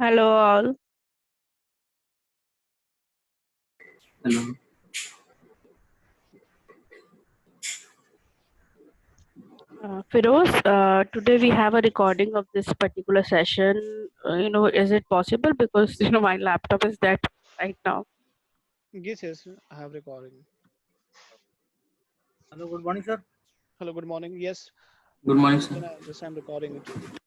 Hello all. Hello. Firoz, today we have a recording of this particular session. Is it possible? Because, my laptop is dead right now. Yes, yes, I have recording. Hello, good morning, sir. Hello, good morning. Yes, Good morning, sir. then I just I'm recording it.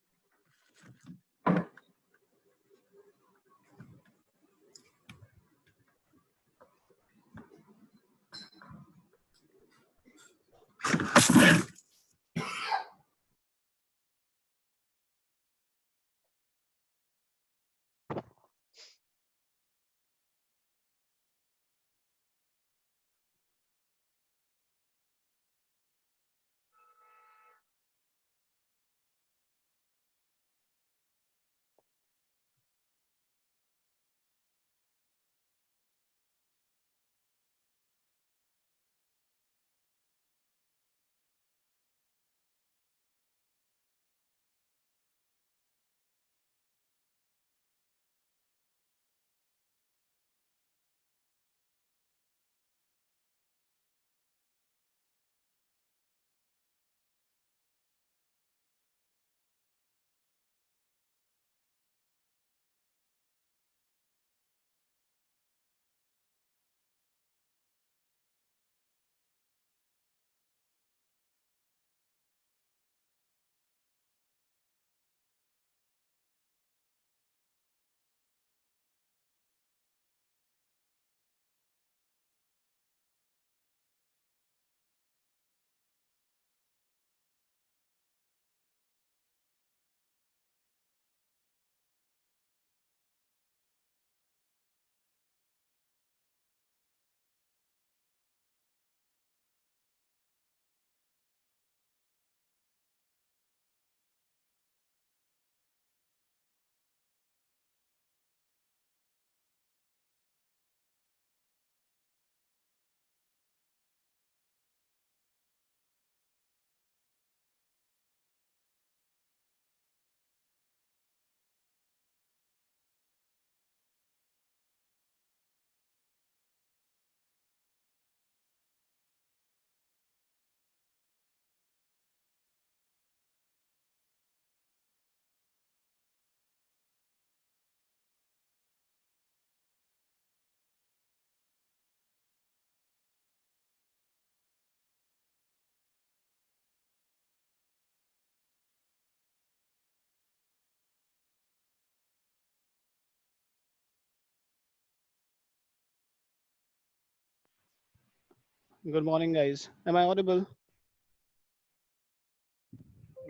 Good morning, guys. Am I audible?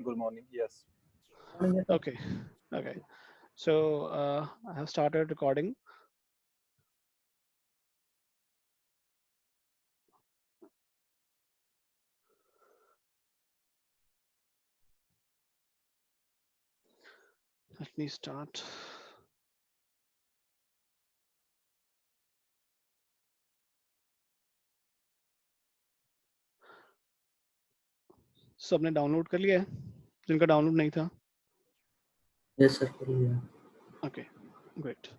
Good morning. Yes. Okay, okay. So I have started recording. Let me start. सबने download कर लिया है जिनका download नहीं था? Yes, sir. Yeah. Okay, great.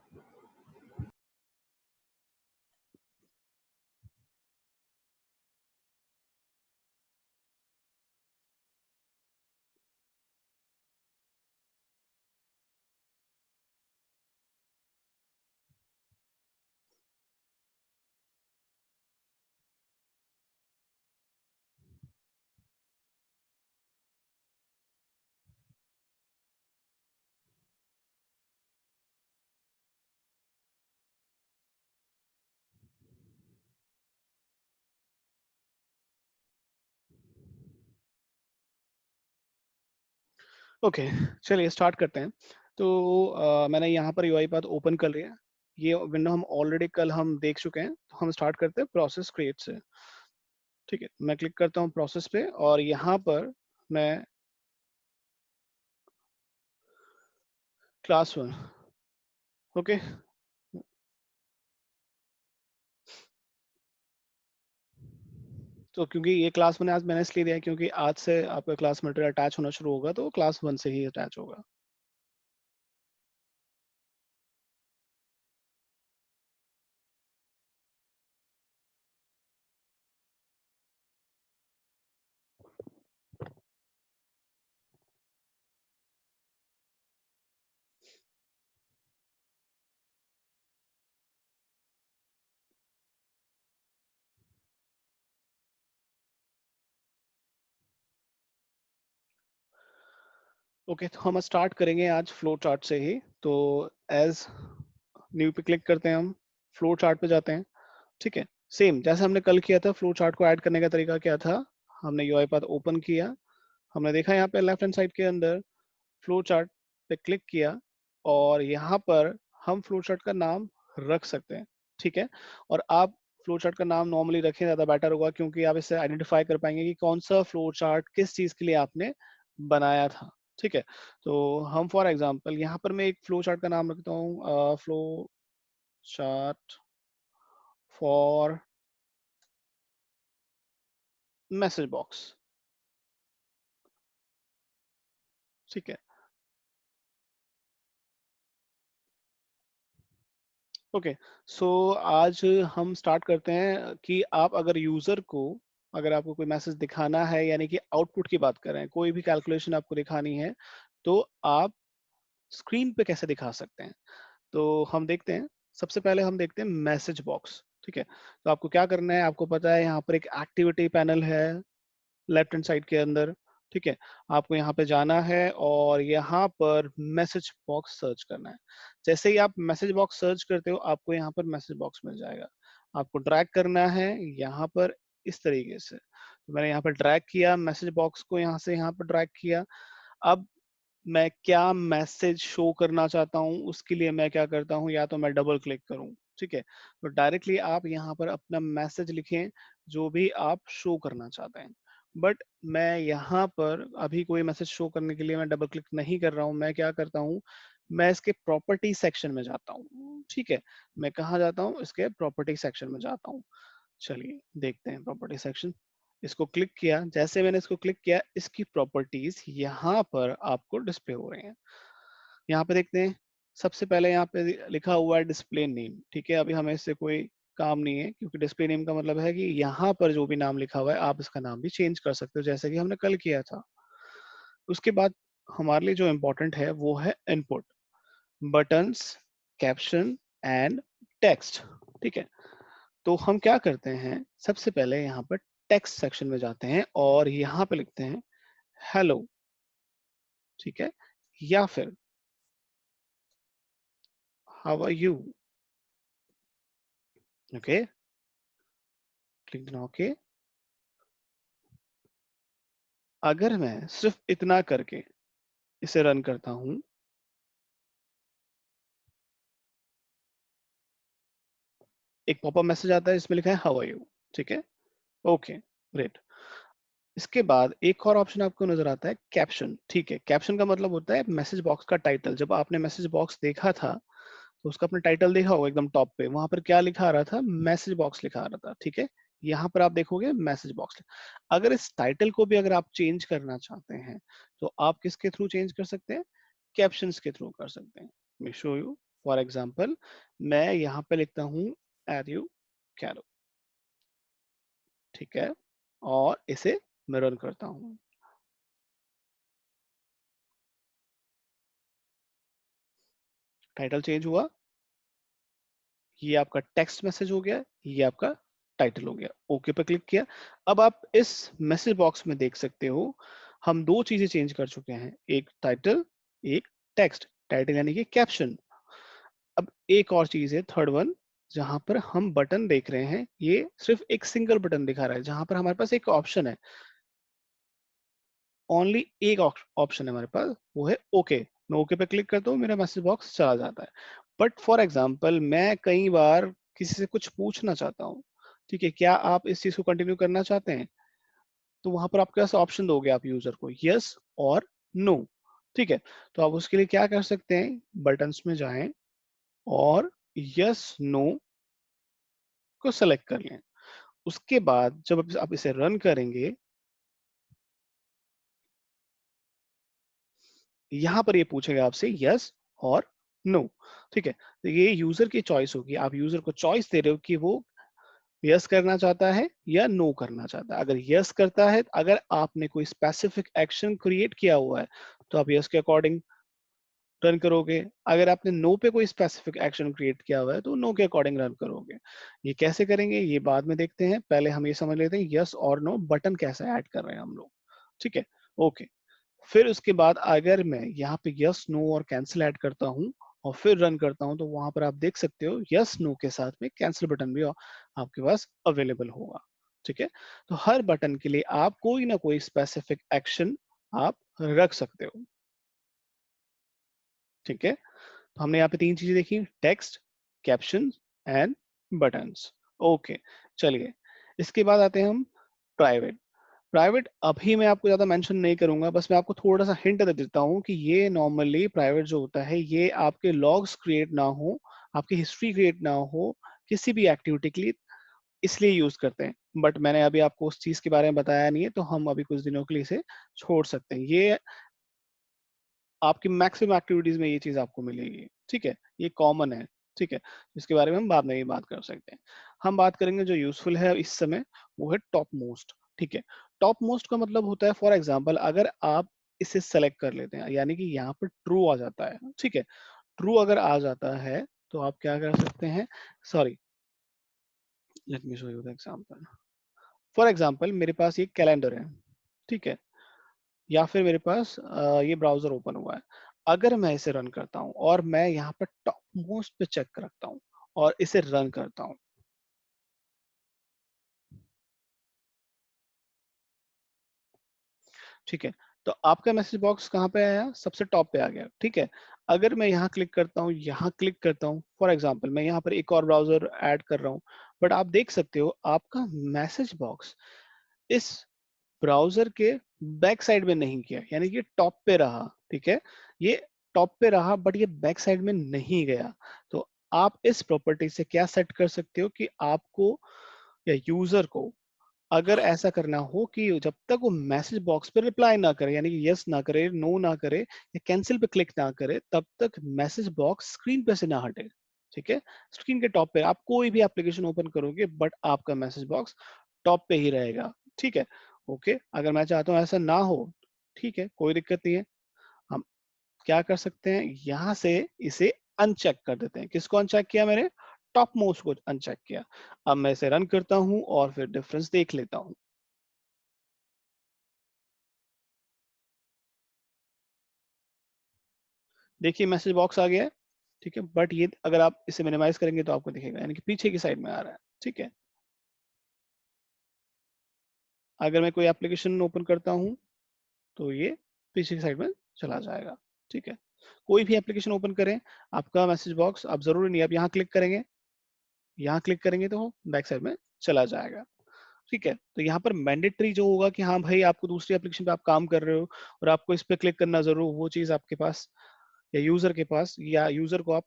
Okay, चलिए start करते हैं। तो मैंने यहाँ पर यूआई पाथ ओपन कर लिया है। ये विंडो हम ऑलरेडी कल हम देख चुके हैं। तो हम स्टार्ट करते हैं प्रोसेस क्रिएट से। ठीक है, मैं क्लिक करता हूँ प्रोसेस पे और यहाँ पर मैं क्लास 1, ओके। तो क्योंकि ये क्लास 1 आज मैंने इसलिए दिया है क्योंकि आज से आपका क्लास मटेरियल अटैच होना शुरू होगा, तो क्लास 1 से ही अटैच होगा। ओके, तो हम स्टार्ट करेंगे आज फ्लो चार्ट से ही। तो एज न्यू पे क्लिक करते हैं, हम फ्लो चार्ट पे जाते हैं। ठीक है, सेम जैसे हमने कल किया था। फ्लो चार्ट को ऐड करने का तरीका क्या था? हमने यूआई पाथ ओपन किया, हमने देखा यहाँ पे लेफ्ट हैंड साइड के अंदर फ्लो चार्ट पे क्लिक किया, और यहाँ पर हम फ्लो चार्ट का नाम रख सकते हैं। ठीक है, और आप फ्लो चार्ट का नाम नॉर्मली रखें, ज़्यादा बेटर होगा, क्योंकि आप इससे आइडेंटिफाई कर पाएंगे कि कौन सा फ्लो चार्ट किस चीज़ के लिए आपने बनाया था। ठीक है, तो हम फॉर एग्जांपल यहाँ पर मैं एक फ्लो चार्ट का नाम रखता हूँ, flow chart for message box. ठीक है, ओके। सो आज हम स्टार्ट करते हैं कि आप अगर यूजर को, अगर आपको कोई मैसेज दिखाना है, यानी कि आउटपुट की बात कर रहे हैं, कोई भी कैलकुलेशन आपको दिखानी है, तो आप स्क्रीन पे कैसे दिखा सकते हैं। तो हम देखते हैं, सबसे पहले हम देखते हैं मैसेज बॉक्स। ठीक है, तो आपको क्या करना है, आपको पता है यहाँ पर एक एक्टिविटी पैनल है लेफ्ट हैंड साइड के अंदर। ठीक है, आपको यहाँ पे जाना है और यहाँ पर मैसेज बॉक्स सर्च करना है। जैसे ही आप मैसेज बॉक्स सर्च करते हो, आपको यहाँ पर मैसेज बॉक्स मिल जाएगा। आपको ड्रैग करना है यहाँ पर इस तरीके से। तो मैंने यहाँ पर ड्रैग किया मैसेज बॉक्स को, यहाँ से यहाँ पर ड्रैग किया। अब मैं क्या मैसेज शो करना चाहता हूँ, उसके लिए मैं क्या करता हूँ, या तो मैं डबल क्लिक करूँ। ठीक है, तो डायरेक्टली आप यहाँ पर अपना मैसेज लिखें जो भी आप शो करना चाहते हैं। बट मैं यहाँ पर अभी कोई मैसेज शो करने के लिए मैं डबल क्लिक नहीं कर रहा हूँ। मैं क्या करता हूँ, मैं इसके प्रॉपर्टी सेक्शन में जाता हूँ। ठीक है, मैं कहाँ जाता हूँ, इसके प्रॉपर्टी सेक्शन में जाता हूँ। चलिए देखते हैं प्रॉपर्टी सेक्शन। इसको क्लिक किया, जैसे मैंने इसको क्लिक किया, इसकी प्रॉपर्टीज यहाँ पर आपको डिस्प्ले हो रहे हैं। यहाँ पे देखते हैं, सबसे पहले यहाँ पे लिखा हुआ है डिस्प्ले नेम। ठीक है, अभी हमें इससे कोई काम नहीं है, क्योंकि डिस्प्ले नेम का मतलब है कि यहाँ पर जो भी नाम लिखा हुआ है, आप इसका नाम भी चेंज कर सकते हो, जैसे कि हमने कल किया था। उसके बाद हमारे लिए जो इम्पोर्टेंट है वो है input, buttons, caption and text. ठीक है, तो हम क्या करते हैं, सबसे पहले यहाँ पर टेक्स्ट सेक्शन में जाते हैं और यहाँ पे लिखते हैं हेलो। ठीक है, या फिर how are you. Okay, click okay. अगर मैं सिर्फ इतना करके इसे रन करता हूं, एक पॉपअप मैसेज आता है, इसमें लिखा है हाउ आर यू। ठीक है, ओके, ग्रेट। इसके बाद एक और ऑप्शन आपको नजर आता है कैप्शन। ठीक है, कैप्शन का मतलब होता है मैसेज बॉक्स का टाइटल। जब आपने मैसेज बॉक्स देखा था, तो उसका अपना टाइटल देखा होगा एकदम टॉप पे, वहां पर क्या लिखा आ रहा था, मैसेज बॉक्स लिखा आ रहा था। ठीक है, यहाँ पर आप देखोगे मैसेज बॉक्स। अगर इस टाइटल को भी अगर आप चेंज करना चाहते हैं, तो आप किसके थ्रू चेंज कर सकते हैं, कैप्शंस के थ्रू कर सकते हैं। मैं शो यू, फॉर एग्जांपल मैं यहाँ पे लिखता हूँ एड यू कैरो। ठीक है, और इसे मैं रन करता हूँ। टाइटल चेंज हुआ, ये आपका टेक्स्ट मैसेज हो गया, ये आपका टाइटल हो गया। ओके पे क्लिक किया। अब आप इस मैसेज बॉक्स में देख सकते हो, हम दो चीजें चेंज कर चुके हैं, एक टाइटल, एक टेक्स्ट। टाइटल यानी कि कैप्शन। अब एक और चीज है, थर्ड वन, जहां पर हम बटन देख रहे हैं, ये सिर्फ एक सिंगल बटन दिखा रहा है, जहां पर हमारे पास एक ऑप्शन है, ओनली एक ऑप्शन है हमारे पास, वो है ओके। मैं ओके पे क्लिक करता हूँ, मेरा मैसेज बॉक्स चला जाता है। बट फॉर एग्जाम्पल मैं कई बार किसी से कुछ पूछना चाहता हूँ, ठीक है, क्या आप इस चीज को कंटिन्यू करना चाहते हैं, तो वहां पर आपके पास ऑप्शन दोगे आप यूजर को, यस और नो। ठीक है, तो आप उसके लिए क्या कर सकते हैं, बटन्स में जाएं और यस नो को सेलेक्ट कर लें। उसके बाद जब आप इसे रन करेंगे, यहाँ पर ये पूछेगा आपसे यस और नो। ठीक है, तो ये यूजर की चॉइस होगी, आप यूजर को चॉइस दे रहे हो कि वो यस करना चाहता है या नो करना चाहता है। अगर यस करता है, अगर आपने कोई स्पेसिफिक एक्शन क्रिएट किया हुआ है, तो आप यस के अकॉर्डिंग रन करोगे। अगर आपने नो पे कोई स्पेसिफिक एक्शन क्रिएट किया हुआ है, तो नो के अकॉर्डिंग रन करोगे। ये कैसे करेंगे ये बाद में देखते हैं, पहले हम ये समझ लेते हैं यस और नो बटन कैसे ऐड कर रहे हैं हम लोग। ठीक है, ओके। फिर उसके बाद अगर मैं यहाँ पे यस नो और कैंसिल ऐड करता हूँ और फिर रन करता हूँ, तो वहां पर आप देख सकते हो यस नो के साथ में कैंसिल बटन भी आपके पास अवेलेबल होगा। ठीक है, तो हर बटन के लिए आप कोई ना कोई स्पेसिफिक एक्शन आप रख सकते हो। ठीक है, तो हमने यहाँ पे 3 चीजें देखी, text, caption and buttons. Okay, चलिए इसके बाद आते हैं हम प्राइवेट। प्राइवेट अभी मैं आपको ज्यादा मेंशन नहीं करूंगा, बस मैं आपको थोड़ा सा हिंट दे देता हूँ कि ये नॉर्मली प्राइवेट जो होता है ये आपके लॉग्स क्रिएट ना हो, आपकी हिस्ट्री क्रिएट ना हो किसी भी एक्टिविटी के लिए, इसलिए यूज करते हैं। बट मैंने अभी आपको उस चीज के बारे में बताया नहीं है, तो हम अभी कुछ दिनों के लिए इसे छोड़ सकते हैं। ये आपकी मैक्सिमम एक्टिविटीज में ये चीज आपको मिलेगी। ठीक है, ये कॉमन है। ठीक है, इसके बारे में हम बाद में भी बात कर सकते हैं। हम बात करेंगे जो यूजफुल है इस समय, वो है टॉप मोस्ट। ठीक है, टॉप मोस्ट का मतलब होता है, फॉर एग्जाम्पल अगर आप इसे सेलेक्ट कर लेते हैं, यानी कि यहाँ पर ट्रू आ जाता है। ठीक है, ट्रू अगर आ जाता है तो आप क्या कर सकते हैं, sorry let me show you the example. For example मेरे पास ये कैलेंडर है, ठीक है, या फिर मेरे पास ये ब्राउजर ओपन हुआ है। अगर मैं इसे रन करता हूँ और मैं यहाँ पर टॉप मोस्ट पे चेक रखता हूँ और इसे रन करता हूँ, ठीक है, तो आपका मैसेज बॉक्स कहाँ पे आया, सबसे टॉप पे आ गया। ठीक है, अगर मैं यहाँ क्लिक करता हूँ, यहाँ क्लिक करता हूँ, फॉर एग्जांपल मैं यहाँ पर एक और ब्राउजर ऐड कर रहा हूँ, बट आप देख सकते हो आपका मैसेज बॉक्स इस ब्राउजर के बैक साइड में नहीं किया, यानी कि टॉप पे रहा। ठीक है, ये टॉप पे रहा बट ये बैक साइड में नहीं गया। तो आप इस प्रॉपर्टी से क्या सेट कर सकते हो कि आपको या यूजर को अगर ऐसा करना हो कि जब तक वो मैसेज बॉक्स पे रिप्लाई ना करे, यानी कि यस ना करे, नो ना करे या कैंसिल पे क्लिक ना करे, तब तक मैसेज बॉक्स स्क्रीन पे से ना हटे। ठीक है, स्क्रीन के टॉप पे आप कोई भी एप्लीकेशन ओपन करोगे बट आपका मैसेज बॉक्स टॉप पे ही रहेगा। ठीक है, ओके, अगर मैं चाहता हूँ ऐसा ना हो, ठीक है, कोई दिक्कत नहीं है, हम क्या कर सकते हैं, यहाँ से इसे अनचेक कर देते हैं। किसको अनचेक किया मैंने, टॉप मोस्ट को अनचेक किया। अब मैं इसे रन करता हूँ और फिर डिफरेंस देख लेता हूँ। देखिए मैसेज बॉक्स आ गया है। ठीक है, बट ये अगर आप इसे मिनिमाइज करेंगे तो आपको दिखेगा, यानी कि पीछे की साइड में आ रहा है। ठीक है, अगर मैं कोई एप्लीकेशन ओपन करता हूँ तो ये पीछे की साइड में चला जाएगा। ठीक है, कोई भी एप्लीकेशन ओपन करें, आपका मैसेज बॉक्स आप जरूरी नहीं, आप यहाँ क्लिक करेंगे, यहाँ क्लिक करेंगे तो बैक साइड में चला जाएगा। ठीक है, तो यहाँ पर मैंडेटरी जो होगा कि हाँ भाई आपको दूसरी एप्लीकेशन पे आप काम कर रहे हो और आपको इस पे क्लिक करना जरूर, वो चीज आपके पास या यूजर के पास, या यूजर को आप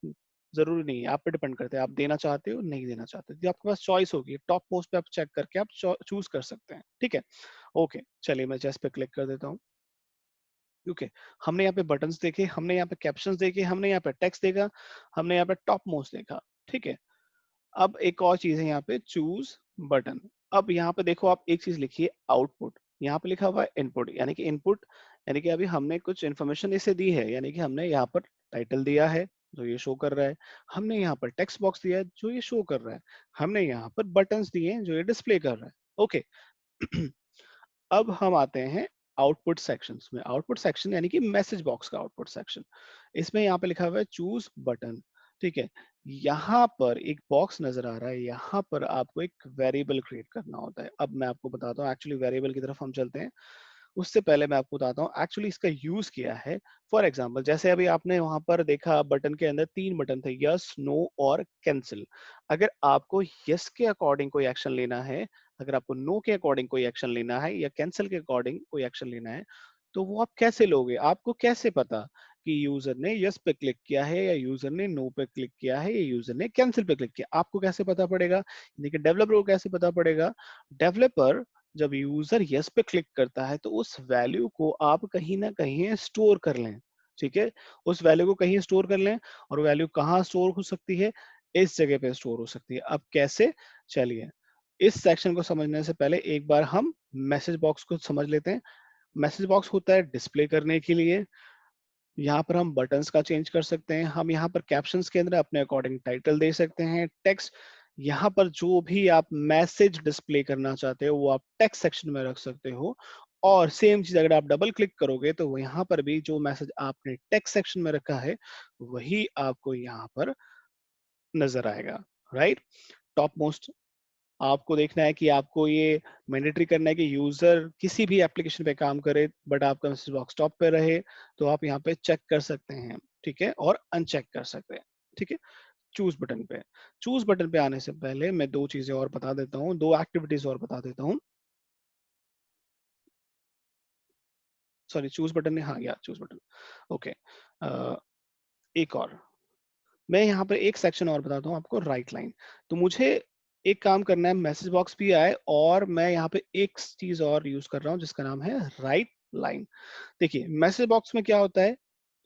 जरूरी नहीं है, आप पे डिपेंड करते हैं, आप देना चाहते हो नहीं देना चाहते, तो आपके पास चॉइस होगी, टॉप पोस्ट पे आप चेक करके आप चूज कर सकते हैं। ठीक है, ओके, चलिए मैं जस्ट पे क्लिक कर देता हूँ। ओके, हमने यहाँ पे बटन्स देखे, हमने यहाँ पे कैप्शंस देखे, हमने यहाँ पे टेक्स्ट देखा, हमने यहाँ पे टॉप मोस्ट देखा। ठीक है, अब एक और चीज है यहाँ पे, चूज बटन। अब यहाँ पे देखो, आप एक चीज लिखिए, आउटपुट, यहाँ पे लिखा हुआ है इनपुट, यानी कि इनपुट यानी कि अभी हमने कुछ इन्फॉर्मेशन इसे दी है, यानी कि हमने यहाँ पर टाइटल दिया है जो ये शो कर रहा है, हमने यहाँ पर टेक्स्ट बॉक्स दिया है जो ये शो कर रहा है, हमने यहाँ पर बटन्स दिए हैं जो ये डिस्प्ले कर रहा है। ओके, अब हम आते हैं आउटपुट सेक्शंस में। आउटपुट सेक्शन यानी कि मैसेज बॉक्स का आउटपुट सेक्शन, इसमें यहाँ पे लिखा हुआ है चूज बटन। ठीक है, यहाँ पर एक बॉक्स नजर आ रहा है, यहाँ पर आपको एक वेरिएबल क्रिएट करना होता है। अब मैं आपको बताता हूँ, एक्चुअली वेरिएबल की तरफ हम चलते हैं, उससे पहले मैं आपको बताता हूँ एक्चुअली इसका यूज क्या है। फॉर एग्जाम्पल जैसे अभी आपने वहां पर देखा, बटन के अंदर 3 बटन थे, यस, नो और कैंसिल। अगर आपको यस के अकॉर्डिंग कोई एक्शन लेना है, अगर आपको नो के अकॉर्डिंग कोई एक्शन लेना है, या कैंसिल के अकॉर्डिंग कोई एक्शन लेना है, तो वो आप कैसे लोगे, आपको कैसे पता कि यूजर ने यस पे क्लिक किया है या यूजर ने नो पे क्लिक किया है या यूजर ने कैंसिल पे क्लिक किया, आपको कैसे पता पड़ेगा, देखिए डेवलपर को कैसे पता पड़ेगा। डेवलपर जब यूजर यस पे क्लिक करता है तो उस वैल्यू को आप कहीं ना कहीं स्टोर कर लें। ठीक है, उस वैल्यू को कहीं स्टोर कर लें, और वैल्यू कहाँ स्टोर हो सकती है, इस जगह पे स्टोर हो सकती है। अब कैसे, चलिए इस सेक्शन को समझने से पहले एक बार हम मैसेज बॉक्स को समझ लेते हैं। मैसेज बॉक्स होता है डिस्प्ले करने के लिए, यहाँ पर हम बटन्स का चेंज कर सकते हैं, हम यहाँ पर कैप्शंस के अंदर अपने अकॉर्डिंग टाइटल दे सकते हैं, टेक्स्ट, यहाँ पर जो भी आप मैसेज डिस्प्ले करना चाहते हो वो आप टेक्स्ट सेक्शन में रख सकते हो, और सेम चीज अगर आप डबल क्लिक करोगे तो यहाँ पर भी जो मैसेज आपने टेक्स्ट सेक्शन में रखा है वही आपको यहाँ पर नजर आएगा, राइट। टॉप मोस्ट आपको देखना है कि आपको ये मैंडेटरी करना है कि यूजर किसी भी एप्लीकेशन पे काम करे बट आपका मैसेज बॉक्स टॉप पे रहे, तो आप यहाँ पे चेक कर सकते हैं, ठीक है, और अनचेक कर सकते हैं, ठीक है। चूज बटन पे, चूज बटन पे आने से पहले मैं दो चीजें और बता देता हूँ, दो एक्टिविटीज और बता देता हूँ। सॉरी, चूज बटन नहीं, हाँ गया चूज बटन, ओके। एक और मैं यहाँ पर एक सेक्शन और बताता हूँ आपको, राइट लाइन। तो मुझे एक काम करना है, मैसेज बॉक्स भी आए और मैं यहाँ पे एक चीज और यूज कर रहा हूँ जिसका नाम है राइट लाइन। देखिए मैसेज बॉक्स में क्या होता है,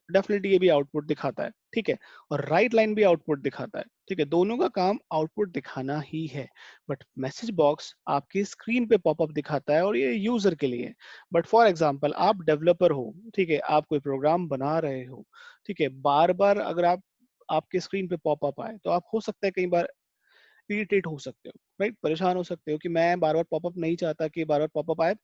डेफिनेटली ये भी आउटपुट दिखाता है, ठीक है, और राइट लाइन भी आउटपुट दिखाता है, ठीक है, दोनों का काम आउटपुट दिखाना ही है। बट मैसेज बॉक्स आपकी स्क्रीन पे पॉपअप दिखाता है और ये यूजर के लिए। बट फॉर एग्जांपल आप डेवलपर हो, ठीक है, आप कोई प्रोग्राम बना रहे हो, ठीक है, बार बार अगर आप आपके स्क्रीन पे पॉपअप आए तो आप हो सकता है कई बार इरिटेट हो सकते हो, राइट, परेशान हो सकते हो कि मैं बार बार पॉपअप नहीं चाहता कि बार बार पॉपअप आए।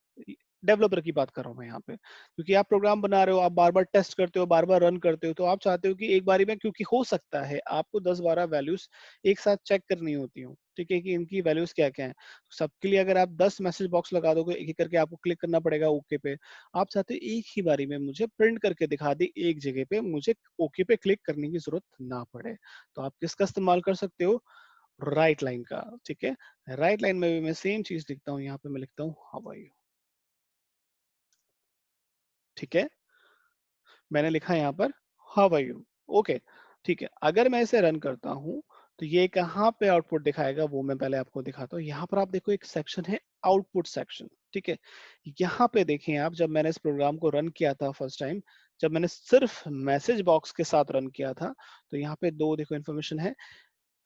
डेवलपर की बात कर रहा हूँ मैं यहाँ पे, क्योंकि आप प्रोग्राम बना रहे हो, आप बार बार टेस्ट करते हो, बार बार रन करते हो, तो आप चाहते हो कि एक बारी में, क्योंकि हो सकता है आपको 10-12 वैल्यूज एक साथ चेक करनी होती हो, ठीक है, कि इनकी वैल्यूज क्या क्या है। तो सबके लिए अगर आप 10 मैसेज बॉक्स लगा दोगे, एक एक करके आपको क्लिक करना पड़ेगा ओके पे। आप चाहते हो एक ही बारी में मुझे प्रिंट करके दिखा दे एक जगह पे, मुझे ओके पे क्लिक करने की जरूरत ना पड़े। तो आप किसका इस्तेमाल कर सकते हो, राइट लाइन का, ठीक है। राइट लाइन में भी मैं सेम चीज लिखता हूँ, यहाँ पे मैं लिखता हूँ हाउ आर यू, ठीक है, मैंने लिखा है यहाँ पर हाउ आर यू, ओके, ठीक है। अगर मैं इसे रन करता हूँ तो ये कहाँ पे आउटपुट दिखाएगा वो मैं पहले आपको दिखाता हूँ। यहाँ पर आप देखो एक सेक्शन है आउटपुट सेक्शन, ठीक है। यहाँ पे देखें आप, जब मैंने इस प्रोग्राम को रन किया था फर्स्ट टाइम, जब मैंने सिर्फ मैसेज बॉक्स के साथ रन किया था, तो यहाँ पे दो देखो इन्फॉर्मेशन है,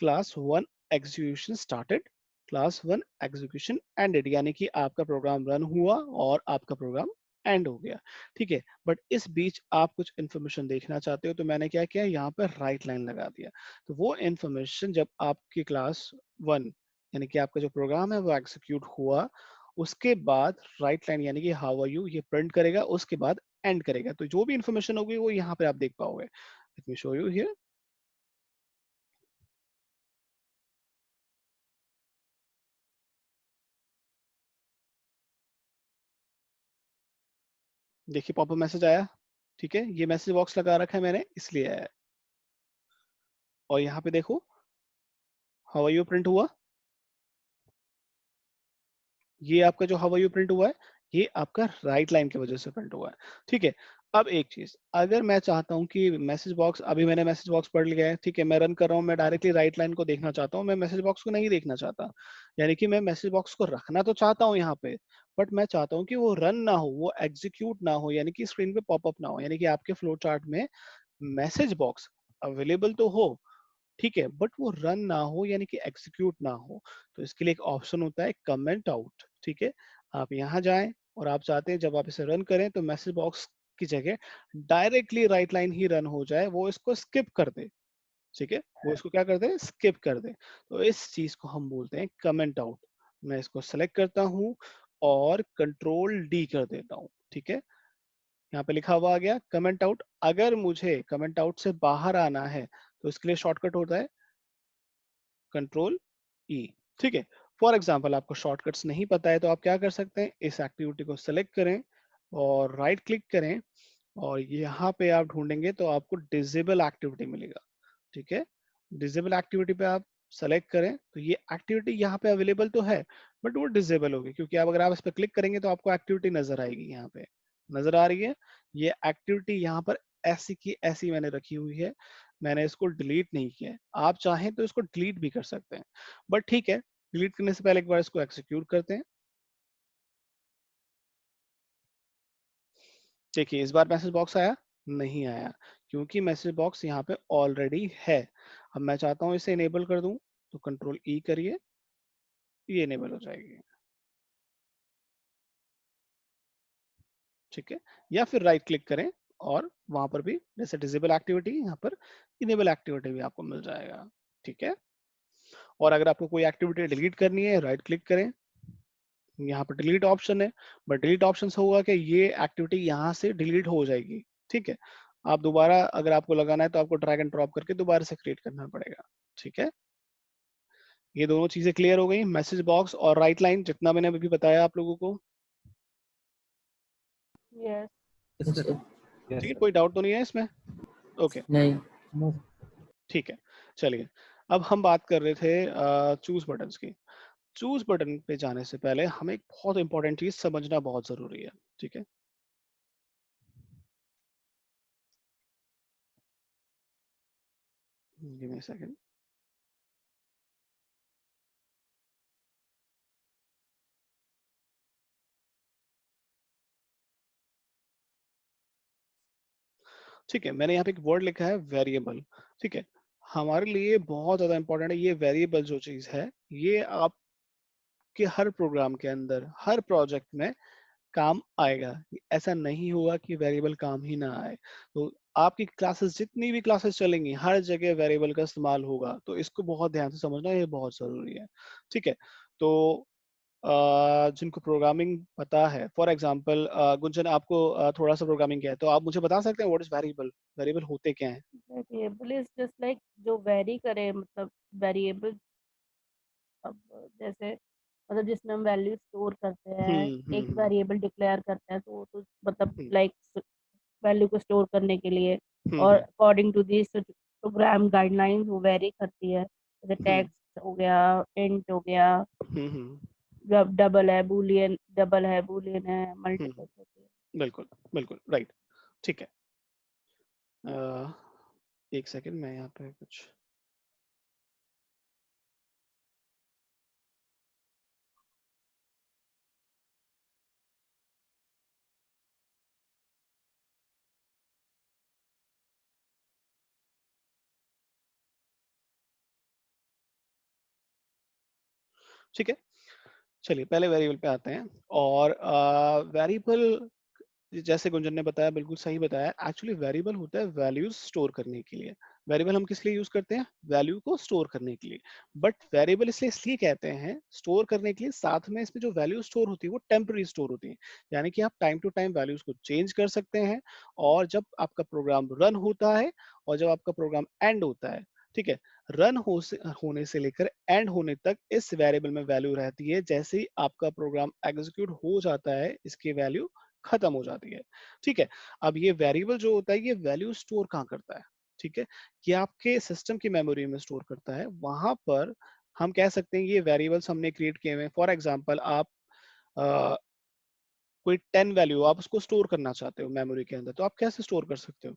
class 1 execution started, class 1 execution ended, यानी कि आपका प्रोग्राम रन हुआ और आपका प्रोग्राम एंड हो गया, ठीक है। बट इस बीच आप कुछ इन्फॉर्मेशन देखना चाहते हो, तो मैंने क्या किया, यहाँ पर राइट लाइन लगा दिया। तो वो इन्फॉर्मेशन जब आपकी क्लास 1 यानी कि आपका जो प्रोग्राम है वो एग्जीक्यूट हुआ, उसके बाद राइट लाइन यानी कि हाउ आर यू ये प्रिंट करेगा, उसके बाद एंड करेगा। तो जो भी इन्फॉर्मेशन होगी वो यहाँ पे आप देख पाओगे। Let me show you here. देखिए पॉपअप मैसेज आया, ठीक है, ये मैसेज बॉक्स लगा रखा है मैंने इसलिए आया है। और यहाँ पे देखो हाउ आर यू प्रिंट हुआ, ये आपका जो हाउ आर यू प्रिंट हुआ है ये आपका राइट लाइन की वजह से प्रिंट हुआ है, ठीक है। अब एक चीज, अगर मैं चाहता हूँ कि मैसेज बॉक्स, अभी मैंने मैसेज बॉक्स पढ़ लिया है, ठीक है, मैं रन कर रहा हूँ, मैं डायरेक्टली राइट लाइन को देखना चाहता हूँ, मैं मैसेज बॉक्स को नहीं देखना चाहता, यानी कि मैं मैसेज बॉक्स को रखना तो चाहता हूँ यहाँ पे, बट मैं चाहता हूँ कि वो रन ना हो, वो एग्जीक्यूट ना हो, यानी कि स्क्रीन पे पॉपअप ना हो, यानी कि आपके फ्लो चार्ट में मैसेज बॉक्स अवेलेबल तो हो, ठीक है, बट वो रन ना हो, यानी कि एग्जीक्यूट ना हो। तो इसके लिए एक ऑप्शन होता है कमेंट आउट, ठीक है। आप यहाँ जाएं और आप चाहते हैं जब आप इसे रन करें तो मैसेज बॉक्स की जगह डायरेक्टली राइट लाइन ही रन हो जाए, वो इसको स्किप कर दे, ठीक है, वो इसको क्या कर दे, स्किप कर दे। तो इस चीज को हम बोलते हैं कमेंट आउट। मैं इसको सेलेक्ट करता हूँ और कंट्रोल डी कर देता हूँ, ठीक है, यहाँ पे लिखा हुआ आ गया कमेंट आउट। अगर मुझे कमेंट आउट से बाहर आना है तो इसके लिए शॉर्टकट होता है कंट्रोल ई, ठीक है। फॉर एग्जाम्पल आपको शॉर्टकट्स नहीं पता है तो आप क्या कर सकते हैं, इस एक्टिविटी को सेलेक्ट करें और राइट क्लिक करें और यहाँ पे आप ढूंढेंगे तो आपको डिसेबल एक्टिविटी मिलेगा, ठीक है। डिसेबल एक्टिविटी पे आप सेलेक्ट करें तो ये एक्टिविटी यहाँ पे अवेलेबल तो है बट वो डिसेबल होगी, क्योंकि आप अगर आप इस पर क्लिक करेंगे तो आपको एक्टिविटी नजर आएगी, यहाँ पे नजर आ रही है ये एक्टिविटी, यहाँ पर ऐसी की ऐसी मैंने रखी हुई है, मैंने इसको डिलीट नहीं किया है। आप चाहें तो इसको डिलीट भी कर सकते हैं, बट ठीक है, डिलीट करने से पहले एक बार इसको एक्सिक्यूट करते हैं। देखिए इस बार मैसेज बॉक्स आया, नहीं आया, क्योंकि मैसेज बॉक्स यहाँ पे ऑलरेडी है। अब मैं चाहता हूँ इसे इनेबल कर दूं तो कंट्रोल ई करिए, ये इनेबल हो जाएगी, ठीक है। या फिर राइट क्लिक करें और वहां पर भी जैसे डिसेबल एक्टिविटी, यहाँ पर इनेबल एक्टिविटी भी आपको मिल जाएगा, ठीक है। और अगर आपको कोई एक्टिविटी डिलीट करनी है राइट क्लिक करें यहाँ पर डिलीट ऑप्शन है, बट डिलीट ऑप्शन से होगा कि ये एक्टिविटी यहाँ से डिलीट हो जाएगी। ठीक है, आप दोबारा अगर आपको लगाना है तो आपको ड्रैग एंड ड्रॉप करके दोबारा से क्रिएट करना पड़ेगा। ठीक है, ये दोनों चीजें क्लियर हो गई, मैसेज बॉक्स और राइट लाइन, जितना मैंने अभी बताया आप लोगों को। Yes. Yes, sir. ठीक है, Yes, sir. कोई डाउट तो नहीं है इसमें? ओके, नहीं। ठीक है, चलिए अब हम बात कर रहे थे चूज बटन्स की। चूज बटन पे जाने से पहले हमें एक बहुत इंपॉर्टेंट चीज समझना बहुत जरूरी है। ठीक है, गिव मी अ सेकंड। ठीक है, मैंने यहाँ पे एक वर्ड लिखा है वेरिएबल। ठीक है, हमारे लिए बहुत ज्यादा इंपॉर्टेंट है ये वेरिएबल जो चीज है, ये आपके हर प्रोग्राम के अंदर, हर प्रोजेक्ट में काम आएगा। ऐसा नहीं होगा कि वेरिएबल काम ही ना आए। तो आपकी क्लासेस, जितनी भी क्लासेस चलेंगी, हर जगह वेरिएबल का इस्तेमाल होगा, तो इसको बहुत ध्यान से समझना, ये बहुत जरूरी है। ठीक है, तो जिनको प्रोग्रामिंग पता है, फॉर एग्जांपल गुंजन, आपको थोड़ा सा प्रोग्रामिंग किया है, तो आप मुझे बता सकते हैं व्हाट इज वेरिएबल? वेरिएबल होते क्या हैं? वेरिएबल इज जस्ट लाइक जो वेरी करे, मतलब वेरिएबल, अब जैसे मतलब जिसमें हम वैल्यू स्टोर करते हैं, एक हम्म वेरिएबल डिक्लेयर करते हैं, तो वो तो मतलब हम्म लाइक वैल्यू को स्टोर करने के लिए, और hmm according to this program guidelines वो वेरी करती है। जैसे हम्म टेक्स्ट हो गया, इंट हो गया, हम्म डबल है बूलियन, डबल है बूलियन है, हम्म, मल्टीपल होती है। बिल्कुल बिल्कुल राइट। ठीक है, अ, एक सेकंड, मैं यहाँ पे कुछ, ठीक है, चलिए पहले वेरिएबल पे आते हैं। और वेरिएबल, जैसे गुंजन ने बताया, बिल्कुल सही बताया, एक्चुअली वेरिएबल होता है वैल्यूज स्टोर करने के लिए। वेरिएबल हम किस लिए यूज करते हैं? वैल्यू को स्टोर करने के लिए। बट वेरिएबल इसलिए कहते हैं स्टोर करने के लिए, साथ में इसमें जो वैल्यू स्टोर होती है वो टेम्पररी स्टोर होती है, यानी कि आप टाइम टू टाइम वैल्यूज को चेंज कर सकते हैं। और जब आपका प्रोग्राम रन होता है और जब आपका प्रोग्राम एंड होता है, ठीक है, होने से लेकर एंड होने तक इस वेरिएबल में वैल्यू रहती है। जैसे ही आपका प्रोग्राम एग्जीक्यूट हो जाता है, इसकी वैल्यू खत्म हो जाती है। ठीक है, अब ये वेरिएबल जो होता है, ये वैल्यू स्टोर कहाँ करता है? ठीक है, ये आपके सिस्टम की मेमोरी में स्टोर करता है। वहां पर हम कह सकते हैं ये वेरिएबल्स हमने क्रिएट किए हुए हैं। फॉर एग्जांपल, आप कोई 10 वैल्यू आप उसको स्टोर करना चाहते हो मेमोरी के अंदर, तो आप कैसे स्टोर कर सकते हो?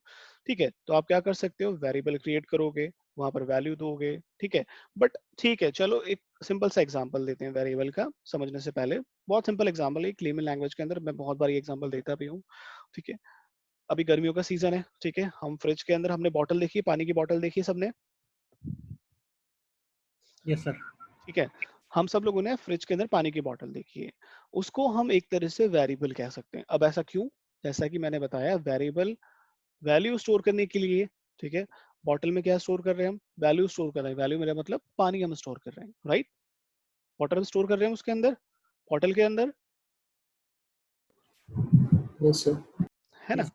ठीक है, तो आप क्या कर सकते हो, वेरिएबल क्रिएट करोगे, वहां पर वैल्यू दोगे। ठीक है, बट ठीक है, चलो एक सिंपल सा एग्जांपल देते हैं वेरिएबल का, समझने से पहले। बहुत सिंपल एग्जांपल है, क्लेमन लैंग्वेज के अंदर मैं बहुत बार ये एग्जांपल देता भी हूँ। ठीक है, अभी गर्मियों का सीजन है। ठीक है, हम फ्रिज के अंदर, हमने बॉटल देखी, पानी की बॉटल देखी सबने। Yes, sir. ठीक है, हम सब लोगों ने फ्रिज के अंदर पानी की बोतल देखी है, उसको हम एक तरह से वेरिएबल कह सकते हैं। अब ऐसा क्यों? जैसा कि मैंने बताया, वेरिएबल वैल्यू स्टोर करने के लिए। ठीक है, बॉटल में क्या स्टोर कर रहे हैं हम? वैल्यू स्टोर कर रहे हैं। वैल्यू मेरा मतलब पानी हम स्टोर कर रहे हैं, राइट? बॉटल स्टोर कर रहे हैं उसके अंदर, बॉटल के अंदर, Yes, sir. है ना? Yes.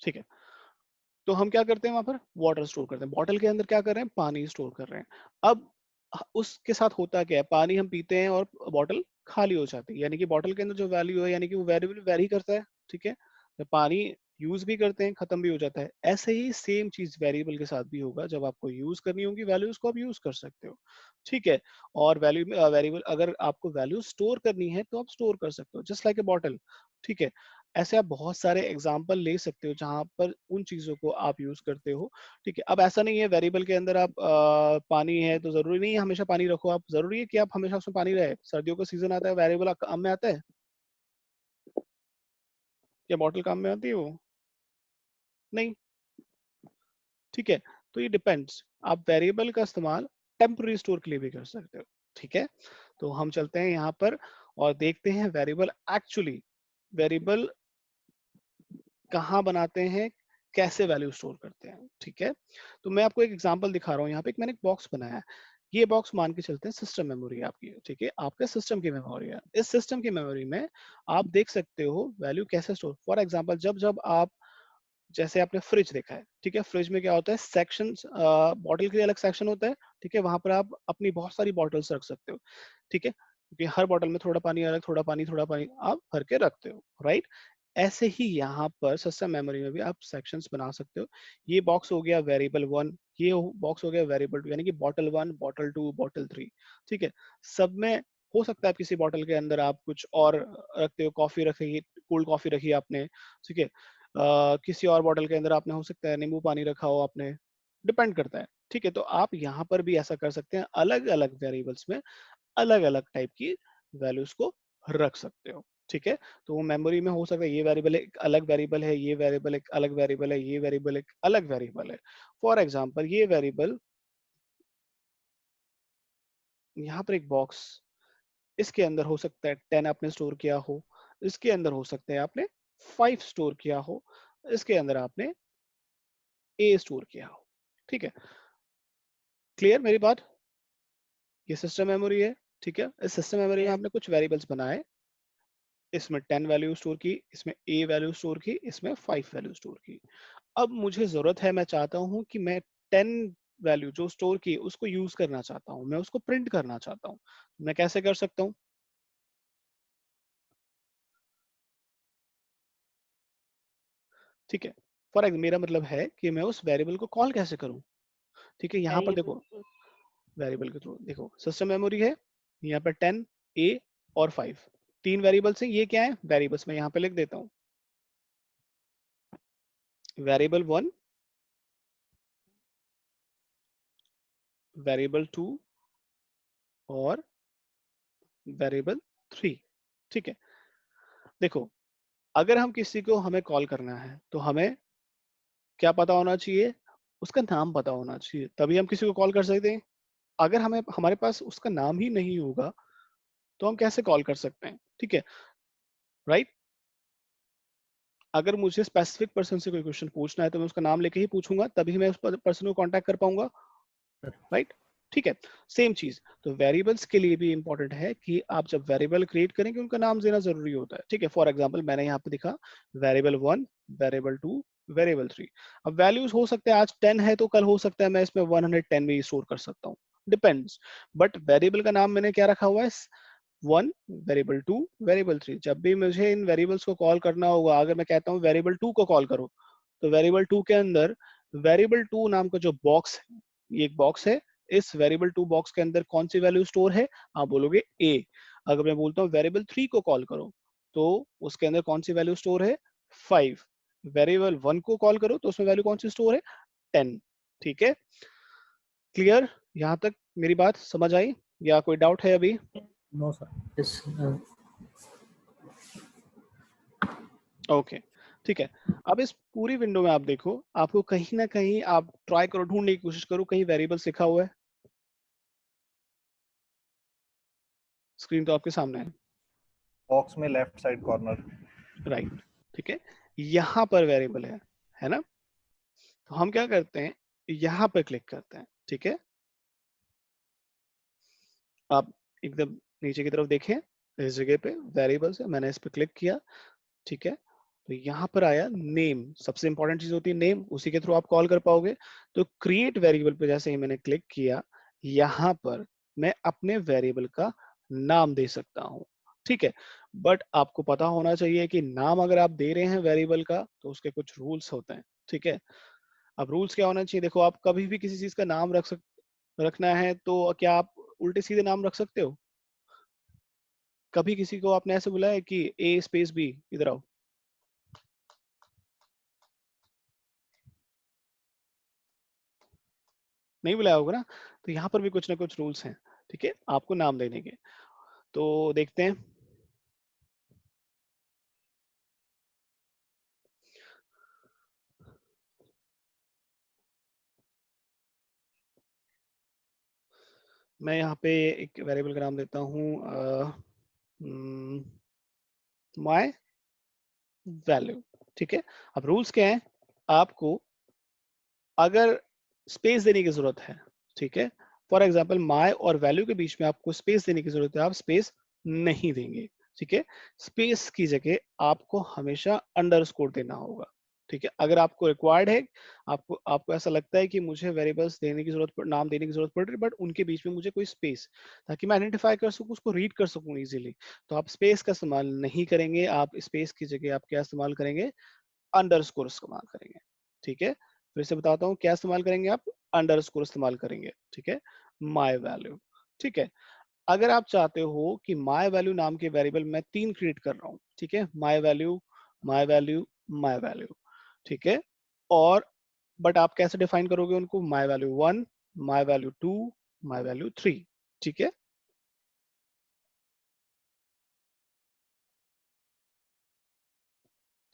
ठीक है, तो हम क्या करते हैं, वहां पर वाटर स्टोर करते हैं। बॉटल के अंदर क्या कर रहे हैं? पानी स्टोर कर रहे हैं। अब उसके साथ होता क्या है, पानी हम पीते हैं और बॉटल खाली हो जाती है, यानी कि बॉटल के अंदर जो वैल्यू है, यानी कि वो वेरिएबल वेरी करता है। ठीक है, जब पानी यूज भी करते हैं, खत्म भी हो जाता है। ऐसे ही सेम चीज वेरिएबल के साथ भी होगा, जब आपको यूज करनी होगी वैल्यूज को, आप यूज कर सकते हो। ठीक है, और वैल्यू वेरिएबल, अगर आपको वैल्यू स्टोर करनी है तो आप स्टोर कर सकते हो, जस्ट लाइक ए बॉटल। ठीक है, ऐसे आप बहुत सारे एग्जाम्पल ले सकते हो जहां पर उन चीजों को आप यूज करते हो। ठीक है, अब ऐसा नहीं है वेरिएबल के अंदर आप पानी है तो जरूरी नहीं है हमेशा पानी रखो आप, जरूरी है कि आप हमेशा उसमें पानी रहे। सर्दियों का सीजन आता है, वेरिएबल काम में आता है? क्या बॉटल काम में आती है वो? नहीं। ठीक है, तो ये डिपेंड्स, आप वेरिएबल का इस्तेमाल टेम्पररी स्टोर के लिए भी कर सकते हो। ठीक है, तो हम चलते हैं यहाँ पर और देखते हैं वेरिएबल एक्चुअली, वेरिएबल कहाँ बनाते हैं, कैसे वैल्यू स्टोर करते हैं, ठीक है। तो मैं आपको एक एग्जांपल दिखा रहा हूँ। यहाँ पे एक मैंने एक बॉक्स बनाया है। ये बॉक्स मान के चलते हैं सिस्टम मेमोरी है आपकी, ठीक है, आपका सिस्टम की मेमोरी है। इस सिस्टम की मेमोरी में आप देख सकते हो वैल्यू कैसे स्टोर। फॉर एग्जांपल जब जब आप, जैसे आपने फ्रिज देखा है, ठीक है, फ्रिज में क्या होता है, सेक्शंस, बॉटल के लिए अलग सेक्शन होता है, ठीक है, वहां पर आप अपनी बहुत सारी बॉटल्स रख सकते हो, ठीक है, क्योंकि हर बॉटल में थोड़ा पानी अलग, थोड़ा पानी आप भर के रखते हो, राइट। ऐसे ही यहाँ पर सिस्टम मेमोरी में भी आप सेक्शंस बना सकते हो। ये बॉक्स हो गया वेरिएबल 1, ये बॉक्स हो गया वेरिएबल 2, यानी कि बॉटल 1, बॉटल 2, बॉटल 3, ठीक है। सब में हो सकता है किसी बॉटल के अंदर आप कुछ और रखते हो, कॉफी रखी, कोल्ड कॉफी रखी आपने, ठीक है, किसी और बॉटल के अंदर आपने हो सकता है नींबू पानी रखा हो आपने, डिपेंड करता है, ठीक है। तो आप यहाँ पर भी ऐसा कर सकते हैं, अलग अलग वेरिएबल्स में अलग अलग टाइप की वैल्यूज को रख सकते हो, ठीक है। तो वो मेमोरी में हो सकता है ये वेरिएबल एक अलग वेरिएबल है, ये वेरिएबल एक अलग वेरिएबल है, ये वेरिएबल एक अलग वेरिएबल है। फॉर एग्जाम्पल ये वेरिएबल यहाँ पर एक बॉक्स, इसके अंदर हो सकता है 10 आपने स्टोर किया हो, इसके अंदर हो सकता है आपने 5 स्टोर किया हो, इसके अंदर आपने ए स्टोर किया हो, ठीक है। क्लियर मेरी बात? ये सिस्टम मेमोरी है, ठीक है। इस सिस्टम मेमोरी में आपने कुछ वेरिएबल्स बनाए, इसमें 10 वैल्यू स्टोर की, इसमें ए वैल्यू स्टोर की, इसमें 5 वैल्यू स्टोर की। अब मुझे जरूरत है, मैं चाहता हूं कि मैं 10 वैल्यू जो स्टोर की उसको यूज करना चाहता हूं, मैं उसको प्रिंट करना चाहता हूं। मैं कैसे कर सकता हूं? ठीक है, फॉर एग्जाम्पल मेरा मतलब है कि मैं उस वेरिएबल को कॉल कैसे करूं, ठीक है। यहाँ पर देखो, वेरिएबल के थ्रू देखो, सिस्टम मेमोरी है, यहाँ पर 10, ए और 5, 3 वेरिएबल्स हैं। ये क्या है? वेरिएबल्स। मैं यहाँ पे लिख देता हूँ, वेरिएबल 1, वेरिएबल 2 और वेरिएबल 3, ठीक है। देखो, अगर हम किसी को हमें कॉल करना है तो हमें क्या पता होना चाहिए? उसका नाम पता होना चाहिए, तभी हम किसी को कॉल कर सकते हैं। अगर हमें हमारे पास उसका नाम ही नहीं होगा तो हम कैसे कॉल कर सकते हैं, ठीक है, राइट। अगर मुझे स्पेसिफिक पर्सन से कोई क्वेश्चन पूछना है तो मैं उसका नाम लेके ही पूछूंगा, तभी मैं उस पर्सन को कांटेक्ट कर पाऊंगा, राइट, ठीक है। सेम चीज तो वेरिएबल्स के लिए भी इंपॉर्टेंट है कि आप जब वेरिएबल क्रिएट करेंगे उनका नाम देना जरूरी होता है, ठीक है। फॉर एग्जांपल मैंने यहाँ पे दिखा वेरिएबल 1, वेरिएबल 2, वेरिएबल 3। अब वैल्यूज हो सकते हैं आज 10 है तो कल हो सकता है मैं इसमें 110 भी स्टोर कर सकता हूँ, डिपेंड्स। बट वेरिएबल का नाम मैंने क्या रखा हुआ है? 1, वेरिएबल 2, वेरिएबल 3। जब भी मुझे इन वेरिएबल्स को कॉल करना होगा, अगर मैं कहता हूँ वेरिएबल 2 को कॉल करो, तो वेरिएबल 2 के अंदर वेरिएबल 2 नाम का जो बॉक्स है, ये एक बॉक्स है, इस वेरिएबल 2 बॉक्स के अंदर कौन सी वैल्यू स्टोर है? आप बोलोगे ए। अगर मैं बोलता हूँ वेरिएबल 3 को कॉल करो, तो उसके अंदर कौन सी वैल्यू स्टोर है? 5। वेरिएबल 1 को कॉल करो तो उसमें वैल्यू कौन सी स्टोर है? 10, ठीक है। क्लियर? यहाँ तक मेरी बात समझ आई या कोई डाउट है अभी? No sir. यस। ओके, ठीक है। अब इस पूरी विंडो में आप देखो, आपको कहीं ना कहीं आप ट्राई करो, ढूंढने की कोशिश करो, कहीं वेरिएबल्स लिखा हुआ है। स्क्रीन तो आपके सामने है, बॉक्स में लेफ्ट साइड कॉर्नर। राइट, ठीक है। यहाँ पर वेरिएबल है ना। तो हम क्या करते हैं, यहाँ पर क्लिक करते हैं, ठीक है। आप एकदम नीचे की तरफ देखें, इस जगह पे वेरिएबल्स है, मैंने इस पर क्लिक किया, ठीक है। तो यहाँ पर आया नेम, सबसे इंपॉर्टेंट चीज होती है नेम, उसी के थ्रू आप कॉल कर पाओगे। तो क्रिएट वेरिएबल पे जैसे ही मैंने क्लिक किया, यहाँ पर मैं अपने वेरिएबल का नाम दे सकता हूँ, ठीक है। बट आपको पता होना चाहिए कि नाम अगर आप दे रहे हैं वेरिएबल का तो उसके कुछ रूल्स होते हैं, ठीक है। अब रूल्स क्या होना चाहिए? देखो, आप कभी भी किसी चीज का नाम रखना है तो क्या आप उल्टे सीधे नाम रख सकते हो? कभी किसी को आपने ऐसे बुलाया कि ए स्पेस बी, इधर आओ? नहीं बुलाया होगा ना। तो यहाँ पर भी कुछ ना कुछ रूल्स हैं, ठीक है, आपको नाम देने के। तो देखते हैं, मैं यहाँ पे एक वेरिएबल का नाम देता हूँ माय वैल्यू, ठीक है। अब रूल्स क्या है? आपको अगर स्पेस देने की जरूरत है, ठीक है, फॉर एग्जाम्पल माय और वैल्यू के बीच में आपको स्पेस देने की जरूरत है, आप स्पेस नहीं देंगे, ठीक है। स्पेस की जगह आपको हमेशा अंडरस्कोर देना होगा, ठीक है। अगर आपको रिक्वायर्ड है, आपको ऐसा लगता है कि मुझे वेरिएबल्स देने की नाम देने की जरूरत पड़ रही है, बट उनके बीच में मुझे कोई स्पेस, ताकि मैं आइडेंटिफाई कर सकूं, उसको रीड कर सकूं इजीली, तो आप स्पेस का इस्तेमाल नहीं करेंगे। आप स्पेस की जगह आप क्या इस्तेमाल करेंगे, अंडरस्कोर इस्तेमाल करेंगे, ठीक है। फिर से बताता हूँ क्या इस्तेमाल करेंगे, आप अंडरस्कोर इस्तेमाल करेंगे, ठीक है। माय वैल्यू, ठीक है। अगर आप चाहते हो कि माय वैल्यू नाम के वेरिएबल मैं 3 क्रिएट कर रहा हूँ, ठीक है, my value, my value, my value, ठीक है, और बट आप कैसे डिफाइन करोगे उनको, my value 1, my value 2, my value 3, ठीक है।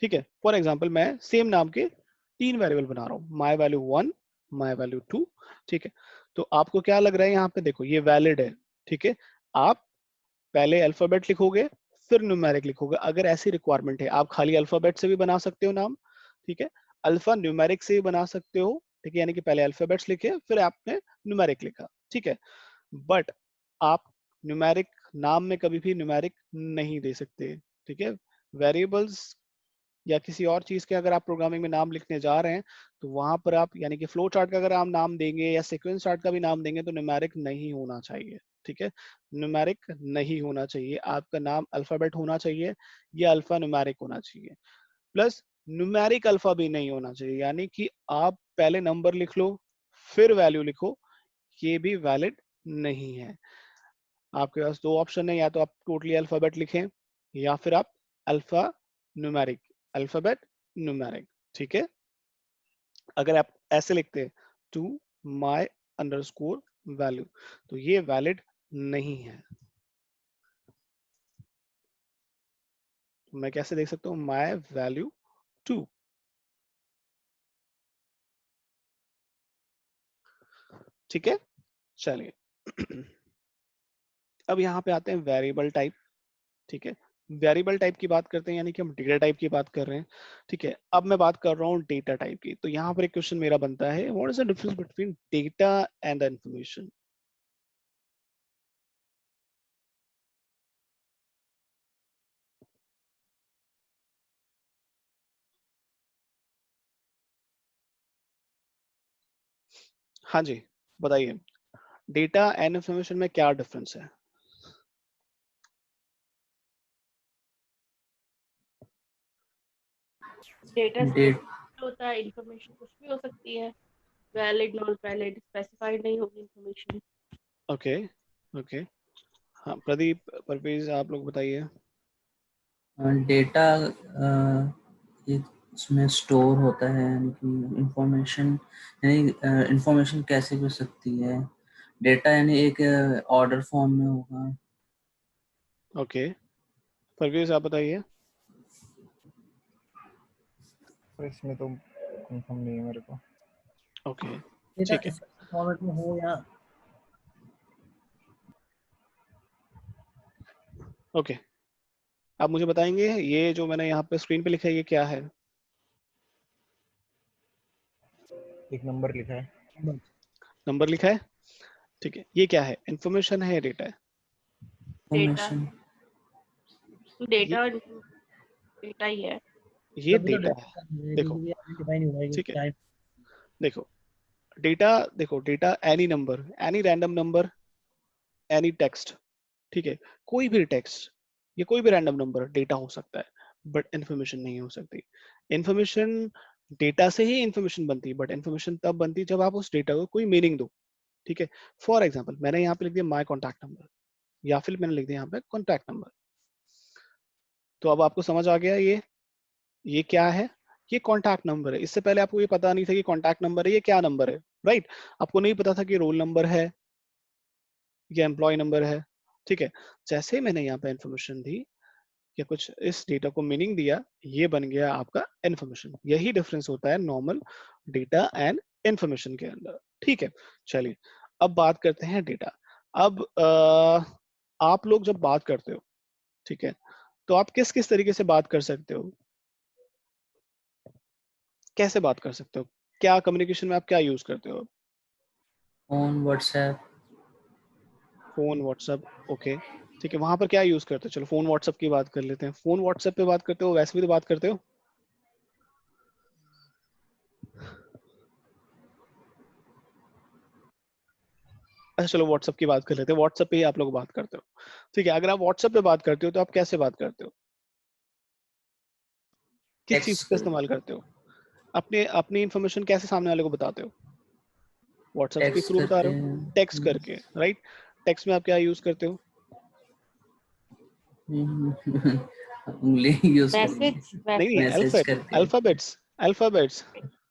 ठीक है, फॉर एग्जाम्पल मैं सेम नाम के 3 वेरिएबल बना रहा हूँ, माय वैल्यू 1, माय वैल्यू 2, ठीक है। तो आपको क्या लग रहा है यहाँ पे, देखो ये वैलिड है, ठीक है। आप पहले अल्फाबेट लिखोगे, फिर न्यूमेरिक लिखोगे, अगर ऐसी रिक्वायरमेंट है। आप खाली अल्फाबेट से भी बना सकते हो नाम, ठीक है, अल्फा न्यूमेरिक से भी बना सकते हो, ठीक है, यानी कि पहले अल्फाबेट्स लिखे फिर आपने न्यूमेरिक लिखा, ठीक है। बट आप न्यूमेरिक नाम में कभी भी न्यूमेरिक नहीं दे सकते, ठीक है। वेरिएबल्स या किसी और चीज के अगर आप प्रोग्रामिंग में नाम लिखने जा रहे हैं, तो वहां पर आप यानी कि फ्लो चार्ट का अगर आप नाम देंगे या सीक्वेंस चार्ट का भी नाम देंगे, तो न्यूमेरिक नहीं होना चाहिए, ठीक है। न्यूमेरिक नहीं होना चाहिए, आपका नाम अल्फाबेट होना चाहिए या अल्फा न्यूमेरिक होना चाहिए, प्लस न्यूमेरिक अल्फा भी नहीं होना चाहिए, यानी कि आप पहले नंबर लिख लो फिर वैल्यू लिखो, ये भी वैलिड नहीं है। आपके पास 2 ऑप्शन है, या तो आप टोटली अल्फाबेट लिखें या फिर आप अल्फा न्यूमेरिक, अल्फाबेट न्यूमेरिक, ठीक है। अगर आप ऐसे लिखते हैं टू माय अंडरस्कोर वैल्यू, तो ये वैलिड नहीं है। तो मैं कैसे देख सकता हूँ माय वैल्यू 2, ठीक है। चलिए अब यहाँ पे आते हैं वेरिएबल टाइप, ठीक है। वेरिएबल टाइप की बात करते हैं, यानी कि हम डेटा टाइप की बात कर रहे हैं, ठीक है। अब मैं बात कर रहा हूँ डेटा टाइप की, तो यहाँ पर एक क्वेश्चन मेरा बनता है, what is the difference between data and the information. हाँ जी, बताइए, डेटा एंड इंफॉर्मेशन में क्या डिफरेंस है। डेटा डेट होता है, इंफॉर्मेशन कुछ भी हो सकती है, वैलिड नॉन वैलिड स्पेसिफाइड नहीं होगी इंफॉर्मेशन। ओके ओके, हाँ प्रदीप, परवेज, आप लोग बताइए। डेटा इसमें स्टोर होता है, यानी कि इंफॉर्मेशन, यानी इंफॉर्मेशन कैसे भी हो सकती है। डेटा यानी एक ऑर्डर फॉर्म में होगा। ओके, परवेज आप बताइए। पर इसमें तो कंफर्म नहीं है मेरे को। ओके, डेटा ठीक है, स्ट्रक्चर फॉर्मेट में हो या ओके। आप मुझे बताएंगे ये जो मैंने यहाँ पे स्क्रीन पे लिखा है ये क्या है। एक नंबर लिखा है। नंबर लिखा है, ठीक है। ये क्या है, इंफॉर्मेशन है या डेटा है। डेटा इंफॉर्मेशन ये डेटा डेटा ही है। ये तभी तो डेटा है, डेटा है, देखो, इजीली आइडेंटिफाई नहीं होगा कि ठीक है। क्या है। देखो डेटा, देखो data any number, any random number, any text, ठीक है, कोई भी टेक्स्ट, ये कोई भी रैंडम नंबर डेटा हो सकता है, बट इंफॉर्मेशन नहीं हो सकती। इंफॉर्मेशन, डेटा से ही इंफॉर्मेशन बनती है, बट इंफॉर्मेशन तब बनती है जब आप उस डेटा को कोई मीनिंग दो, ठीक है। फॉर एग्जाम्पल मैंने यहाँ पे लिख दिया माई कॉन्टैक्ट नंबर, या फिर मैंने लिख दिया यहाँ पे कॉन्टैक्ट नंबर, तो अब आपको समझ आ गया ये क्या है, ये कॉन्टैक्ट नंबर है। इससे पहले आपको ये पता नहीं था कि कॉन्टैक्ट नंबर है, ये क्या नंबर है, राइट। आपको नहीं पता था कि रोल नंबर है या एम्प्लॉय नंबर है, ठीक है। जैसे ही मैंने यहाँ पे इंफॉर्मेशन दी या कुछ इस डेटा को मीनिंग दिया, ये बन गया आपका इंफॉर्मेशन। यही डिफरेंस होता है नॉर्मल डेटा एंड इंफॉर्मेशन के अंदर, ठीक है। चलिए अब बात करते हैं डेटा। अब आप लोग जब बात करते हो, ठीक है, तो आप किस किस तरीके से बात कर सकते हो, कैसे बात कर सकते हो? क्या कम्युनिकेशन में आप क्या यूज करते हो? Phone, WhatsApp. Phone, WhatsApp, okay, ठीक है। वहां पर क्या यूज करते हो? चलो फोन व्हाट्सएप की बात कर लेते हैं। फोन व्हाट्सएप पे बात करते हो, वैसे भी तो बात करते हो। अच्छा चलो व्हाट्सएप की बात कर लेते हैं। व्हाट्सएप पे ही आप लोग बात करते हो, ठीक है। अगर आप व्हाट्सएप पे बात करते हो तो आप कैसे बात करते हो? किस चीज टेक्स्ट का कर इस्तेमाल करते हो? अपने अपनी इंफॉर्मेशन कैसे सामने वाले को बताते हो? व्हाट्सएप के टेक्स्ट थ्रू बता करके। रहे हो, टेक्स्ट करके, राइट। टेक्स्ट में आप क्या यूज करते हो? उंगली यूज करके, मैसेज नहीं नहीं, मैसेज मैसेज करके। Alphabets, alphabets,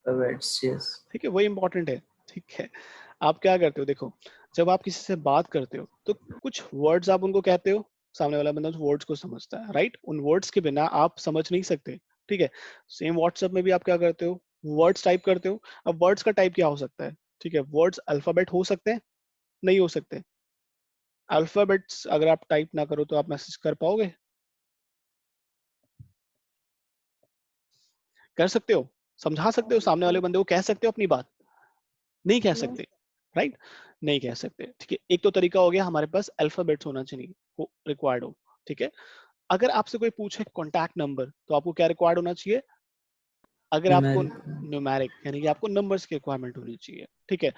words, yes. ठीक है, वही इंपॉर्टेंट है, ठीक है। आप क्या करते हो, देखो, जब आप किसी से बात करते हो तो कुछ वर्ड्स आप उनको कहते हो, सामने वाला बंदा उस वर्ड्स को समझता है, राइट। उन वर्ड्स के बिना आप समझ नहीं सकते, ठीक है। सेम व्हाट्सएप में भी आप क्या करते हो, वर्ड्स टाइप करते हो। अब वर्ड्स का टाइप क्या हो सकता है, ठीक है। वर्ड्स अल्फाबेट हो सकते हैं, नहीं हो सकते। अल्फाबेट्स अगर आप टाइप ना करो तो आप मैसेज कर पाओगे? कर सकते हो, समझा सकते हो सामने वाले बंदे को, कह सकते हो अपनी बात? नहीं कह नो सकते, राइट, नहीं कह सकते, ठीक है। एक तो तरीका हो गया हमारे पास अल्फाबेट्स होना चाहिए, वो रिक्वायर्ड हो, ठीक है। अगर आपसे कोई पूछे कॉन्टैक्ट नंबर तो आपको क्या रिक्वायर्ड होना चाहिए? अगर आपको न्यूमेरिक। न्यूमेरिक यानी कि आपको नंबर्स की रिक्वायरमेंट होनी चाहिए, ठीक है।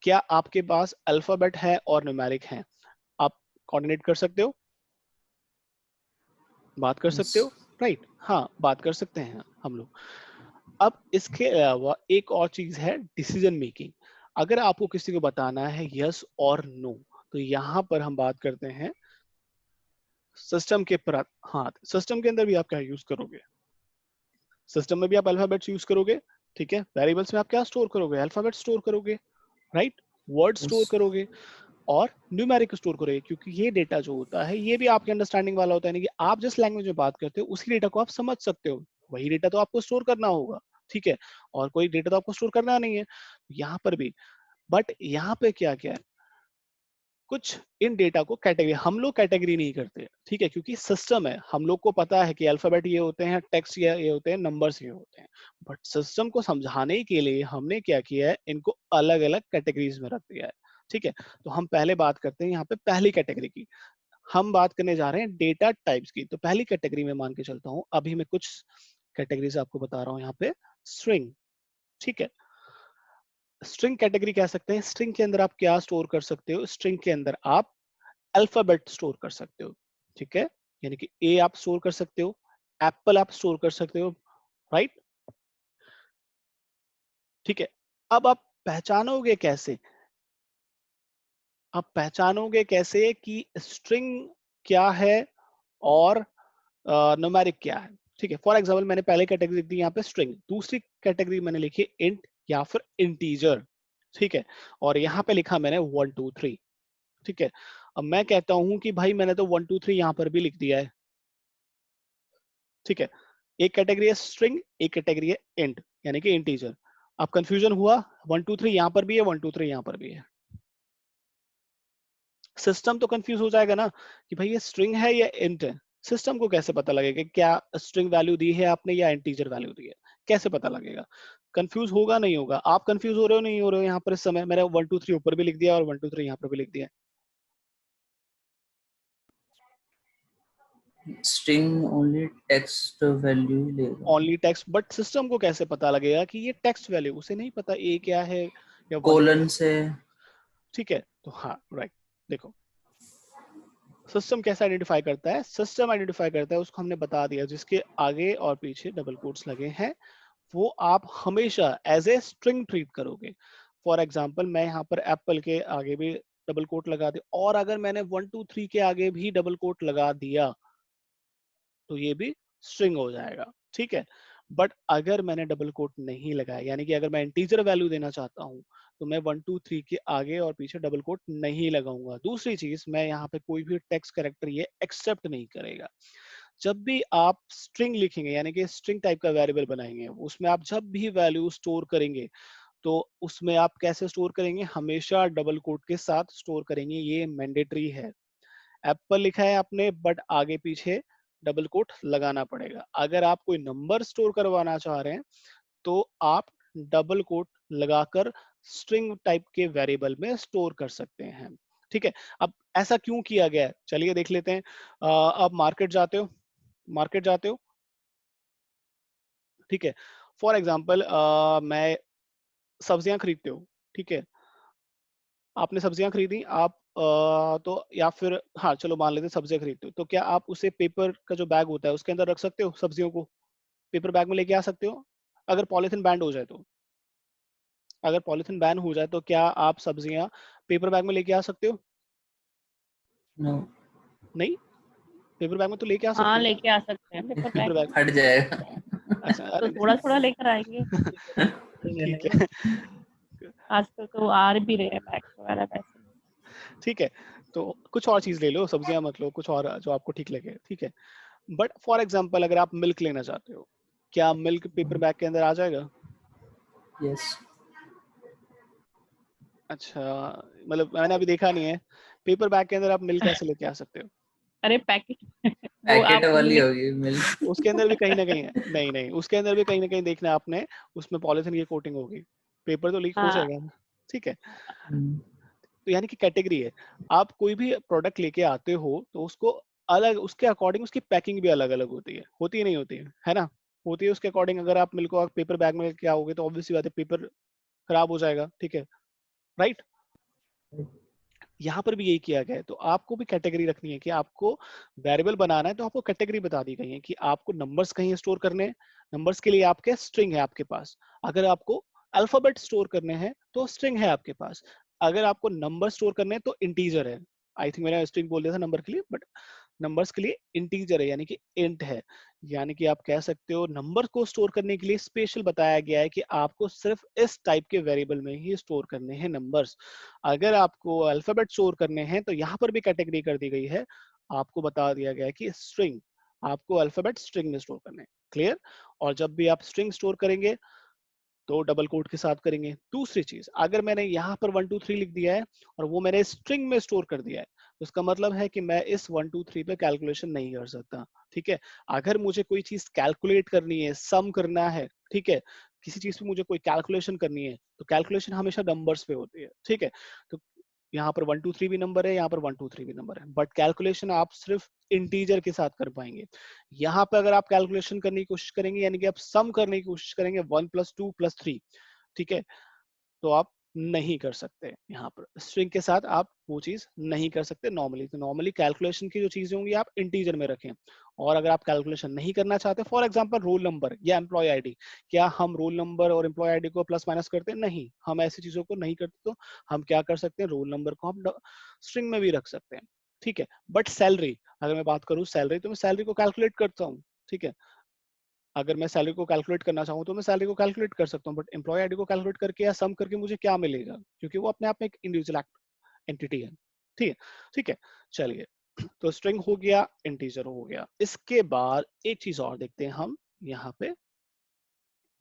क्या आपके पास अल्फाबेट है और न्यूमेरिक है? आप कोऑर्डिनेट कर सकते हो, बात कर यस। सकते हो, राइट, हाँ बात कर सकते हैं हम लोग। अब इसके अलावा एक और चीज है डिसीजन मेकिंग। अगर आपको किसी को बताना है यस और नो, तो यहाँ पर हम बात करते हैं सिस्टम के पर। हाँ, सिस्टम के अंदर भी आप क्या यूज करोगे? सिस्टम में भी आप अल्फाबेट्स यूज करोगे, ठीक है। वेरिएबल्स में आप क्या स्टोर करोगे? अल्फाबेट स्टोर करोगे, राइट। Word yes. स्टोर करोगे और न्यूमेरिक स्टोर करोगे, क्योंकि ये डेटा जो होता है ये भी आपके अंडरस्टैंडिंग वाला होता है, यानी कि आप जिस लैंग्वेज में बात करते हो उसी डेटा को आप समझ सकते हो, वही डेटा तो आपको स्टोर करना होगा, ठीक है। और कोई डेटा तो आपको स्टोर करना नहीं है, यहाँ पर भी। बट यहाँ पे क्या क्या है, कुछ इन डेटा को कैटेगरी, हम लोग कैटेगरी नहीं करते, ठीक है, क्योंकि सिस्टम है। हम लोग को पता है कि अल्फाबेट ये होते हैं, टेक्स्ट ये होते हैं, नंबर्स ये होते हैं। बट सिस्टम को समझाने के लिए हमने क्या किया है, इनको अलग अलग कैटेगरीज में रख दिया है, ठीक है। तो हम पहले बात करते हैं यहाँ पे पहली कैटेगरी की। हम बात करने जा रहे हैं डेटा टाइप्स की। तो पहली कैटेगरी में मान के चलता हूँ, अभी मैं कुछ कैटेगरीज आपको बता रहा हूँ यहाँ पे। स्ट्रिंग, ठीक है। स्ट्रिंग कैटेगरी कह सकते हैं। स्ट्रिंग के अंदर आप क्या स्टोर कर सकते हो? स्ट्रिंग के अंदर आप अल्फाबेट स्टोर कर सकते हो, ठीक है। यानी कि ए आप स्टोर कर सकते हो, एप्पल आप स्टोर कर सकते हो, राइट, ठीक है। अब आप पहचानोगे कैसे? आप पहचानोगे कैसे कि स्ट्रिंग क्या है और न्यूमेरिक क्या है, ठीक है। फॉर एग्जांपल मैंने पहले कैटेगरी लिख दी यहाँ पे स्ट्रिंग, दूसरी कैटेगरी मैंने लिखी इंट या फिर इंटीजर, ठीक है। और यहाँ पे लिखा मैंने 1 2 3, ठीक है। अब मैं कहता हूँ कि भाई मैंने तो 1 2 3 यहाँ पर भी लिख दिया है, ठीक है। एक कैटेगरी है स्ट्रिंग, एक कैटेगरी है इंट यानी कि इंटीजर। अब कंफ्यूजन हुआ, 1 2 3 यहाँ पर भी है, 1 2 3 यहाँ पर भी है। सिस्टम तो कंफ्यूज हो जाएगा ना कि भाई ये स्ट्रिंग है या इंट है। सिस्टम को कैसे पता लगेगा क्या स्ट्रिंग वैल्यू दी है आपने या इंटीजर वैल्यू दी है? कैसे पता लगेगा? कंफ्यूज होगा नहीं होगा? आप कंफ्यूज हो रहे हो नहीं हो रहे हो? यहाँ पर इस समय मैंने 1 2 3 ऊपर भी लिख दिया और 1 2 3 यहाँ पर भी लिख दिया। स्ट्रिंग ओनली टेक्स्ट वैल्यू ही लेगा। ओनली टेक्स्ट, बट सिस्टम को कैसे पता लगेगा कि ये टेक्स्ट वैल्यू? उसे नहीं पता ए क्या है या 1 क्या कोलन है, से। ठीक है। तो हाँ राइट, देखो सिस्टम कैसे आइडेंटिफाई करता है? सिस्टम आइडेंटिफाई करता है, उसको हमने बता दिया, जिसके आगे और पीछे डबल कोट्स लगे हैं वो आप हमेशा एज ए स्ट्रिंग ट्रीट करोगे। फॉर एग्जाम्पल मैं यहाँ पर एप्पल के आगे भी डबल कोट लगा दिया, और अगर मैंने 1 2 3 के आगे भी डबल कोट लगा दिया तो ये भी स्ट्रिंग हो जाएगा, ठीक है। बट अगर मैंने डबल कोट नहीं लगाया, यानी कि अगर मैं इंटीजर वैल्यू देना चाहता हूँ, तो मैं 1 2 3 के आगे और पीछे डबल कोट नहीं लगाऊंगा। दूसरी चीज, मैं यहाँ पे कोई भी टेक्स्ट कैरेक्टर ये एक्सेप्ट नहीं करेगा। जब भी आप स्ट्रिंग लिखेंगे यानी कि स्ट्रिंग टाइप का वेरिएबल बनाएंगे, उसमें आप जब भी वैल्यू स्टोर करेंगे तो उसमें आप कैसे स्टोर करेंगे? हमेशा डबल कोट के साथ स्टोर करेंगे, ये मैंडेटरी है। एप्पल लिखा है आपने बट आगे पीछे डबल कोट लगाना पड़ेगा। अगर आप कोई नंबर स्टोर करवाना चाह रहे हैं तो आप डबल कोट लगाकर स्ट्रिंग टाइप के वेरिएबल में स्टोर कर सकते हैं। ठीक है, अब ऐसा क्यों किया गया है, चलिए देख लेते हैं। अब मार्केट जाते हो, मार्केट जाते हो, ठीक है। फॉर एग्जाम्पल मैं सब्जियां खरीदते हो, ठीक है, आपने सब्जियां खरीदी, आप तो या फिर हाँ चलो मान लेते हैं सब्जियां खरीदते हो, तो क्या आप उसे पेपर का जो बैग होता है उसके अंदर रख सकते हो? सब्जियों को पेपर बैग में लेके आ सकते हो? अगर पॉलिथीन बैंड हो जाए तो, अगर पॉलिथीन बैन हो जाए तो क्या आप सब्जियां पेपर बैग में लेके आ सकते हो? नो, नहीं, पेपर बैग में तो लेके आ हाँ सकते हो लेके आ सकते हैं पेपर पेपर बैग। बैग। फट जाएगा। अच्छा, तो अरे थोड़ा थोड़ा लेकर आएंगे, ठीक है आजकल तो आ भी रहे हैं बैग्स वगैरह वैसे। ठीक है, तो कुछ और चीज ले लो, सब्जियां मत लो, कुछ और जो आपको ठीक लगे, ठीक है। बट फॉर एग्जाम्पल अगर आप मिल्क लेना चाहते हो, क्या मिल्क पेपर बैग के अंदर आ जाएगा? यस, अच्छा, मतलब मैंने अभी देखा नहीं है, पेपर बैग के अंदर आप मिल्क कैसे लेके आ सकते हो? अरे पैकेट वो पैकेट आप वाली मिल्क, होगी मिल्क। उसके अंदर भी कहीं ना कहीं है, नहीं नहीं, उसके अंदर भी कहीं ना कहीं देखना आपने, उसमें पॉलिथीन की कोटिंग होगी, पेपर तो लीक हो हाँ जाएगा, ठीक है। हम्म, तो यानी कि कैटेगरी है, आप कोई भी प्रोडक्ट लेके आते हो तो उसको अलग, उसके अकॉर्डिंग उसकी पैकिंग भी अलग अलग होती है नहीं होती है ना? होती है उसके अकॉर्डिंग। अगर आप मिल्क को पेपर बैग में लेके आओगे तो ऑब्वियसली बात है पेपर खराब हो जाएगा, ठीक है, राइट। यहाँ पर भी यही किया गया है, तो आपको भी कैटेगरी रखनी है कि आपको वेरिएबल बनाना है, तो आपको कैटेगरी बता दी गई है कि आपको नंबर्स कहीं स्टोर करने हैं, नंबर्स के लिए आपके स्ट्रिंग है आपके पास। अगर आपको अल्फाबेट स्टोर करने हैं तो स्ट्रिंग है आपके पास। अगर आपको नंबर स्टोर करने हैं तो इंटीजर है। आई थिंक मैंने स्ट्रिंग बोल दिया था नंबर के लिए, बट नंबर्स के लिए इंटीजर है, यानी कि इंट है। यानी कि आप कह सकते हो नंबर को स्टोर करने के लिए स्पेशल बताया गया है कि आपको सिर्फ इस टाइप के वेरिएबल में ही स्टोर करने हैं नंबर्स। अगर आपको अल्फाबेट स्टोर करने हैं तो यहाँ पर भी कैटेगरी कर दी गई है, आपको बता दिया गया है कि स्ट्रिंग, आपको अल्फाबेट स्ट्रिंग में स्टोर करने हैं, क्लियर। और जब भी आप स्ट्रिंग स्टोर करेंगे तो डबल कोट के साथ करेंगे। दूसरी चीज, अगर मैंने यहाँ पर 1 2 3 लिख दिया है और वो मैंने स्ट्रिंग में स्टोर कर दिया है, तो उसका मतलब है कि मैं इस 1 2 3 पे कैलकुलेशन नहीं कर सकता, ठीक है। अगर मुझे कोई चीज कैलकुलेट करनी है, सम करना है, ठीक है, किसी चीज पे मुझे कोई कैलकुलेशन करनी है, तो कैलकुलेशन हमेशा नंबर्स पे होती है, ठीक है। तो यहाँ पर 1 2 3 भी नंबर है, यहाँ पर 1 2 3 भी नंबर है, बट कैलकुलेशन आप सिर्फ इंटीजर के साथ कर पाएंगे। यहाँ पे अगर आप कैलकुलेशन करने की कोशिश करेंगे, यानी कि आप सम करने की कोशिश करेंगे 1 + 2 + 3, ठीक है, तो आप नहीं कर सकते। यहाँ पर स्ट्रिंग के साथ आप वो चीज नहीं कर सकते नॉर्मली। तो नॉर्मली कैलकुलेशन की जो चीजें होंगी आप इंटीजर में रखें। और अगर आप कैलकुलेशन नहीं करना चाहते, फॉर एग्जांपल रोल नंबर या एम्प्लॉय आईडी, क्या हम रोल नंबर और एम्प्लॉय आईडी को प्लस माइनस करते हैं? नहीं, हम ऐसी चीजों को नहीं करते। तो हम क्या कर सकते हैं, रोल नंबर को हम स्ट्रिंग में भी रख सकते हैं, ठीक है। बट सैलरी, अगर मैं बात करूँ सैलरी, तो मैं सैलरी को कैलकुलेट करता हूँ, ठीक है। अगर मैं सैलरी को कैलकुलेट करना चाहूँ तो मैं सैलरी को कैलकुलेट कर सकता हूँ, बट एम्प्लॉय आईडी को कैलकुलेट करके या सम करके मुझे क्या मिलेगा, क्योंकि वो अपने आप में एक इंडिविजुअल एंटिटी है, ठीक है। ठीक है, चलिए, तो स्ट्रिंग हो गया, इंटीजर हो गया। इसके बाद एक चीज और देखते हैं हम यहाँ पे,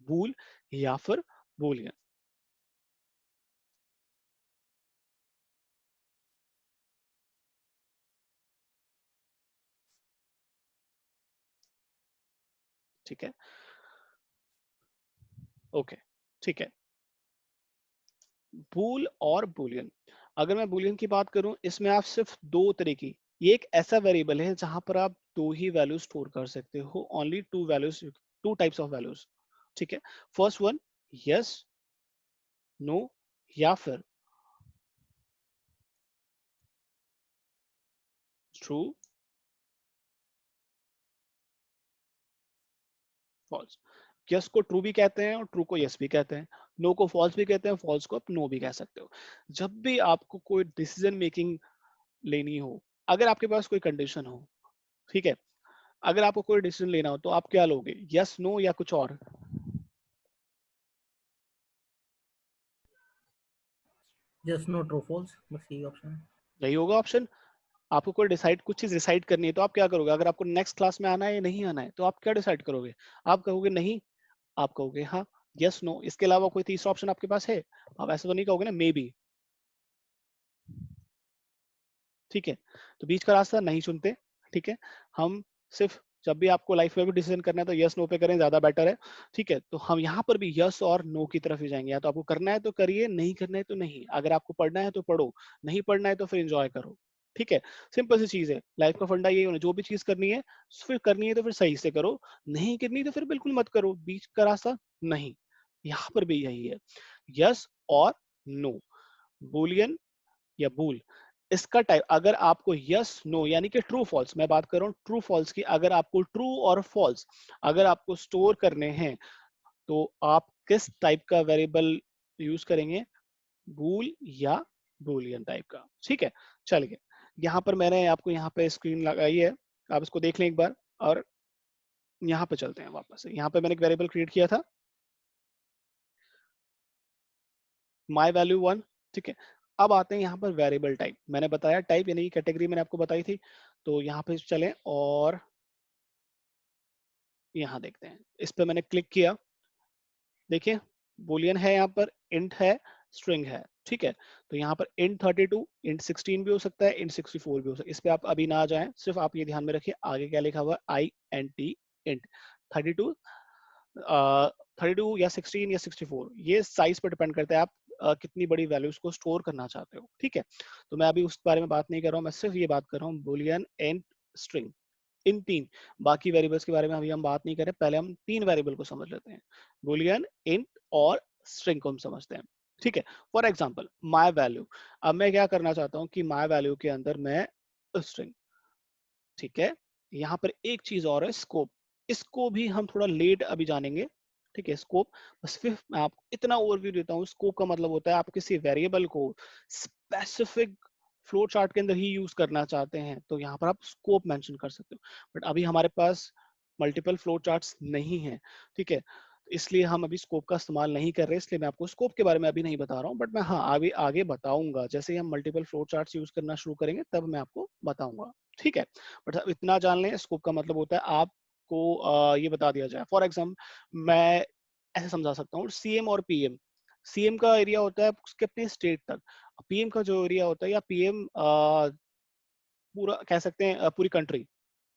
बूल या फिर बूलियन। ठीक है, ओके, ठीक है। बूल और बूलियन, अगर मैं बूलियन की बात करूं, इसमें आप सिर्फ दो तरह की, ये एक ऐसा वेरिएबल है जहां पर आप दो ही वैल्यू स्टोर कर सकते हो, only to values, two types of values, ठीक है। फर्स्ट वन, यस, नो, या फिर ट्रू, फॉल्स। यस को ट्रू भी कहते हैं और ट्रू को यस भी कहते हैं, नो को फॉल्स भी कहते हैं, फॉल्स को आप नो भी कह सकते हो। जब भी आपको कोई डिसीजन मेकिंग लेनी हो, अगर आपके पास कोई कंडीशन हो, ठीक है, अगर आपको कोई डिसीजन लेना हो तो आप क्या लोगे, यस, नो या कुछ और? जस्ट नो ट्रू फॉल्स, बस यही ऑप्शन है। यही होगा ऑप्शन। आपको कोई डिसाइड, कुछ चीज डिसाइड करनी है तो आप क्या करोगे? अगर आपको नेक्स्ट क्लास में आना है या नहीं आना है तो आप क्या डिसाइड करोगे? आप कहोगे नहीं, आप कहोगे हाँ, यस, नो, इसके अलावा कोई तीसरा ऑप्शन आपके पास है? आप ऐसा तो नहीं कहोगे ना, मे बी, ठीक है। तो बीच का रास्ता नहीं चुनते, ठीक है। हम सिर्फ जब भी आपको लाइफ में भी डिसीजन करना है तो यस नो पे करें, ज्यादा बेटर है। ठीक है, तो हम यहाँ पर भी यस और नो की तरफ ही जाएंगे। या तो आपको करना है तो करिए, नहीं करना है तो नहीं। अगर आपको पढ़ना है तो पढ़ो, नहीं पढ़ना है तो फिर एंजॉय करो। ठीक है, सिंपल सी चीज है। लाइफ का फंडा यही होना, जो भी चीज करनी है फिर करनी है तो फिर सही से करो, नहीं करनी तो फिर बिल्कुल मत करो, बीच का रास्ता नहीं। यहाँ पर भी यही है, यस और नो, बूलियन या बूल। इसका टाइप, अगर आपको यस नो यानी कि ट्रू फॉल्स, मैं बात कर रहा हूँ ट्रू फॉल्स की, अगर आपको ट्रू और फॉल्स अगर आपको स्टोर करने हैं तो आप किस टाइप का वेरिएबल यूज करेंगे, बूल या बूलियन टाइप का। ठीक है, चलिए यहाँ पर मैंने आपको यहाँ पे स्क्रीन लगाई है, आप इसको देख लें एक बार। और यहाँ पे चलते हैं वापस से, यहाँ पे मैंने एक वेरिएबल क्रिएट किया था माई वैल्यू 1। ठीक है, अब आते हैं यहाँ पर वेरिएबल टाइप। मैंने बताया टाइप यानी कि कैटेगरी मैंने आपको बताई थी। तो यहाँ पे चलें और यहाँ देखते हैं, इस पे मैंने क्लिक किया, देखिए बुलियन है, यहाँ पर इंट है, स्ट्रिंग है। ठीक है, तो यहाँ पर इंट 32, इंट 16 भी हो सकता है, इंट 64 भी हो सकता है। इस पे आप अभी ना जाएं, सिर्फ आप ये ध्यान में रखिए आगे क्या लिखा हुआ है, INT इंट 32, 32 या 16 या 64, ये साइज पर डिपेंड करता है आप कितनी बड़ी वैल्यूज को स्टोर करना चाहते हो। ठीक है, तो मैं अभी उस बारे में बात नहीं कर रहा हूँ, मैं सिर्फ ये बात कर रहा हूँ बुलियन, इंट, स्ट्रिंग, इन तीन। बाकी वेरिएबल्स के बारे में अभी हम बात नहीं करें, पहले हम तीन वेरिएबल को समझ लेते हैं, बुलियन, इंट और स्ट्रिंग को हम समझते हैं। ठीक है, फॉर एग्जांपल माय वैल्यू, अब मैं क्या करना चाहता हूँ कि माय वैल्यू के अंदर मैं स्ट्रिंग। ठीक है, यहाँ पर एक चीज और है, स्कोप। इसको भी हम थोड़ा लेट अभी जानेंगे। ठीक है, स्कोप, बस फिर मैं आपको इतना ओवरव्यू देता हूँ। स्कोप का मतलब होता है आप किसी वेरिएबल को स्पेसिफिक फ्लो चार्ट के अंदर ही यूज करना चाहते हैं तो यहाँ पर आप स्कोप मेंशन कर सकते हो। बट अभी हमारे पास मल्टीपल फ्लो चार्ट्स नहीं है। ठीक है, इसलिए हम अभी स्कोप का इस्तेमाल नहीं कर रहे, इसलिए मैं आपको स्कोप के बारे में अभी नहीं बता रहा हूँ। बट मैं हाँ आगे आगे बताऊंगा, जैसे ही हम मल्टीपल फ्लो चार्ट्स यूज करना शुरू करेंगे तब मैं आपको बताऊंगा। ठीक है, बट इतना जान लें, स्कोप का मतलब होता है आपको ये बता दिया जाए। फॉर एग्जाम्पल मैं ऐसे समझा सकता हूँ, सीएम और पीएम। सीएम का एरिया होता है उसके अपने स्टेट तक, पीएम का जो एरिया होता है, या पीएम पूरा कह सकते हैं पूरी कंट्री।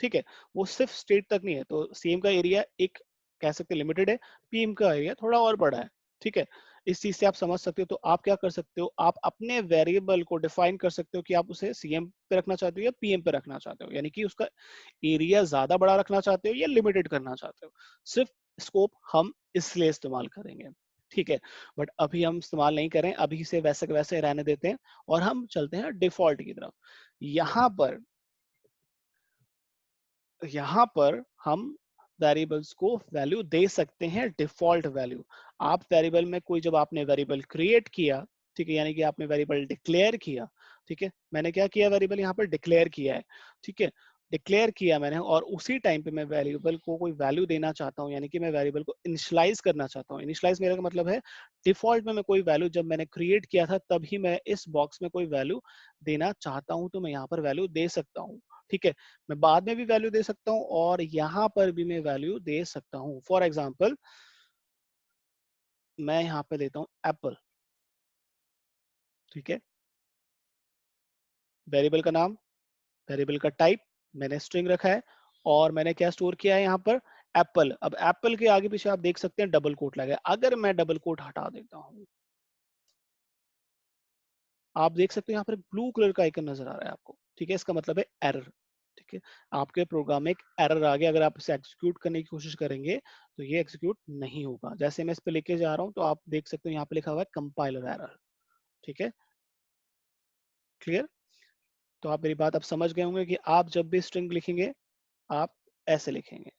ठीक है, वो सिर्फ स्टेट तक नहीं है, तो सीएम का एरिया एक कह सकते हैं लिमिटेड है, पीएम का एरिया थोड़ा और बड़ा है। ठीक है, इस चीज से आप समझ सकते हो। तो आप क्या कर सकते हो, आप अपने वेरिएबल को डिफाइन कर सकते हो कि आप उसे सीएम पे रखना चाहते हो या पीएम पे रखना चाहते हो, यानी कि उसका एरिया ज्यादा बड़ा रखना चाहते हो या लिमिटेड करना चाहते हो। सिर्फ स्कोप हम इसलिए इस्तेमाल करेंगे। ठीक है, बट अभी हम इस्तेमाल नहीं करें, अभी से वैसे के वैसे रहने देते हैं और हम चलते हैं डिफॉल्ट की तरफ। यहाँ पर हम वेरिएबल्स को वैल्यू दे सकते हैं, डिफॉल्ट वैल्यू। आप वेरिएबल में कोई, जब आपने वेरिएबल क्रिएट किया, ठीक है, यानी कि आपने वेरिएबल डिक्लेयर किया। ठीक है, मैंने क्या किया, वेरिएबल यहाँ पर डिक्लेयर किया है। ठीक है, डिक्लेयर किया मैंने, और उसी टाइम पे मैं वेरिएबल को कोई वैल्यू देना चाहता हूँ, यानी कि मैं वेरिएबल को इनिशियलाइज करना चाहता हूँ। इनिशियलाइज मेरा मतलब है डिफॉल्ट में मैं कोई वैल्यू जब मैंने क्रिएट किया था तभी मैं इस बॉक्स में कोई वैल्यू देना चाहता हूँ, तो मैं यहाँ पर वैल्यू दे सकता हूँ। ठीक है, मैं बाद में भी वैल्यू दे सकता हूँ और यहाँ पर भी मैं वैल्यू दे सकता हूँ। फॉर एग्जाम्पल मैं यहाँ पे देता हूँ एप्पल। ठीक है, वेरिएबल का नाम, वेरिएबल का टाइप मैंने स्ट्रिंग रखा है, और मैंने क्या स्टोर किया है यहाँ पर, एप्पल। अब एप्पल के आगे पीछे आप देख सकते हैं डबल कोट लगा है। अगर मैं डबल कोट हटा देता हूँ, आप देख सकते हो यहाँ पर ब्लू कलर का आइकन नजर आ रहा है आपको। ठीक है, इसका मतलब है एरर। ठीक है, आपके प्रोग्राम में एक एरर आ गया, अगर आप इसे एग्जीक्यूट करने की कोशिश करेंगे तो ये एग्जीक्यूट नहीं होगा। जैसे मैं इस पे लेके जा रहा हूँ तो आप देख सकते हो यहाँ पे लिखा हुआ है कंपाइलर एरर। ठीक है, क्लियर? तो आप मेरी बात अब समझ गए होंगे कि आप जब भी स्ट्रिंग लिखेंगे आप ऐसे लिखेंगे।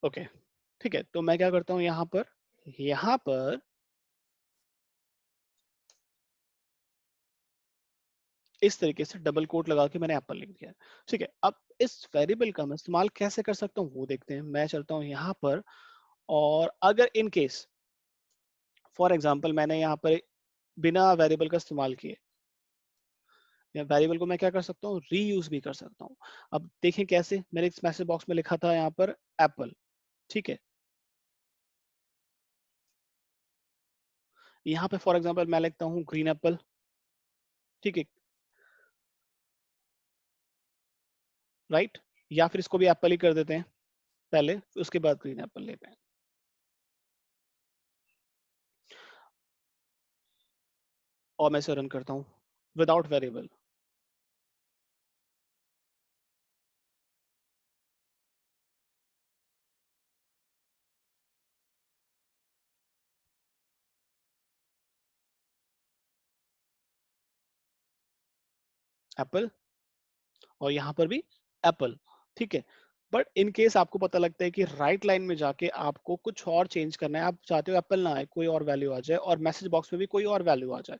ओके, ठीक है, तो मैं क्या करता हूँ यहाँ पर इस तरीके से डबल कोट लगा के मैंने एप्पल लिख दिया। ठीक है, अब इस वेरिएबल का मैं इस्तेमाल कैसे कर सकता हूँ वो देखते हैं। मैं चलता हूँ यहाँ पर, और अगर इन केस फॉर एग्जाम्पल मैंने यहाँ पर बिना वेरिएबल का इस्तेमाल किए। या वेरिएबल को मैं क्या कर सकता हूँ, रीयूज भी कर सकता हूँ। अब देखें कैसे, मैंने इस मैसेज बॉक्स में लिखा था यहाँ पर एप्पल, ठीक है। यहाँ पे फॉर एग्जांपल मैं लिखता हूँ ग्रीन एप्पल, ठीक है, राइट। या फिर इसको भी एप्पल ही कर देते हैं पहले, उसके बाद ग्रीन एप्पल लेते हैं। और मैं इसे रन करता हूँ विदाउट वेरिएबल। एप्पल, और यहाँ पर भी एप्पल, ठीक है। बट इन केस आपको पता लगता है कि राइट लाइन में जाके आपको कुछ और चेंज करना है, आप चाहते हो एप्पल ना आए, कोई और वैल्यू आ जाए, और मैसेज बॉक्स में भी कोई और वैल्यू आ जाए,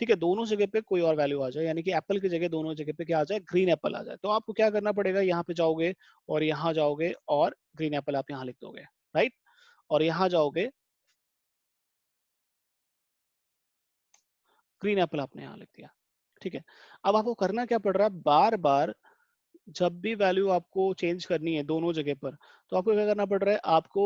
ठीक है, दोनों जगह पे कोई और वैल्यू आ जाए, यानी कि एप्पल की जगह दोनों जगह पे क्या आ जाए, ग्रीन एप्पल आ जाए। तो आपको क्या करना पड़ेगा, यहाँ पे जाओगे और यहाँ जाओगे और ग्रीन एप्पल आप यहाँ लिख दोगे, राइट। और यहाँ जाओगे, ग्रीन एप्पल आपने यहाँ लिख दिया, ठीक है। अब आपको करना क्या पड़ रहा है, बार बार जब भी वैल्यू आपको चेंज करनी है दोनों जगह पर, तो आपको क्या करना पड़ रहा है, आपको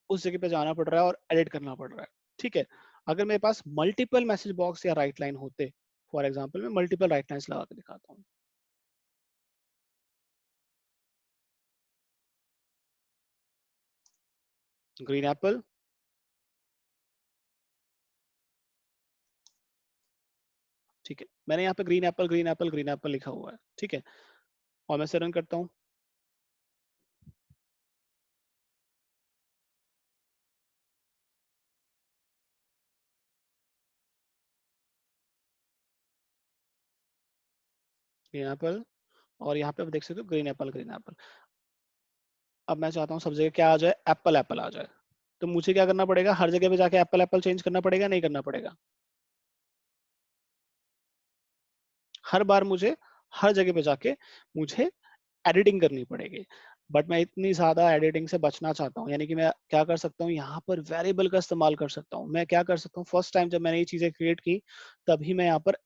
उस जगह पे जाना पड़ रहा है और एडिट करना पड़ रहा है, ठीक है। अगर मेरे पास मल्टीपल मैसेज बॉक्स या राइट लाइन होते, फॉर एग्जांपल मैं मल्टीपल राइट लाइंस लगा के दिखाता हूँ। ग्रीन एप्पल, ठीक है, मैंने यहाँ पे green Apple green Apple green Apple लिखा हुआ है, ठीक है। और मैं इसे रन करता हूँ, ग्रीन एप्पल, और यहाँ पे आप देख सकते हो ग्रीन एप्पल ग्रीन एप्पल। अब मैं चाहता हूँ सब जगह क्या आ जाए, एप्पल एप्पल आ जाए। तो मुझे क्या करना पड़ेगा, हर जगह पे जाके एप्पल एप्पल चेंज करना पड़ेगा, नहीं करना पड़ेगा। हर बार मुझे हर जगह पे जाके मुझे एडिटिंग करनी पड़ेगी, बट मैं इतनी ज्यादा एडिटिंग से बचना चाहता हूँ, यानी कि मैं क्या कर सकता हूँ, यहाँ पर वेरिएबल का इस्तेमाल कर सकता हूँ। मैं क्या कर सकता हूँ, फर्स्ट टाइम जब मैंने ये चीजें क्रिएट की तभी मैं यहाँ पर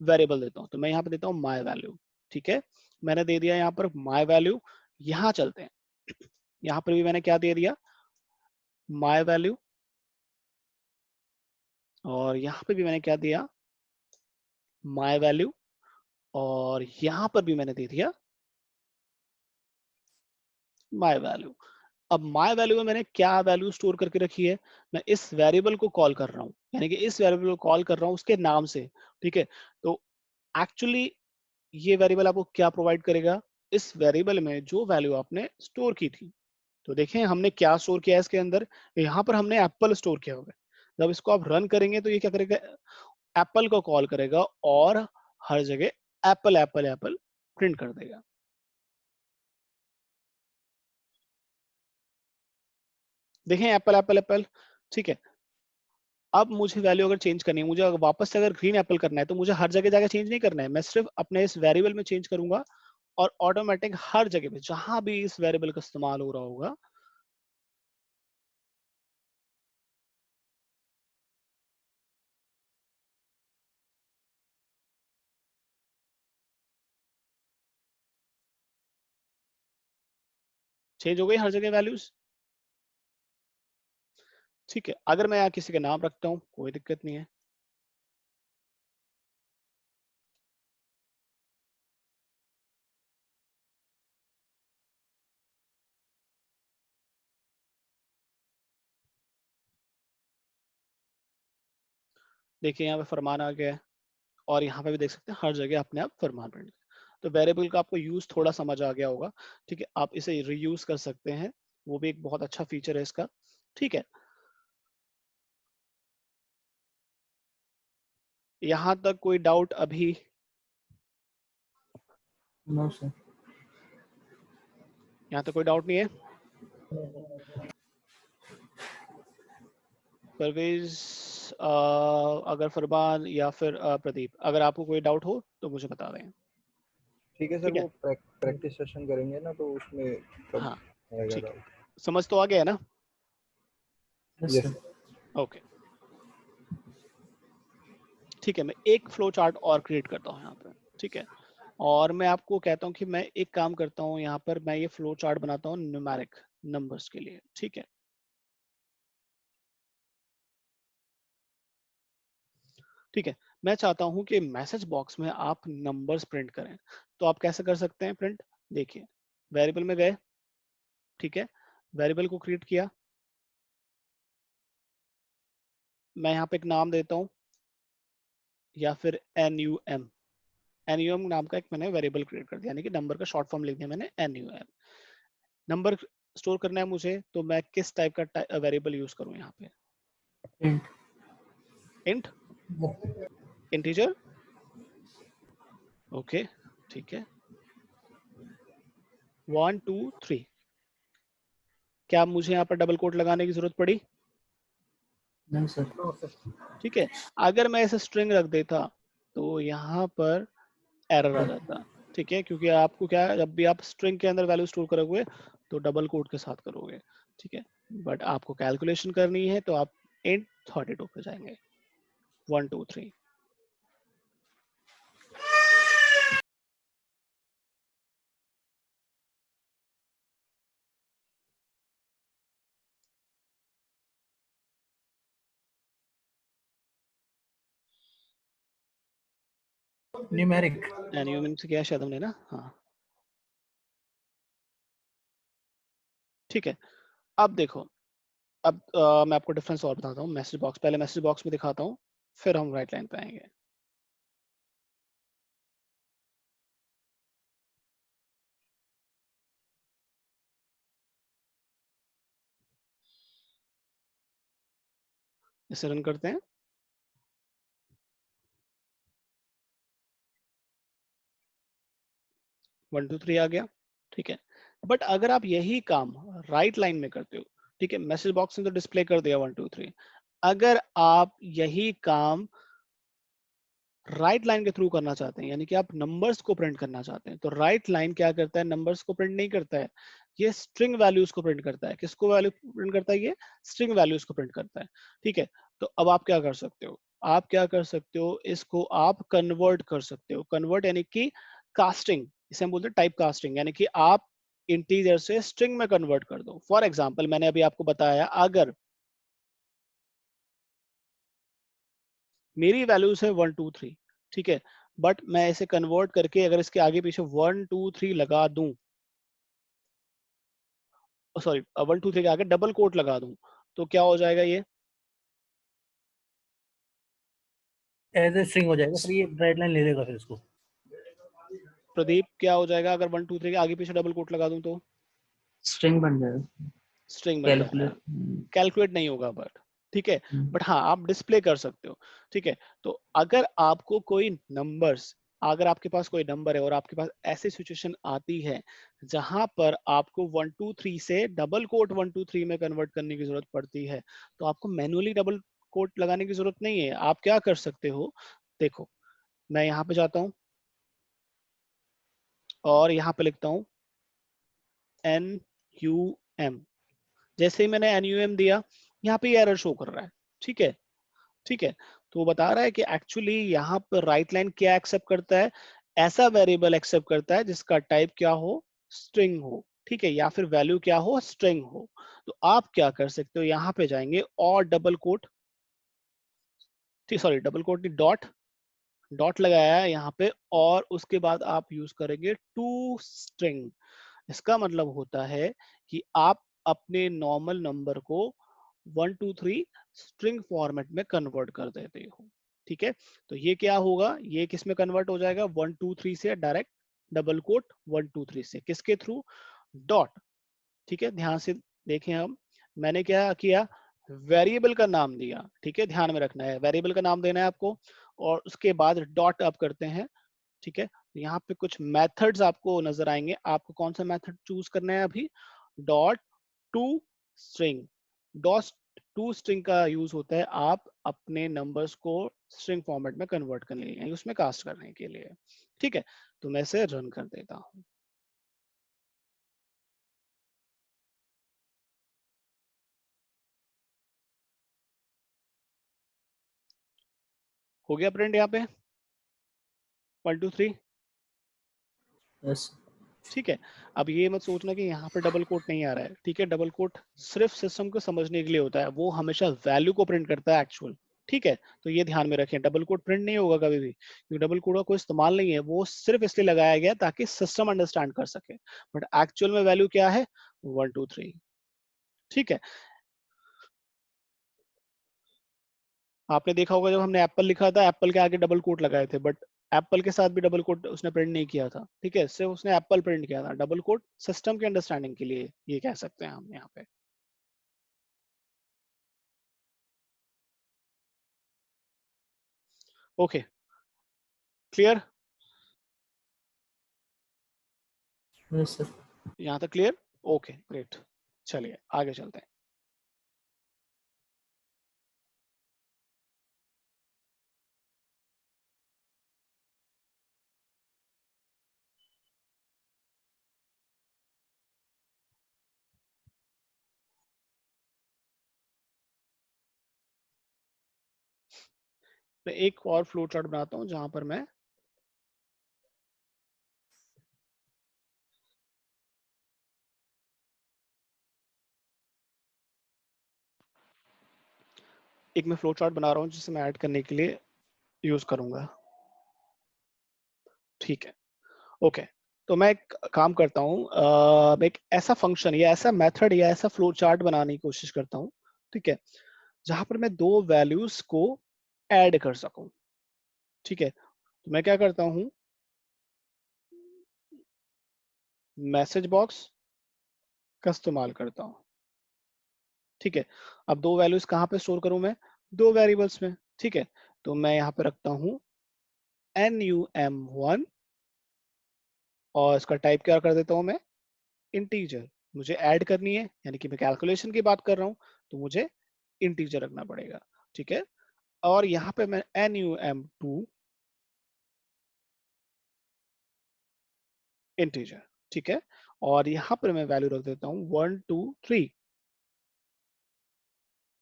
वेरिएबल देता हूँ। तो मैं यहाँ पे देता हूँ माई वैल्यू, ठीक है, मैंने दे दिया यहाँ पर माई वैल्यू। यहाँ चलते हैं, यहाँ पर भी मैंने क्या दे दिया, माई वैल्यू, और यहाँ पे भी मैंने क्या दिया, माई वैल्यू, और यहाँ पर भी मैंने दे दिया माई वैल्यू। अब माई वैल्यू में मैंने क्या वैल्यू स्टोर करके रखी है, मैं इस वेरिएबल को कॉल कर रहा हूँ, यानी कि इस वेरिएबल को कॉल कर रहा हूँ उसके नाम से, ठीक है। तो एक्चुअली ये वेरिएबल आपको क्या प्रोवाइड करेगा, इस वेरिएबल में जो वैल्यू आपने स्टोर की थी। तो देखें हमने क्या स्टोर किया है इसके अंदर, यहाँ पर हमने एप्पल स्टोर किया हुआ है। जब इसको आप रन करेंगे तो ये क्या करेगा, एप्पल को कॉल करेगा और हर जगह एप्पल एप्पल एप्पल प्रिंट कर देगा। देखें एप्पल एप्पल एप्पल, ठीक है। अब मुझे वैल्यू अगर चेंज करनी है, मुझे अगर वापस से अगर ग्रीन एप्पल करना है, तो मुझे हर जगह जाकर चेंज नहीं करना है, मैं सिर्फ अपने इस वेरिएबल में चेंज करूंगा और ऑटोमेटिक हर जगह पे जहां भी इस वेरिएबल का इस्तेमाल हो रहा होगा, चेंज हो गई हर जगह वैल्यूज, ठीक है। अगर मैं यहाँ किसी का नाम रखता हूँ कोई दिक्कत नहीं है, देखिए यहाँ पे फरमान आ गया है, और यहाँ पे भी देख सकते हैं हर जगह अपने आप फरमान प्रिंट। तो वेरिएबल का आपको यूज थोड़ा समझ आ गया होगा, ठीक है। आप इसे रीयूज कर सकते हैं, वो भी एक बहुत अच्छा फीचर है इसका, ठीक है। यहाँ तक कोई डाउट अभी, नो सर। यहाँ तक कोई डाउट नहीं है। परवेज, अगर फरमान या फिर प्रदीप, अगर आपको कोई डाउट हो तो मुझे बता दें, ठीक है सर, ठीक है। वो प्रैक्टिस सेशन करेंगे ना तो उसमें तब हाँ आएगा ठीक है, डाउट। समझ तो आ गया है ना, yes yes sir. Sir. Okay. ठीक है, मैं एक फ्लो चार्ट और क्रिएट करता हूँ यहाँ पे, ठीक है, और मैं आपको कहता हूँ कि मैं एक काम करता हूँ यहाँ पर, मैं ये फ्लो चार्ट बनाता हूँ न्यूमेरिक नंबर्स के लिए, ठीक है। ठीक है, मैं चाहता हूँ कि मैसेज बॉक्स में आप नंबर्स प्रिंट करें, तो आप कैसे कर सकते हैं प्रिंट? देखिए, वेरिएबल में गए, ठीक है, वेरिएबल को क्रिएट किया, मैं यहाँ पे एक नाम देता हूँ, या फिर NUM, NUM नाम का एक मैंने वेरिएबल क्रिएट कर दिया, यानी कि नंबर का शॉर्ट फॉर्म लिख दिया मैंने NUM। नंबर स्टोर करना है मुझे, तो मैं किस टाइप का वेरिएबल यूज करूँ यहाँ पे? इंट। इंट, इंटीजर, ओके, ठीक है, 1 2 3। क्या मुझे यहाँ पर डबल कोट लगाने की जरूरत पड़ी? नहीं सर। No sir. ठीक है, अगर मैं ऐसे स्ट्रिंग रख देता तो यहाँ पर एरर आ जाता, ठीक है, क्योंकि आपको क्या है, जब भी आप स्ट्रिंग के अंदर वैल्यू स्टोर करोगे तो डबल कोट के साथ करोगे, ठीक है, बट आपको कैलकुलेशन करनी है तो आप इंट 32 पे जाएंगे, 1 2 3। न्यूमेरिक। एनयूएम से किया शायद हमने ना, हाँ, ठीक है। अब देखो, अब मैं आपको डिफरेंस और बताता हूँ, मैसेज बॉक्स, पहले मैसेज बॉक्स में दिखाता हूँ, फिर हम राइट लाइन पे आएंगे। इसे रन करते हैं, वन टू थ्री आ गया, ठीक है, बट अगर आप यही काम राइट लाइन में करते हो, ठीक है, मैसेज बॉक्स में तो डिस्प्ले कर दिया 1 2 3, अगर आप यही काम राइट लाइन के थ्रू करना चाहते हैं, यानी कि आप नंबर्स को प्रिंट करना चाहते हैं, तो राइट लाइन क्या करता है, नंबर्स को प्रिंट नहीं करता है, ये स्ट्रिंग वैल्यूज को प्रिंट करता है। किसको वैल्यू प्रिंट करता है? ये स्ट्रिंग वैल्यूज को प्रिंट करता है, ठीक है। तो अब आप क्या कर सकते हो, आप क्या कर सकते हो, इसको आप कन्वर्ट कर सकते हो, कन्वर्ट यानी कि कास्टिंग, इसे हम बोलते हैं टाइप कास्टिंग, यानी कि आप इंटीजर से स्ट्रिंग में कन्वर्ट कर दो। फॉर एग्जाम्पल, मैंने अभी आपको बताया, अगर मेरी वैल्यूज है 1 2 3, ठीक है, बट मैं इसे कन्वर्ट करके अगर इसके आगे पीछे 1 2 3 लगा दूं, सॉरी 1 2 3 के आगे डबल कोट लगा दूं, तो क्या हो जाएगा ये? एज ए स्ट्रिंग हो जाएगा सर, ये राइट लाइन ले लेगा फिर इसको। प्रदीप, क्या हो जाएगा अगर 1 2 3 के आगे पीछे डबल कोट लगा दूं तो? स्ट्रिंग बन जाएगा। स्ट्रिंग बन जाएगा, कैलकुलेट। कैलकुलेट नहीं होगा बट, ठीक है, बट हाँ आप डिस्प्ले कर सकते हो, ठीक है। तो अगर आपको कोई नंबर्स, अगर आपके पास कोई नंबर है और आपके पास ऐसी सिचुएशन आती है जहां पर आपको 1 2 3 से डबल कोट 1 2 3 में कन्वर्ट करने की जरूरत पड़ती है, तो आपको मैनुअली डबल कोट लगाने की जरूरत नहीं है। आप क्या कर सकते हो, देखो, मैं यहाँ पे जाता हूँ और यहाँ पे लिखता हूँ NUM। जैसे ही मैंने NUM दिया, यहाँ पे एरर शो कर रहा है, ठीक है, ठीक है। तो वो बता रहा है कि एक्चुअली यहाँ पर राइट लाइन क्या एक्सेप्ट करता है, ऐसा वेरिएबल एक्सेप्ट करता है जिसका टाइप क्या हो, स्ट्रिंग हो, ठीक है, या फिर वैल्यू क्या हो, स्ट्रिंग हो। तो आप क्या कर सकते हो, यहाँ पे जाएंगे और डबल कोट, ठीक, सॉरी डबल कोट नहीं, डॉट, डॉट लगाया है यहाँ पे, और उसके बाद आप यूज करेंगे टू स्ट्रिंग। इसका मतलब होता है कि आप अपने नॉर्मल नंबर को 1 2 3 स्ट्रिंग फॉर्मेट में कन्वर्ट कर देते हो, ठीक है। तो ये क्या होगा, ये किस में कन्वर्ट हो जाएगा, 1 2 3 से डायरेक्ट डबल कोट 1 2 3 से, किसके थ्रू, डॉट, ठीक है। ध्यान से देखें, हम मैंने क्या किया, वेरिएबल का नाम दिया, ठीक है, ध्यान में रखना है वेरिएबल का नाम देना है आपको, और उसके बाद डॉट आप करते हैं, ठीक है। यहाँ पे कुछ मेथड्स आपको नजर आएंगे, आपको कौन सा मेथड चूज करना है अभी, dot to string. Dot to string का यूज होता है आप अपने नंबर्स को स्ट्रिंग फॉर्मेट में कन्वर्ट करने के लिए, उसमें कास्ट करने के लिए, ठीक है। तो मैं इसे रन कर देता हूँ। हो गया प्रिंट यहाँ पे 1 2 3? यस ठीक है। अब ये मत सोचना कि यहाँ पे डबल कोट नहीं आ रहा है, ठीक है। डबल कोट सिर्फ सिस्टम को समझने के लिए होता है, वो हमेशा वैल्यू को प्रिंट करता है एक्चुअल, ठीक है। तो ये ध्यान में रखें, डबल कोट प्रिंट नहीं होगा कभी भी, क्योंकि डबल कोट का कोई इस्तेमाल नहीं है, वो सिर्फ इसलिए लगाया गया ताकि सिस्टम अंडरस्टैंड कर सके, बट एक्चुअल में वैल्यू क्या है 1 2 3, ठीक है। आपने देखा होगा जब हमने एप्पल लिखा था, एप्पल के आगे डबल कोट लगाए थे, बट एप्पल के साथ भी डबल कोट उसने प्रिंट नहीं किया था, ठीक है। सिर्फ उसने एप्पल प्रिंट किया था, डबल कोट सिस्टम के अंडरस्टैंडिंग के लिए, ये कह सकते हैं हम यहाँ पे। Okay, clear? Yes sir. यहाँ तक क्लियर? ओके ग्रेट, चलिए आगे चलते हैं। मैं एक और फ्लो चार्ट बनाता हूँ जहां पर मैं फ्लो चार्ट बना रहा हूँ जिसे मैं ऐड करने के लिए यूज करूंगा, ठीक है। ओके, तो मैं एक काम करता हूँ, मैं एक ऐसा फंक्शन या ऐसा मेथड या ऐसा फ्लो चार्ट बनाने की कोशिश करता हूँ, ठीक है, जहां पर मैं दो वैल्यूज को ऐड कर सकूं, ठीक है। तो मैं क्या करता हूँ, मैसेज बॉक्स का इस्तेमाल करता हूँ, ठीक है। अब दो वैल्यूज कहाँ पे स्टोर करूं मैं, दो वेरिएबल्स में, ठीक है। तो मैं यहाँ पे रखता हूँ num1 और इसका टाइप क्या कर देता हूँ मैं, इंटीजर। मुझे ऐड करनी है, यानी कि मैं कैलकुलेशन की बात कर रहा हूँ, तो मुझे इंटीजर रखना पड़ेगा, ठीक है। और यहाँ पे मैं num2 इंटीजर, ठीक है। और यहाँ पर मैं वैल्यू रख देता हूँ 1 2 3,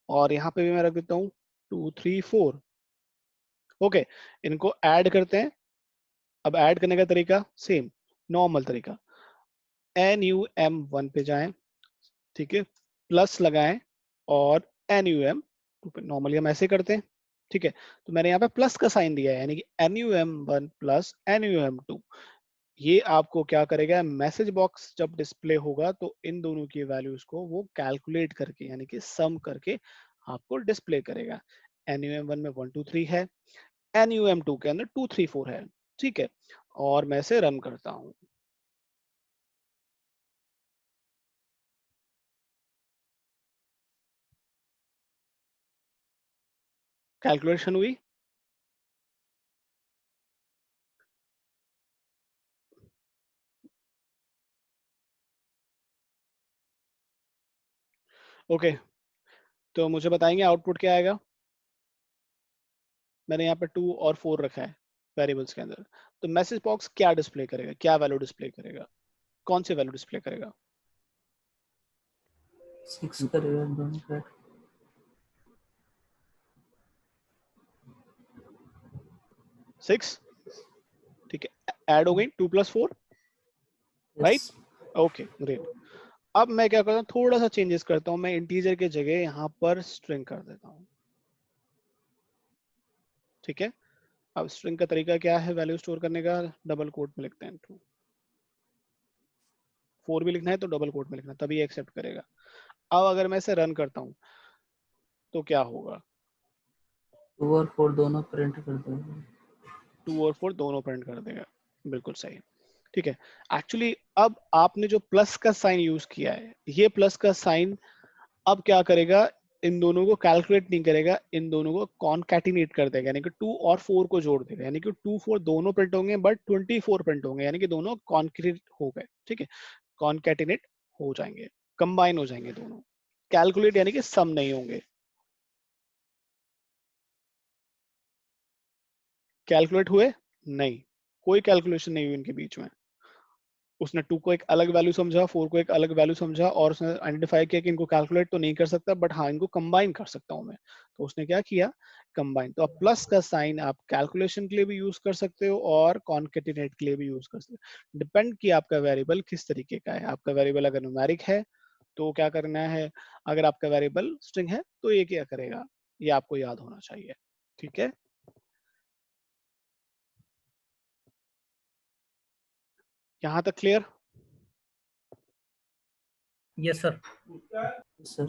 और यहाँ पे भी मैं रख देता हूँ 2 3 4। ओके, इनको ऐड करते हैं। अब ऐड करने का तरीका सेम नॉर्मल तरीका, num1 पे जाएं, ठीक है, प्लस लगाएं और num2 पे, नॉर्मली हम ऐसे करते हैं, ठीक है। तो मैंने यहाँ पे प्लस का साइन दिया है, यानी कि num1 प्लस num2। ये आपको क्या करेगा, मैसेज बॉक्स जब डिस्प्ले होगा तो इन दोनों की वैल्यूज को वो कैलकुलेट करके, यानी कि सम करके आपको डिस्प्ले करेगा। num1 में 1 2 3 है, num2 के अंदर 2 3 4 है, ठीक है। और मैं इसे रन करता हूँ, कैलकुलेशन हुई। ओके, तो मुझे बताएंगे आउटपुट क्या आएगा। मैंने यहाँ पे 2 और 4 रखा है वेरिएबल्स के अंदर, तो मैसेज बॉक्स क्या डिस्प्ले करेगा, क्या वैल्यू डिस्प्ले करेगा, कौन सी वैल्यू डिस्प्ले करेगा? 6 करेगा दोनों का। 6, ठीक है। ऐड हो गई 2 + 4, राइट? Yes okay great. अब मैं क्या करता हूँ, थोड़ा सा चेंजेस करता हूँ, मैं इंटीजर के जगह यहाँ पर स्ट्रिंग कर देता हूँ, ठीक है। अब स्ट्रिंग का तरीका क्या है वैल्यू स्टोर करने का, डबल कोट में लिखते हैं 2, 4 भी लिखना है तो डबल कोट में लिखना, तभी एक्सेप्ट करेगा। अब अगर मैं इसे रन करता हूँ तो क्या होगा, 2 और 4 दोनों प्रिंट कर देगा। 2 और 4 दोनों प्रिंट कर देगा, बिल्कुल सही, ठीक है। एक्चुअली अब आपने जो प्लस का साइन यूज किया है, ये प्लस का साइन अब क्या करेगा, इन दोनों को कैलकुलेट नहीं करेगा, इन दोनों को कॉनकैटिनेट कर देगा, यानी कि 2 और 4 को जोड़ देगा, यानी कि 2 4 दोनों प्रिंट होंगे बट 24 प्रिंट होंगे, यानी कि दोनों कॉन्क्रीट हो गए, ठीक है। कॉनकैटिनेट हो जाएंगे, कंबाइन हो जाएंगे दोनों, कैलकुलेट यानी कि सम नहीं होंगे। कैलकुलेट हुए नहीं, कोई कैलकुलेशन नहीं हुई इनके बीच में, उसने 2 को एक अलग वैल्यू समझा, 4 को एक अलग वैल्यू समझा, और उसने आइडेंटिफाई किया कि इनको कैलकुलेट तो नहीं कर सकता, बट हाँ इनको कंबाइन कर सकता हूँ मैं। तो उसने क्या किया, कंबाइन। तो अब प्लस का साइन आप कैलकुलेशन के लिए भी यूज कर सकते हो और कॉन्केटिनेट के लिए भी यूज कर सकते हो, डिपेंड कि आपका वेरिएबल किस तरीके का है। आपका वेरिएबल अगर न्यूमेरिक है तो क्या करना है, अगर आपका वेरिएबल स्ट्रिंग है तो ये क्या करेगा, ये आपको याद होना चाहिए। ठीक है, यहाँ तक क्लियर? Yes sir. सर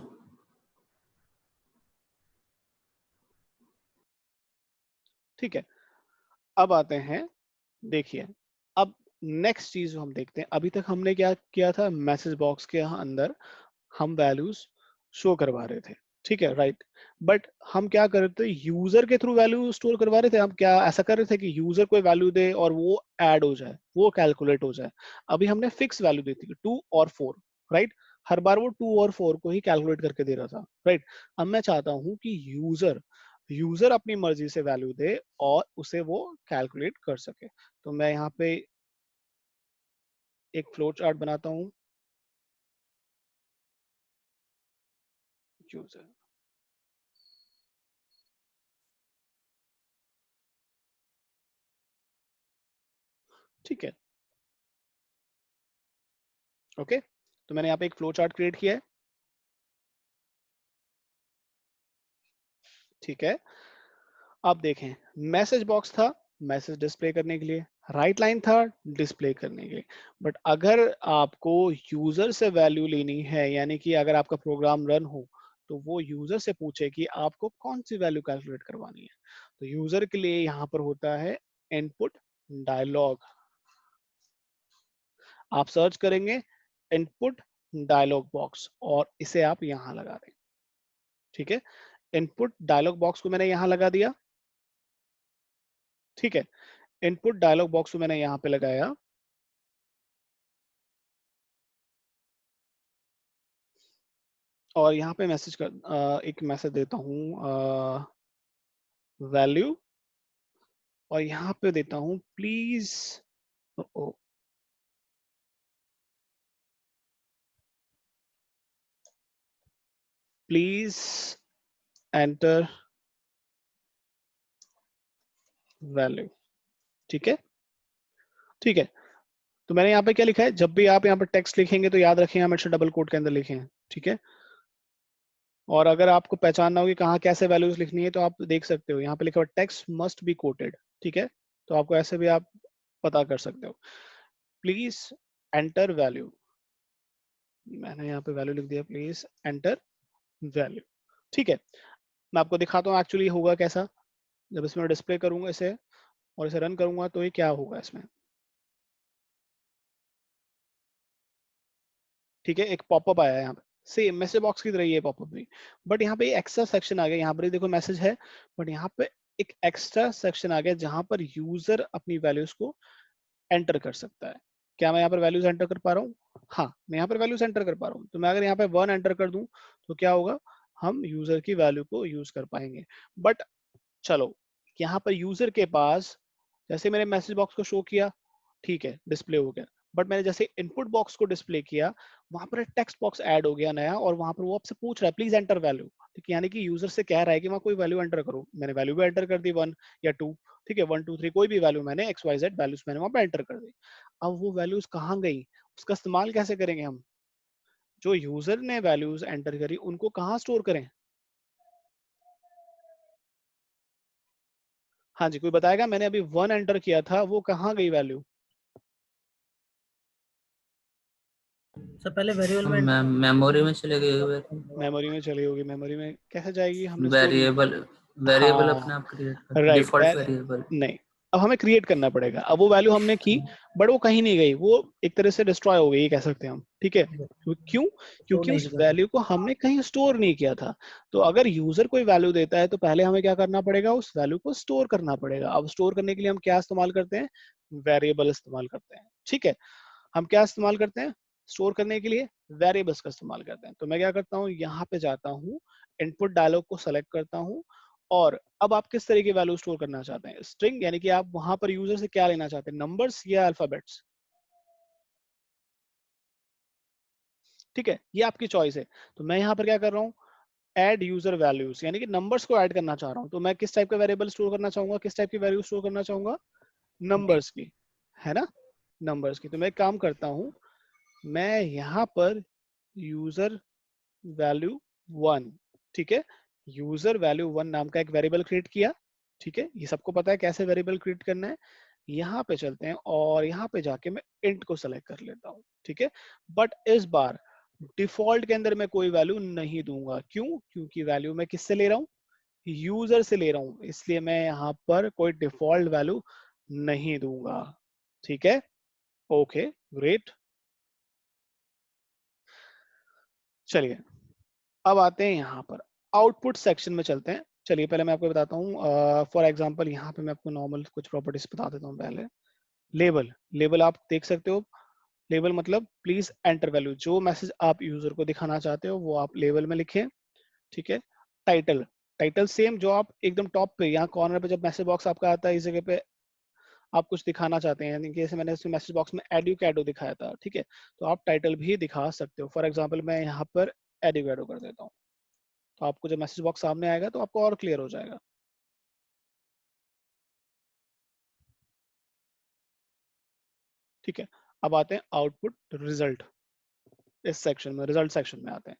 ठीक है, अब आते हैं, देखिए अब नेक्स्ट चीज हम देखते हैं। अभी तक हमने क्या किया था, मैसेज बॉक्स के अंदर हम वैल्यूज शो करवा रहे थे, ठीक है, राइट। बट हम क्या कर रहे थे, यूजर के थ्रू वैल्यू स्टोर करवा रहे थे। हम क्या ऐसा कर रहे थे कि यूजर कोई वैल्यू दे और वो ऐड हो जाए, वो कैलकुलेट हो जाए। अभी हमने फिक्स वैल्यू दी थी 2 और 4, राइट। हर बार वो 2 और 4 को ही कैलकुलेट करके दे रहा था, राइट। अब मैं चाहता हूं कि यूजर यूजर अपनी मर्जी से वैल्यू दे और उसे वो कैलकुलेट कर सके। तो मैं यहाँ पे एक फ्लो चार्ट बनाता हूँ, यूजर, ठीक है, ओके। तो मैंने यहाँ पे एक फ्लो चार्ट क्रिएट किया है, ठीक है। अब देखें, मैसेज बॉक्स था मैसेज डिस्प्ले करने के लिए, राइट लाइन था डिस्प्ले करने के लिए। बट अगर आपको यूजर से वैल्यू लेनी है, यानी कि अगर आपका प्रोग्राम रन हो तो वो यूजर से पूछे कि आपको कौन सी वैल्यू कैलकुलेट करवानी है, तो यूजर के लिए यहाँ पर होता है इनपुट डायलॉग। आप सर्च करेंगे इनपुट डायलॉग बॉक्स और इसे आप यहाँ लगा दें, ठीक है। इनपुट डायलॉग बॉक्स को मैंने यहाँ लगा दिया, ठीक है। इनपुट डायलॉग बॉक्स को मैंने यहाँ पे लगाया, और यहाँ पे मैसेज कर एक मैसेज देता हूँ वैल्यू, और यहाँ पे देता हूँ प्लीज, प्लीज एंटर वैल्यू, ठीक है, ठीक है। तो मैंने यहाँ पे क्या लिखा है, जब भी आप यहाँ पर टेक्स्ट लिखेंगे तो याद रखें हमेशा डबल कोट के अंदर लिखें, ठीक है। और अगर आपको पहचानना हो कि कहाँ कैसे वैल्यूज लिखनी है तो आप देख सकते हो, यहाँ पे लिखा हुआ टेक्स्ट मस्ट बी कोटेड, ठीक है। तो आपको ऐसे भी आप पता कर सकते हो, प्लीज एंटर वैल्यू, मैंने यहाँ पे वैल्यू लिख दिया, प्लीज एंटर वैल्यू, ठीक है। मैं आपको दिखाता हूँ एक्चुअली होगा कैसा, जब इसमें डिस्प्ले करूंगा इसे और इसे रन करूंगा तो ये क्या होगा इसमें, ठीक है। एक पॉपअप आया है यहाँ पे, सेम मैसेज बॉक्स की तरह ये पॉपअप भी, बट यहाँ पे एक्स्ट्रा सेक्शन आ गया। यहाँ पर ही देखो मैसेज है, बट यहाँ पे एक एक्स्ट्रा सेक्शन आ गया जहां पर यूजर अपनी वैल्यूज को एंटर कर सकता है। क्या मैं यहाँ पर वैल्यूज एंटर कर पा रहा हूँ? हाँ, मैं यहाँ पर वैल्यूज एंटर कर पा रहा हूँ। तो मैं अगर यहाँ पे 1 एंटर कर दूं तो क्या होगा, हम यूजर की वैल्यू को यूज कर पाएंगे। बट चलो, यहाँ पर यूजर के पास, जैसे मैंने मैसेज बॉक्स को शो किया, ठीक है, डिस्प्ले हो गया, बट मैंने जैसे इनपुट बॉक्स को डिस्प्ले किया, वहां पर टेक्स्ट बॉक्स ऐड हो गया नया, और वहां पर वो आपसे पूछ रहा है प्लीज एंटर वैल्यू, ठीक है। यानी कि यूजर से कह रहा है कि वहां कोई वैल्यू एंटर करो। मैंने वैल्यू भी एंटर कर दी 1 या 2, ठीक है, 1 2 3 कोई भी वैल्यू मैंने XYZ वैल्यूज मैंने वहां पे एंटर कर दी। अब वो वैल्यूज कहाँ गई, उसका इस्तेमाल कैसे करेंगे हम, जो यूजर ने वैल्यूज एंटर करी उनको कहाँ स्टोर करें? हाँ जी, कोई बताएगा? मैंने अभी 1 एंटर किया था, वो कहाँ गई वैल्यू? सर पहले वेरिएबल में enter मेमोरी में चले गए, मेमोरी में चली होगी। मेमोरी में कैसे जाएगी, हमने स्टोर नहीं वेरिएबल किया। वेरिएबल हाँ, अपने आप क्रिएट कर, राइट, डिफॉल्ट वेरिएबल। नहीं, अब हमें क्रिएट करना पड़ेगा। अब वो वैल्यू हमने की, बट वो कहीं नहीं गई, वो एक तरह से डिस्ट्रॉय हो गई, ये कह सकते हैं हम, ठीक है। क्यों? स्टोर क्योंकि नहीं उस किया। वैल्यू को हमने कहीं स्टोर नहीं किया था। तो अगर यूजर कोई वैल्यू देता है तो पहले हमें क्या करना पड़ेगा, उस वैल्यू को स्टोर करना पड़ेगा। अब स्टोर करने के लिए हम क्या इस्तेमाल करते हैं, वेरिएबल इस्तेमाल करते हैं, ठीक है। हम क्या इस्तेमाल करते हैं स्टोर करने के लिए, वेरिएबल्स का इस्तेमाल करते हैं। तो मैं क्या करता हूँ, यहाँ पे जाता हूँ, इनपुट डायलॉग को सेलेक्ट करता हूँ, और अब आप किस तरह की वैल्यू स्टोर करना चाहते हैं, स्ट्रिंग, यानी कि आप वहां पर यूजर से क्या लेना चाहते हैं, नंबर्स या अल्फाबेट्स? ठीक है, ये आपकी चॉइस है। तो मैं यहाँ पर क्या कर रहा हूँ, ऐड यूजर वैल्यूज, यानी कि नंबर्स को ऐड करना चाह रहा हूँ। तो मैं किस टाइप का वेरिएबल स्टोर करना चाहूंगा, किस टाइप की वैल्यू स्टोर करना चाहूंगा, नंबर्स की, है ना, नंबर्स की। तो मैं एक काम करता हूँ, मैं यहाँ पर यूजर वैल्यू 1, ठीक है, यूजर वैल्यू 1 नाम का एक वेरिएबल क्रिएट किया। ठीक है, ये सबको पता है कैसे वेरिएबल क्रिएट करना है। यहाँ पे चलते हैं और यहाँ पे जाके मैं इंट को सेलेक्ट कर लेता हूँ। ठीक है, बट इस बार डिफॉल्ट के अंदर मैं कोई वैल्यू नहीं दूंगा। क्यों? क्योंकि वैल्यू मैं किससे ले रहा हूँ, यूजर से ले रहा हूँ, इसलिए मैं यहाँ पर कोई डिफॉल्ट वैल्यू नहीं दूंगा। ठीक है, ओके ग्रेट। चलिए अब आते हैं यहाँ पर आउटपुट सेक्शन में चलते हैं। चलिए पहले मैं आपको बताता हूँ, फॉर एग्जांपल यहाँ पे मैं आपको नॉर्मल कुछ प्रॉपर्टीज बता देता हूँ पहले। लेबल, लेबल आप देख सकते हो, लेबल मतलब प्लीज एंटर वैल्यू, जो मैसेज आप यूजर को दिखाना चाहते हो वो आप लेबल में लिखें। ठीक है, टाइटल, टाइटल सेम जो आप एकदम टॉप पे यहाँ कॉर्नर पे जब मैसेज बॉक्स आपका आता है इस जगह पे आप कुछ दिखाना चाहते हैं, यानी कि जैसे मैंने मैसेज बॉक्स में एडुकेडो दिखाया था। ठीक है, तो आप टाइटल भी दिखा सकते हो। फॉर एग्जाम्पल मैं यहाँ पर एडुकेडो कर देता हूँ, तो आपको जब मैसेज बॉक्स सामने आएगा तो आपको और क्लियर हो जाएगा। ठीक है, अब आते हैं आउटपुट रिजल्ट, इस सेक्शन में रिजल्ट सेक्शन में आते हैं।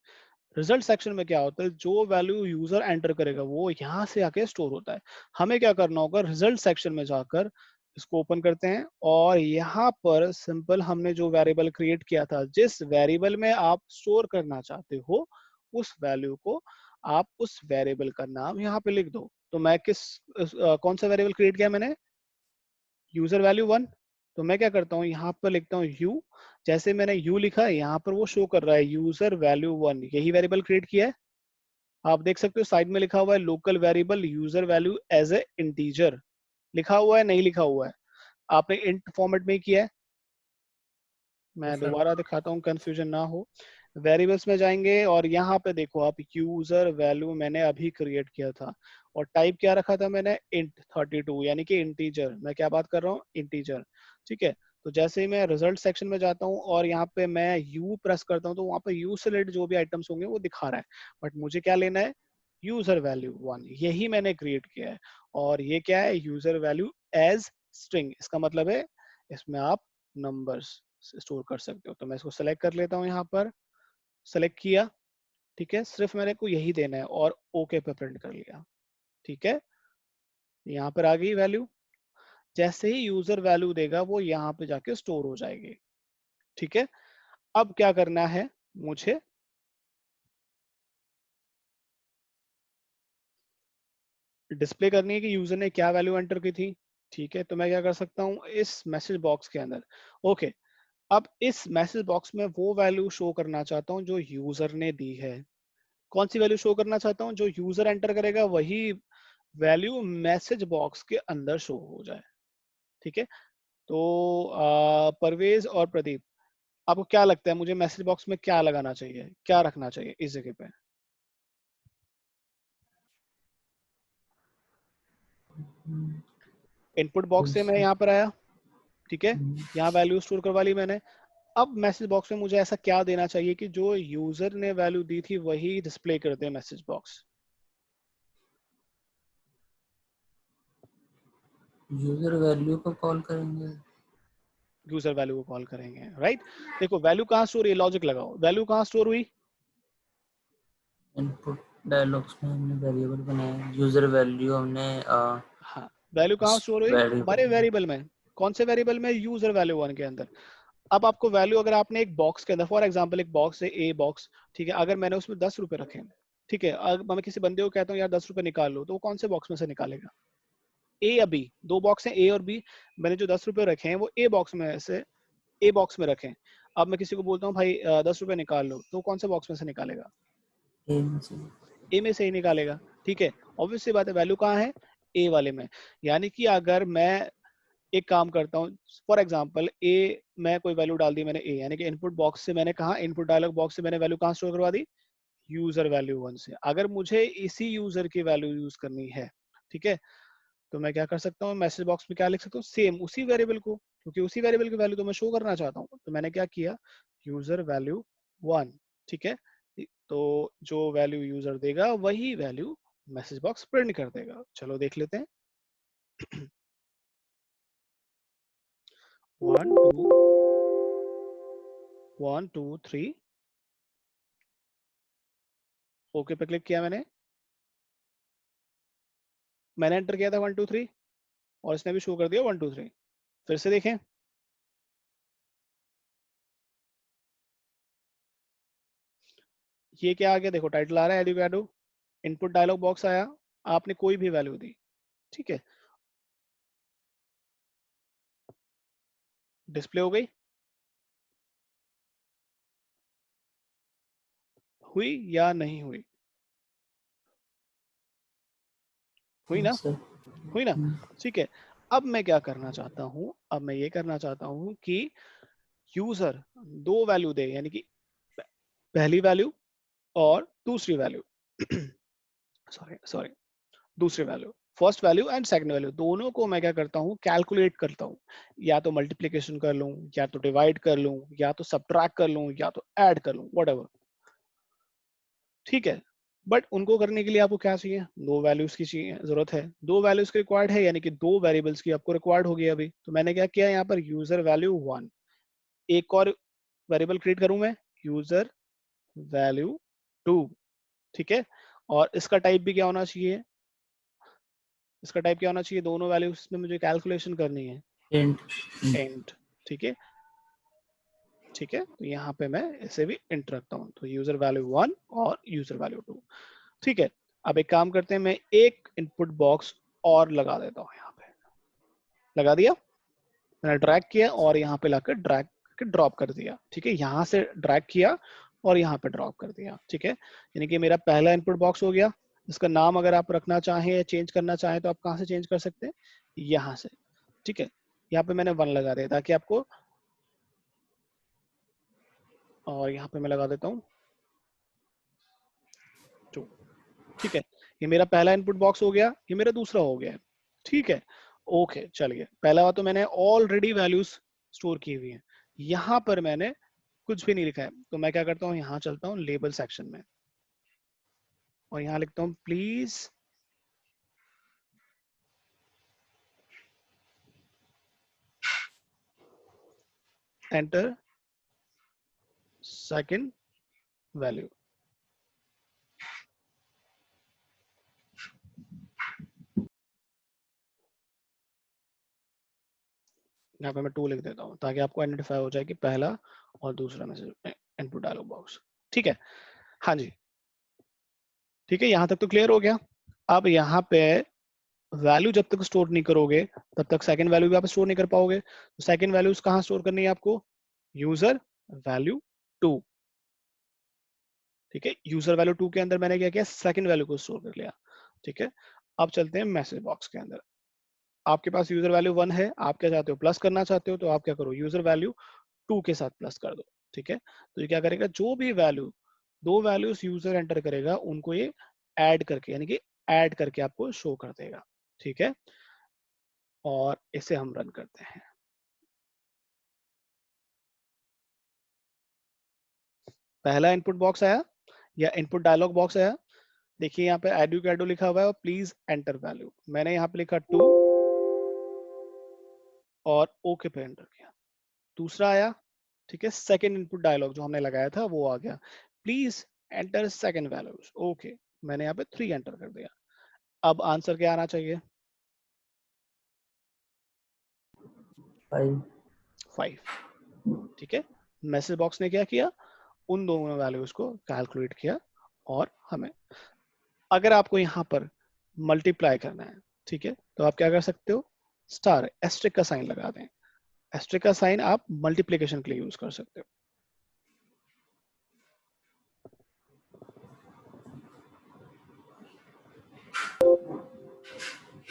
रिजल्ट सेक्शन में क्या होता है, जो वैल्यू यूजर एंटर करेगा वो यहाँ से आके स्टोर होता है। हमें क्या करना होगा, रिजल्ट सेक्शन में जाकर इसको ओपन करते हैं और यहाँ पर सिंपल हमने जो वेरिएबल क्रिएट किया था, जिस वेरिएबल में आप स्टोर करना चाहते हो उस वैल्यू को आप उस वेरिएबल का नाम यहाँ पे लिख दो। तो मैं कौन सा वेरिएबल क्रिएट किया मैंने, यूजर वैल्यू 1। तो मैं क्या करता हूँ यहाँ पर लिखता हूँ यू, जैसे मैंने यू लिखा है यहाँ पर वो शो कर रहा है यूजर वैल्यू 1, यही वेरिएबल क्रिएट किया है। आप देख सकते हो साइड में लिखा हुआ है local variable user value as a integer, लिखा हुआ है नहीं लिखा हुआ है, आपने इंट फॉर्मेट में ही किया है। मैं सर दोबारा दिखाता हूँ कंफ्यूजन ना हो। वेरिएबल्स में जाएंगे और यहाँ पे देखो आप यूजर वैल्यू मैंने अभी क्रिएट किया था और टाइप क्या रखा था मैंने, इंट 32, यानी कि इंटीजर। मैं क्या बात कर रहा हूँ, इंटीजर। ठीक है, तो जैसे ही मैं रिजल्ट सेक्शन में जाता हूँ और यहाँ पे मैं यू प्रेस करता हूँ तो वहाँ पे यू से रिलेटेड जो भी आइटम्स होंगे वो दिखा रहा है, बट मुझे क्या लेना है, यूजर वैल्यू 1, यही मैंने क्रिएट किया है। और ये क्या है, यूजर वैल्यू एज स्ट्रिंग, इसका मतलब है इसमें आप नंबर्स स्टोर कर सकते हो। तो मैं इसको सेलेक्ट कर लेता हूँ, यहाँ पर सेलेक्ट किया। ठीक है, सिर्फ मेरे को यही देना है और ओके पे प्रिंट कर लिया। ठीक है, यहाँ पर आ गई वैल्यू, जैसे ही यूजर वैल्यू देगा वो यहाँ पे जाके स्टोर हो जाएगी। ठीक है, अब क्या करना है, मुझे डिस्प्ले करनी है कि यूजर ने क्या वैल्यू एंटर की थी। ठीक है, तो मैं क्या कर सकता हूँ इस मैसेज बॉक्स के अंदर, ओके, अब इस मैसेज बॉक्स में वो वैल्यू शो करना चाहता हूँ जो यूजर ने दी है। कौन सी वैल्यू शो करना चाहता हूँ, जो यूजर एंटर करेगा वही वैल्यू मैसेज बॉक्स के अंदर शो हो जाए। ठीक है, तो परवेज और प्रदीप, आपको क्या लगता है मुझे मैसेज बॉक्स में क्या लगाना चाहिए, क्या रखना चाहिए इस जगह पे? इनपुट बॉक्स से मैं यहाँ पर आया। ठीक है, यहाँ वैल्यू स्टोर करवा ली मैंने। अब मैसेज बॉक्स में मुझे ऐसा क्या देना चाहिए कि जो यूजर ने वैल्यू दी थी वही डिस्प्ले कर दे मैसेज बॉक्स। यूजर वैल्यू को कॉल करेंगे। यूजर वैल्यू को कॉल करेंगे, राइट। देखो वैल्यू कहाँ स्टोर हुई, लॉजिक लगाओ, वैल्यू कहाँ स्टोर हुई, इनपुट डायलॉग्स में हमने वेरिएबल बनाया, यूजर वैल्यू हमने हाँ वैल्यू कहाँ स्टोर हुई, हमारे वेरिएबल। वेरिएबल में। कौन से वेरिएबल में, यूजर वैल्यू 1 के अंदर। अब आपको वैल्यू अगर आपने एक बॉक्स के अंदर, फॉर एग्जांपल एक बॉक्स है ए बॉक्स, ठीक है, अगर मैंने उसमें 10 रुपए रखे, ठीक है, अगर मैं किसी बंदे को कहता हूँ यार 10 रुपए निकाल लो, तो वो कौन से बॉक्स में से निकालेगा, ए या बी, दो बॉक्स हैं ए और बी, मैंने जो 10 रुपए रखे हैं वो ए बॉक्स में से, ए बॉक्स में रखें। अब मैं किसी को बोलता हूँ भाई 10 रुपए निकाल लो, तो कौन से बॉक्स में से निकालेगा, ए में से ही निकालेगा। ठीक है, ऑब्वियस सी बात है, वैल्यू कहाँ है, ए वाले में। यानी कि अगर मैं एक काम करता हूँ, फॉर एग्जांपल ए, मैं कोई वैल्यू डाल दी मैंने ए, यानी कि इनपुट बॉक्स से मैंने कहा, इनपुट डायलॉग बॉक्स से मैंने वैल्यू कहाँ स्टोर करवा दी, यूजर वैल्यू 1 से। अगर मुझे इसी यूजर की वैल्यू यूज करनी है, ठीक है, तो मैं क्या कर सकता हूँ, मैसेज बॉक्स में क्या लिख सकता हूँ, सेम उसी वेरिएबल को, क्योंकि उसी वेरिएबल की वैल्यू तो मैं शो करना चाहता हूँ। तो मैंने क्या किया, यूजर वैल्यू 1, ठीक है। तो जो वैल्यू यूजर देगा वही वैल्यू मैसेज बॉक्स प्रिंट कर देगा। चलो देख लेते हैं। 1 2 1 2 3 ओके पे क्लिक किया मैंने एंटर किया था 1 2 3 और इसने भी शो कर दिया 1 2 3। फिर से देखें, ये क्या आ गया, देखो टाइटल आ रहा है एडुकेडो, इनपुट डायलॉग बॉक्स आया, आपने कोई भी वैल्यू दी, ठीक है, डिस्प्ले हो गई, हुई या नहीं हुई, हुई ना, सर हुई ना, ठीक है। अब मैं क्या करना चाहता हूं, अब मैं ये करना चाहता हूं कि यूजर दो वैल्यू दे, यानी कि पहली वैल्यू और दूसरी वैल्यू सॉरी सॉरी दूसरी value, first value and second value, दोनों को मैं क्या करता हूँ, कैलकुलेट करता हूँ। या तो मल्टीप्लिकेशन कर लूँ, या तो डिवाइड कर लूँ, या तो सब्ट्रैक्ट कर लूँ, या तो ऐड कर लूँ, व्हाटएवर, ठीक है। बट उनको करने के लिए आपको क्या चाहिए, दो वैल्यूज की चाहिए, जरूरत है, दो वैल्यूज की रिक्वायर्ड है, यानी कि दो वेरिएबल्स की आपको रिक्वायर्ड होगी अभी। तो मैंने क्या किया, यहाँ पर यूजर वैल्यू 1, एक और वेरिएबल क्रिएट करूं मैं, यूजर वैल्यू 2, ठीक है। और इसका टाइप भी क्या होना चाहिए, इसका टाइप क्या होना चाहिए, दोनों वैल्यूज में मुझे कैलकुलेशन करनी है, इंट इंट, ठीक है, ठीक है। तो यहाँ पे मैं इसे भी इंट रखता हूँ, तो यूजर वैल्यू 1 और यूजर वैल्यू 2, ठीक है। अब एक काम करते हैं, मैं एक इनपुट बॉक्स और लगा देता हूँ, यहाँ पे लगा दिया, मैंने ड्रैग किया और यहाँ पे लाकर ड्रैग करके ड्रॉप कर दिया, ठीक है। यहाँ से ड्रैग किया और यहाँ पे ड्रॉप कर दिया, ठीक है। यानी कि मेरा पहला इनपुट बॉक्स हो गया। इसका नाम अगर आप रखना चाहें या चेंज करना चाहें तो आप कहाँ से चेंज कर सकते हैं, यहाँ से, ठीक है। यहाँ पे मैंने 1 लगा दिया ताकि आपको, और यहाँ पे मैं लगा देता हूँ 2, ठीक है। ये मेरा पहला इनपुट बॉक्स हो गया, ये मेरा दूसरा हो गया, ठीक है। ओके चलिए, पहला बात तो मैंने ऑलरेडी वैल्यूज स्टोर की हुई है, यहाँ पर मैंने कुछ भी नहीं लिखा है, तो मैं क्या करता हूँ, यहाँ चलता हूँ लेबल सेक्शन में और यहाँ लिखता हूँ प्लीज एंटर सेकंड वैल्यू। यहाँ पे मैं 2 लिख देता हूँ ताकि आपको आइडेंटिफाई हो जाए कि पहला और दूसरा मैसेज इनपुट डायलॉग बॉक्स, ठीक है। हाँ जी, ठीक है, यहाँ तक तो क्लियर हो गया। अब यहाँ पे वैल्यू जब तक स्टोर नहीं करोगे तब तक सेकंड वैल्यू भी आप स्टोर नहीं कर पाओगे। तो सेकंड वैल्यूज कहाँ स्टोर करनी है आपको, यूजर वैल्यू 2, ठीक है। यूजर वैल्यू 2 के अंदर मैंने क्या किया, सेकंड वैल्यू को स्टोर कर लिया, ठीक है। अब चलते हैं मैसेज बॉक्स के अंदर। आपके पास यूजर वैल्यू 1 है, आप क्या चाहते हो, प्लस करना चाहते हो, तो आप क्या करो, यूजर वैल्यू 2 के साथ प्लस कर दो, ठीक है। तो ये क्या करेगा, जो भी वैल्यू, दो वैल्यूज यूजर एंटर करेगा उनको ये ऐड करके, यानी कि ऐड करके आपको शो कर देगा, ठीक है। और इसे हम रन करते हैं। पहला इनपुट बॉक्स आया या इनपुट डायलॉग बॉक्स आया, देखिए यहाँ पे एडुकेडो लिखा हुआ है और प्लीज एंटर वैल्यू, मैंने यहाँ पे लिखा 2 और ओके पे एंटर किया। दूसरा आया, ठीक है, सेकंड इनपुट डायलॉग जो हमने लगाया था वो आ गया, please enter second values, okay, मैंने यहाँ पे 3 एंटर कर दिया। अब आंसर क्या आना चाहिए, 5, ठीक है। मैसेज बॉक्स ने क्या किया, उन दोनों वैल्यूज को कैलकुलेट किया और हमें, अगर आपको यहाँ पर मल्टीप्लाई करना है, ठीक है, तो आप क्या कर सकते हो, स्टार एस्ट्रिक का साइन लगा दें, एस्ट्रिक का साइन आप मल्टीप्लिकेशन के लिए यूज कर सकते हो।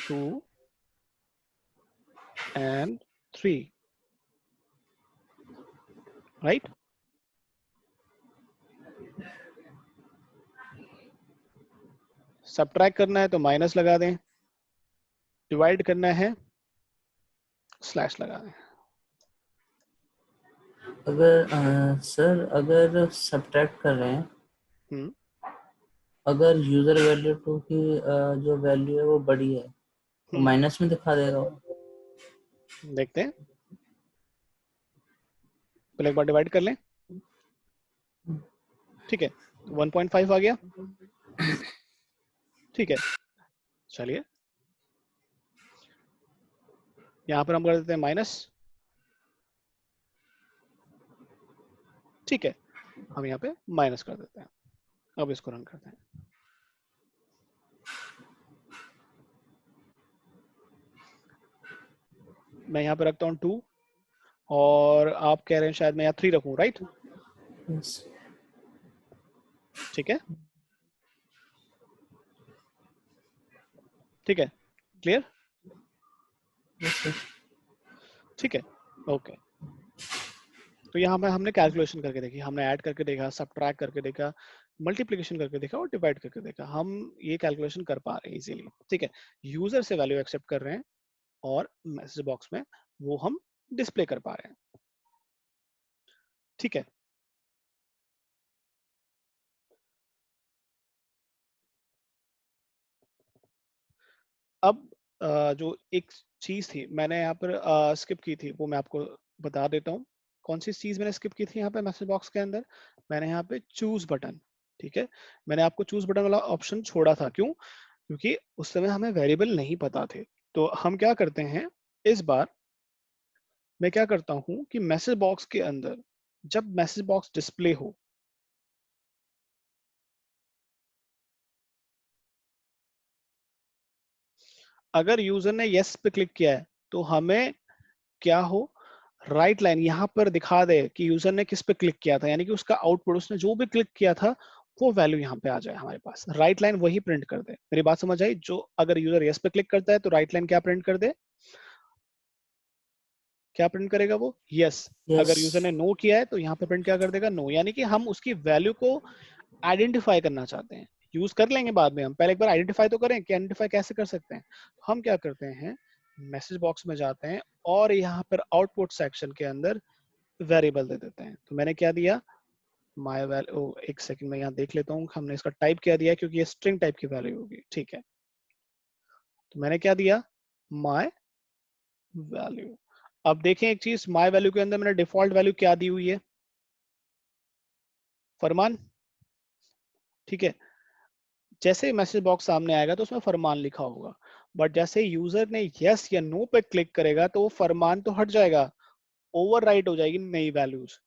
2 and 3, राइट। सब्ट्रैक्ट करना है तो माइनस लगा दें, डिवाइड करना है स्लैश लगा दें। अगर सर अगर सब्ट्रैक्ट कर रहे हैं, हम्म, अगर यूजर वैल्यू 2 की जो वैल्यू है वो बड़ी है तो माइनस में दिखा देगा वो। देखते हैं, पहले एक बार डिवाइड कर लें। ठीक है, तो 1.5 आ गया। ठीक है, चलिए यहाँ पर हम कर देते हैं माइनस। ठीक है, हम यहाँ पे माइनस कर देते हैं। अब इसको रन करते हैं। मैं यहाँ पे रखता हूँ 2 और आप कह रहे हैं शायद मैं यहाँ 3 रखूँ, राइट? Yes. ठीक है, ठीक है, क्लियर? Yes, sir. ठीक है, ओके। तो यहाँ पे हमने कैलकुलेशन करके देखी, हमने ऐड करके देखा, सब्ट्रैक्ट करके देखा, मल्टीप्लिकेशन करके देखा और डिवाइड करके देखा। हम ये कैलकुलेशन कर पा रहे हैं इजीली। ठीक है, यूजर से वैल्यू एक्सेप्ट कर रहे हैं और मैसेज बॉक्स में वो हम डिस्प्ले कर पा रहे हैं। ठीक है, अब जो एक चीज थी मैंने यहाँ पर स्किप की थी, वो मैं आपको बता देता हूँ। कौन सी चीज मैंने स्किप की थी यहाँ पे मैसेज बॉक्स के अंदर? मैंने यहाँ पे चूज बटन, ठीक है, मैंने आपको चूज बटन वाला ऑप्शन छोड़ा था। क्यों? क्योंकि उस समय हमें वेरिएबल नहीं पता थे। तो हम क्या करते हैं, इस बार मैं क्या करता हूँ कि मैसेज बॉक्स के अंदर जब मैसेज बॉक्स डिस्प्ले हो, अगर यूजर ने यस पे क्लिक किया है तो हमें क्या हो, राइट लाइन यहाँ पर दिखा दे कि यूजर ने किस पे क्लिक किया था, यानी कि उसका आउटपुट, उसने जो भी क्लिक किया था वो वैल्यू यहाँ पे आ जाए हमारे पास। राइट लाइन वही प्रिंट कर दे। मेरी बात समझ आई? जो अगर यूजर यस पे क्लिक करता है तो राइट लाइन क्या प्रिंट कर दे, क्या प्रिंट करेगा वो? यस। Yes. अगर यूजर ने नो किया है तो यहाँ पे प्रिंट क्या कर देगा? नो। यानी कि हम उसकी वैल्यू को आइडेंटिफाई करना चाहते हैं। यूज कर लेंगे बाद में, हम पहले एक बार आइडेंटिफाई तो करें कि आइडेंटिफाई कैसे कर सकते हैं। हम क्या करते हैं, मैसेज बॉक्स में जाते हैं और यहाँ पर आउटपुट सेक्शन के अंदर वेरिएबल दे देते हैं। तो मैंने क्या दिया, माय वैल्यू, एक सेकंड में यहाँ देख लेता हूँ, हमने इसका टाइप क्या दिया क्योंकि ये स्ट्रिंग टाइप की वैल्यू होगी। ठीक है, तो मैंने क्या दिया, माय वैल्यू। अब देखें एक चीज, माय वैल्यू के अंदर मैंने डिफॉल्ट वैल्यू क्या दी हुई है, फरमान। ठीक है, जैसे मैसेज बॉक्स सामने आएगा तो उसमें फरमान लिखा होगा, बट जैसे यूजर ने यस या नो पे क्लिक करेगा तो वो फरमान तो हट जाएगा, ओवरराइट हो जाएगी नई वैल्यूज।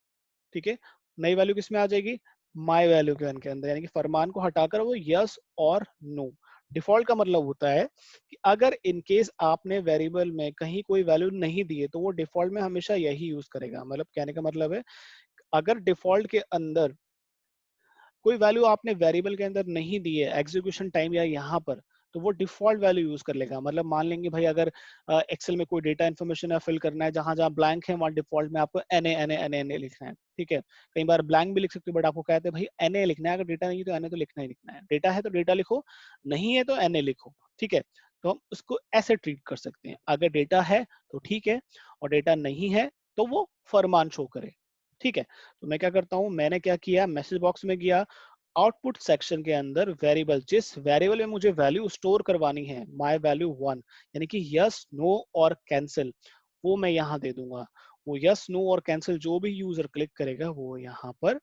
ठीक है, नई वैल्यू किसमें आ जाएगी, माय वैल्यू के अंदर, यानी कि फरमान को हटाकर वो यस और नो। डिफॉल्ट का मतलब होता है कि अगर इन केस आपने वेरिएबल में कहीं कोई वैल्यू नहीं दी है तो वो डिफॉल्ट में हमेशा यही यूज करेगा। मतलब कहने का मतलब है, अगर डिफॉल्ट के अंदर कोई वैल्यू आपने वेरिएबल के अंदर नहीं दी है एग्जीक्यूशन टाइम या यहाँ पर, तो वो डिफॉल्ट वैल्यू यूज कर लेगा। मतलब मान लेंगे भाई, अगर एक्सेल में कोई डेटा इन्फॉर्मेशन है फिल करना है, जहां जहां ब्लैंक है वहां डिफॉल्ट में आपको एन ए लिखना है। ठीक है, कई बार ब्लैंक भी लिख सकते हो, बट आपको कहते हैं भाई एन ए लिखना है, अगर डेटा नहीं है तो एन ए तो लिखना ही लिखना है। डेटा है तो डेटा लिखो, नहीं है तो एन ए लिखो। ठीक है, तो हम उसको ऐसे ट्रीट कर सकते हैं, अगर डेटा है तो ठीक है, और डेटा नहीं है तो वो फरमान शो करे। ठीक है, तो मैं क्या करता हूँ, मैंने क्या किया, मैसेज बॉक्स में गया, आउटपुट सेक्शन के अंदर वेरिएबल, जिस वेरिएबल में मुझे वैल्यू स्टोर करवानी है, माय वैल्यू 1, यानी कि यस नो और कैंसिल, वो मैं यहाँ दे दूंगा। वो यस नो और कैंसिल जो भी यूजर क्लिक करेगा वो यहाँ पर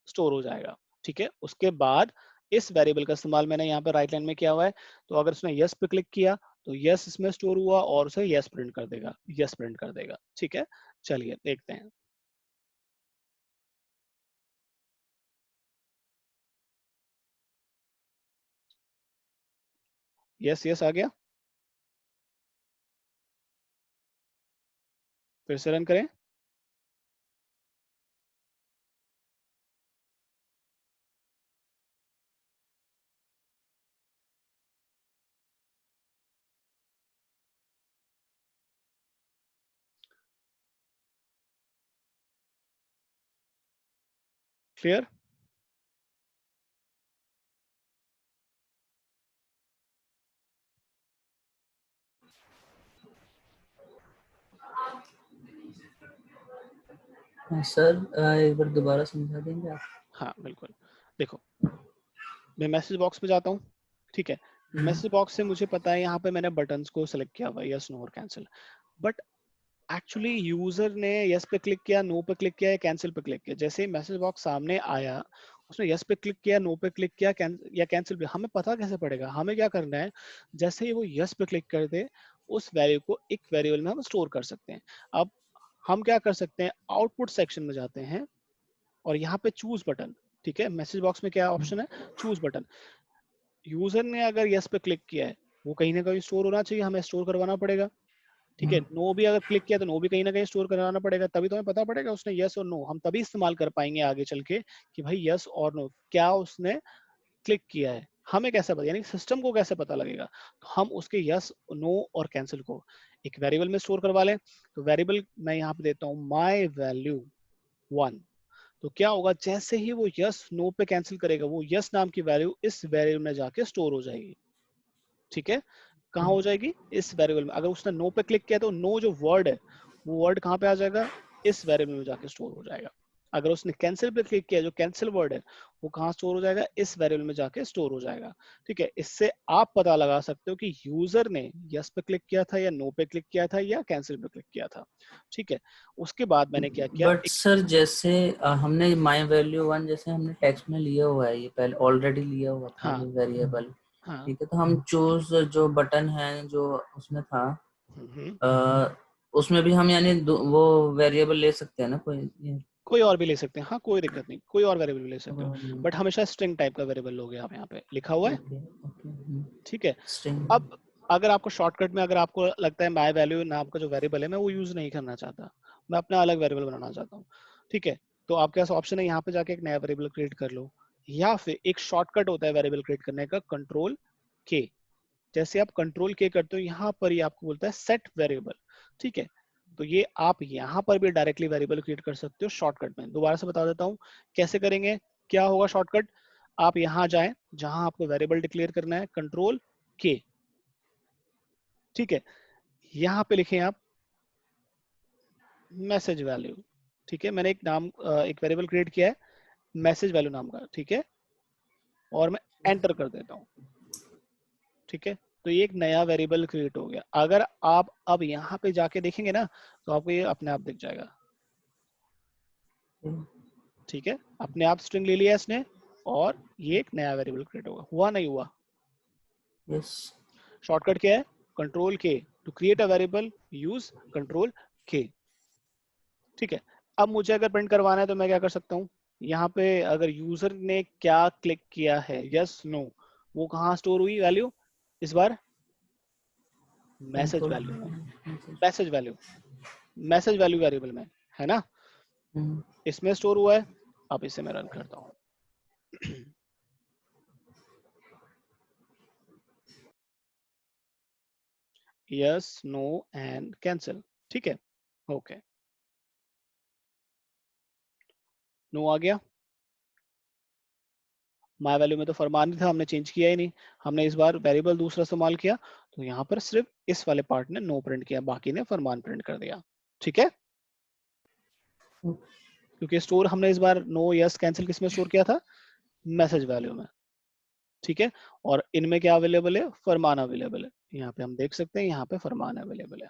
स्टोर हो जाएगा। ठीक है, उसके बाद इस वेरिएबल का इस्तेमाल मैंने यहाँ पर राइट लाइन में किया हुआ है, तो अगर उसने यस पे क्लिक किया तो यस इसमें स्टोर हुआ और उसे यस प्रिंट कर देगा, यस प्रिंट कर देगा। ठीक है, चलिए देखते हैं। यस यस आ गया, फिर से रन करें। क्लियर? हाँ सर, एक बार दोबारा समझा देंगे आप? हाँ बिल्कुल, देखो मैं मैसेज बॉक्स में जाता हूँ, ठीक है। मैसेज बॉक्स से मुझे पता है यहाँ पे मैंने बटन्स को सिलेक्ट किया हुआ है, यस नो और कैंसिल, बट एक्चुअली यूजर ने यस पे क्लिक किया, नो पे क्लिक किया या कैंसिल पे क्लिक किया। जैसे ही मैसेज बॉक्स सामने आया, उसने यस पे क्लिक किया, नो पे क्लिक किया, या कैंसिल पे, हमें पता कैसे पड़ेगा? हमें क्या करना है, जैसे ही वो यस पे क्लिक कर दे, उस वैल्यू को एक वेरिएबल में हम स्टोर कर सकते हैं। अब हम क्या कर सकते हैं, आउटपुट सेक्शन में जाते हैं और यहाँ पे चूज बटन, ठीक है, मैसेज बॉक्स में क्या ऑप्शन है, चूज बटन। यूजर ने अगर यस पे क्लिक किया है, वो कहीं ना कहीं स्टोर होना चाहिए, हमें स्टोर करवाना पड़ेगा, ठीक है। नो भी अगर क्लिक किया तो नो भी कहीं ना कहीं स्टोर कराना पड़ेगा, तभी तो हमें पता पड़ेगा उसने यस और नो, हम तभी इस्तेमाल कर पाएंगे आगे चल के कि भाई यस और नो क्या उसने क्लिक किया है। हमें कैसे पता, यानी सिस्टम को कैसे पता लगेगा? तो हम उसके यस, नो और कैंसिल को एक वेरिएबल में स्टोर करवा लें। तो वेरिएबल मैं यहाँ पे देता हूँ माई वैल्यू 1। तो क्या होगा, जैसे ही वो यस नो पे कैंसिल करेगा, वो यस नाम की वैल्यू इस वेरिएबल में जाके स्टोर हो जाएगी, ठीक है। कहाँ हो जाएगी, इस वेरिएबल में। अगर उसने नो पे क्लिक किया तो नो जो वर्ड है, वो वर्ड कहाँ पे आ जाएगा, इस वेरिएबल में जाके स्टोर हो जाएगा। अगर उसने कैंसिल पे क्लिक किया, जो कैंसिल वर्ड है वो कहाँ स्टोर हो जाएगा, इस वेरिएबल में जाके स्टोर हो जाएगा, ठीक है। इससे आप पता लगा सकते हो कि यूजर ने यस पे क्लिक किया था या नो पे क्लिक किया था या कैंसिल पे क्लिक किया था, ठीक है। उसके बाद मैंने क्या किया, बट सर जैसे हमने माई वैल्यू 1 जैसे हमने टेक्स्ट में लिया हुआ है, ये पहले ऑलरेडी लिया हुआ था हाँ ये वेरिएबल, हाँ, ठीक है। तो हम चूज जो बटन है जो उसमें था, हम्म, उसमें भी हम यानी वो वेरिएबल ले सकते हैं ना कोई ये? कोई और भी ले सकते हैं, हाँ कोई दिक्कत नहीं, कोई और वेरिएबल भी ले सकते हो, ओके बट हमेशा स्ट्रिंग टाइप का वेरिएबल लोगे आप, यहाँ पे लिखा हुआ है, ओके। ठीक है। स्ट्रिंग। अब अगर आपको शॉर्टकट में, अगर आपको लगता है माई वैल्यू नाम का जो वेरिएबल है मैं वो यूज नहीं करना चाहता, मैं अपना अलग वेरिएबल बनाना चाहता हूँ, ठीक है, तो आपके पास ऑप्शन है यहाँ पे जाके एक नया वेरिएबल क्रिएट कर लो, या फिर एक शॉर्टकट होता है वेरिएबल क्रिएट करने का, कंट्रोल के। जैसे आप कंट्रोल के करते हो, यहाँ पर ही आपको बोलता है सेट वेरिएबल, ठीक है। तो ये आप यहाँ पर भी डायरेक्टली वेरिएबल क्रिएट कर सकते हो शॉर्टकट में। दोबारा से बता देता हूँ कैसे करेंगे, क्या होगा शॉर्टकट, आप यहाँ जाएं जहां आपको वेरिएबल डिक्लेयर करना है, कंट्रोल के, ठीक है। यहाँ पे लिखें आप मैसेज वैल्यू, ठीक है। मैंने एक नाम, एक वेरिएबल क्रिएट किया है मैसेज वैल्यू नाम का, ठीक है, और मैं एंटर कर देता हूँ, ठीक है। तो ये एक नया वेरिएबल क्रिएट हो गया। अगर आप अब यहाँ पे जाके देखेंगे ना, तो आपको ये अपने आप दिख जाएगा, ठीक है, अपने आप स्ट्रिंग ले लिया इसने, और ये एक नया वेरिएबल क्रिएट होगा। हुआ नहीं हुआ? यस। शॉर्टकट क्या है, control K, to create a variable use control K, ठीक है। अब मुझे अगर प्रिंट करवाना है तो मैं क्या कर सकता हूँ, यहाँ पे अगर यूजर ने क्या क्लिक किया है, यस नो, वो कहाँ स्टोर हुई वैल्यू, इस बार मैसेज कंट्रोल। वैल्यू में, message value, message value variable में, है ना, इसमें स्टोर हुआ है। अब इसे मैं रन करता हूँ यस नो एंड कैंसिल, ठीक है, ओके, नो आ गया। माई वैल्यू में तो फरमान नहीं था, हमने चेंज किया ही नहीं, हमने इस बार वेरिएबल दूसरा इस्तेमाल किया, तो यहाँ पर सिर्फ इस वाले पार्ट ने नो प्रिंट किया, बाकी ने फरमान प्रिंट कर दिया, ठीक है। क्योंकि स्टोर हमने इस बार नो यस कैंसिल किस में स्टोर किया था, मैसेज वैल्यू में, ठीक है। और इनमें क्या अवेलेबल है, फरमान अवेलेबल है, यहाँ पे हम देख सकते हैं, यहाँ पे फरमान अवेलेबल है।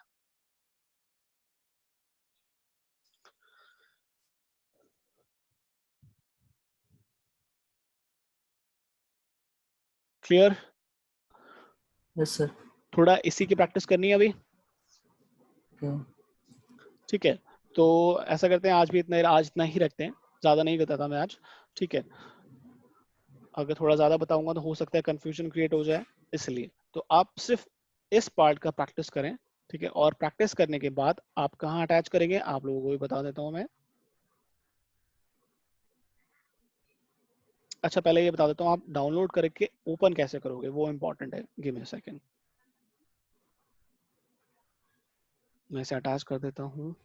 क्लियर? Yes sir. थोड़ा इसी की प्रैक्टिस करनी है अभी, ठीक है। तो ऐसा करते हैं, आज भी इतना, आज इतना ही रखते हैं, ज्यादा नहीं बताता मैं आज, ठीक है। अगर थोड़ा ज्यादा बताऊंगा तो हो सकता है कंफ्यूजन क्रिएट हो जाए, इसलिए तो आप सिर्फ इस पार्ट का प्रैक्टिस करें, ठीक है। और प्रैक्टिस करने के बाद आप कहाँ अटैच करेंगे, आप लोगों को भी बता देता हूँ मैं। अच्छा पहले ये बता देता हूँ, आप डाउनलोड करके ओपन कैसे करोगे, वो इंपॉर्टेंट है। गिव मी अ सेकंड, मैं इसे अटैच कर देता हूँ।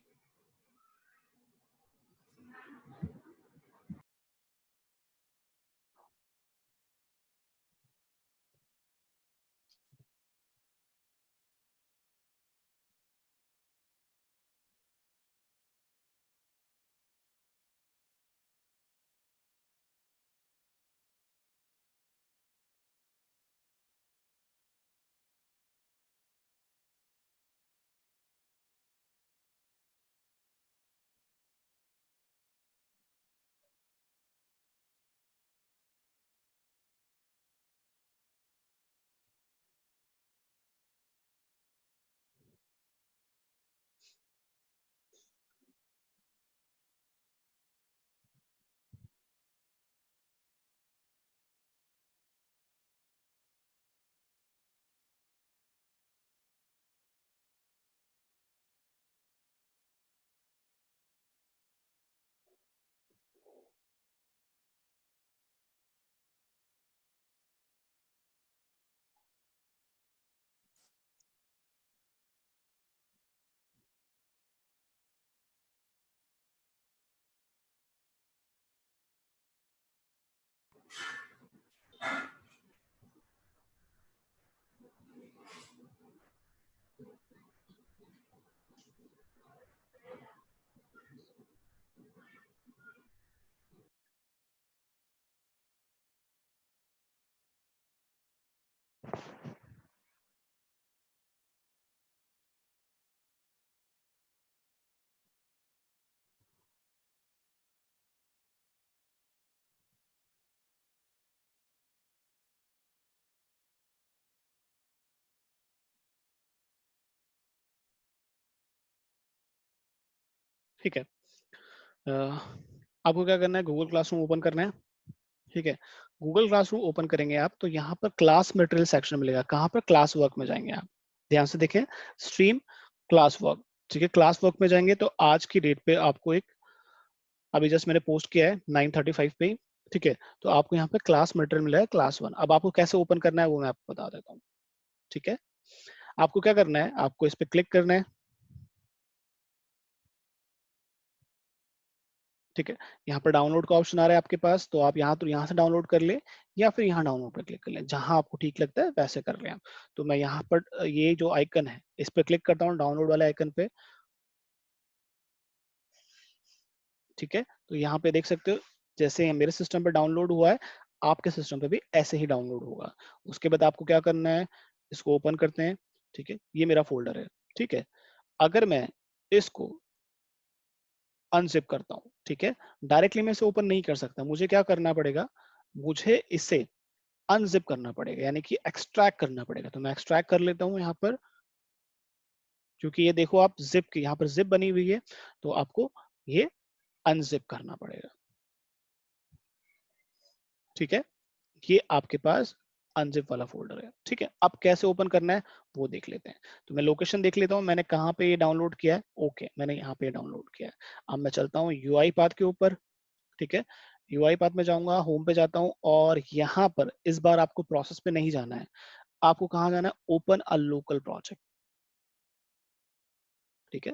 ठीक है। आपको क्या करना है, गूगल क्लासरूम ओपन करना है। ठीक है, गूगल क्लासरूम ओपन करेंगे आप तो यहाँ पर क्लास मटेरियल सेक्शन मिलेगा। कहाँ पर, क्लास वर्क में जाएंगे आप, ध्यान से देखें, स्ट्रीम क्लास वर्क। ठीक है, क्लास वर्क में जाएंगे तो आज की डेट पे आपको एक, अभी जस्ट मैंने पोस्ट किया है 9:35 पे। ठीक है, तो आपको यहाँ पे क्लास मटेरियल मिला है क्लास 1। अब आपको कैसे ओपन करना है वो मैं आपको बता देता हूँ। ठीक है, आपको क्या करना है, आपको इस पे क्लिक करना है। ठीक है, यहाँ पर डाउनलोड का ऑप्शन आ रहा है आपके पास, तो आप यहाँ से डाउनलोड कर ले, या फिर यहाँ डाउनलोड पर क्लिक कर लें, जहां आपको ठीक लगता है वैसे कर लें आप। तो मैं यहाँ पर ये जो आइकन है इस पर क्लिक करता हूँ, डाउनलोड वाले आइकन पे। ठीक है, तो यहाँ पे देख सकते हो जैसे मेरे सिस्टम पे डाउनलोड हुआ है, आपके सिस्टम पे भी ऐसे ही डाउनलोड होगा। उसके बाद आपको क्या करना है, इसको ओपन करते हैं। ठीक है, ये मेरा फोल्डर है। ठीक है, अगर मैं इसको अनजिप करता हूँ, ठीक है, डायरेक्टली मैं इसे ओपन नहीं कर सकता, मुझे क्या करना पड़ेगा, मुझे इसे अनजिप करना पड़ेगा, यानी कि एक्सट्रैक्ट करना पड़ेगा। तो मैं एक्सट्रैक्ट कर लेता हूँ यहाँ पर, क्योंकि ये देखो आप जिप की यहाँ पर जिप बनी हुई है, तो आपको ये अनजिप करना पड़ेगा। ठीक है, ये आपके पास अनजिप वाला फोल्डर है। ठीक है, अब कैसे ओपन करना है वो देख लेते हैं। तो मैं लोकेशन देख लेता हूँ, मैंने कहाँ पे ये डाउनलोड किया है। ओके, मैंने यहाँ पे डाउनलोड किया है। अब मैं चलता हूँ यूआई पाथ के ऊपर। ठीक है, यूआई पाथ में जाऊंगा, होम पे जाता हूँ, और यहाँ पर इस बार आपको प्रोसेस पे नहीं जाना है, आपको कहाँ जाना है, ओपन अ लोकल प्रोजेक्ट। ठीक है,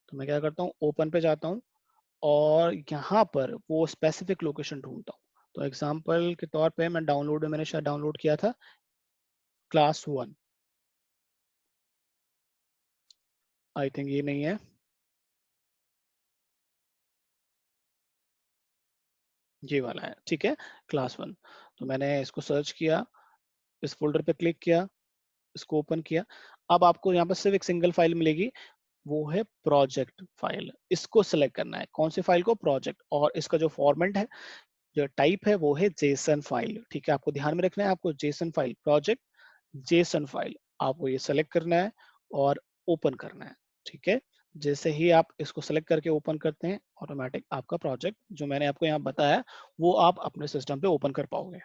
तो मैं क्या करता हूँ, ओपन पे जाता हूँ, और यहाँ पर वो स्पेसिफिक लोकेशन ढूंढता हूँ। तो एग्जांपल के तौर पे मैं डाउनलोड में मैंने शायद डाउनलोड किया था क्लास 1, आई थिंक ये नहीं है। ये वाला है। ठीक है, क्लास 1। तो मैंने इसको सर्च किया, इस फोल्डर पे क्लिक किया, इसको ओपन किया। अब आपको यहाँ पर सिर्फ एक सिंगल फाइल मिलेगी, वो है प्रोजेक्ट फाइल। इसको सिलेक्ट करना है, कौन सी फाइल को, प्रोजेक्ट। और इसका जो फॉर्मेट है, जो टाइप है, वो है जेसन फाइल। ठीक है, आपको ध्यान में रखना है, आपको JSON file, project JSON file, आपको ये सेलेक्ट करना है और ओपन करना है। ठीक है, जैसे ही आप इसको सेलेक्ट करके ओपन करते हैं, ऑटोमेटिक आपका प्रोजेक्ट जो मैंने आपको यहाँ बताया वो आप अपने सिस्टम पे ओपन कर पाओगे।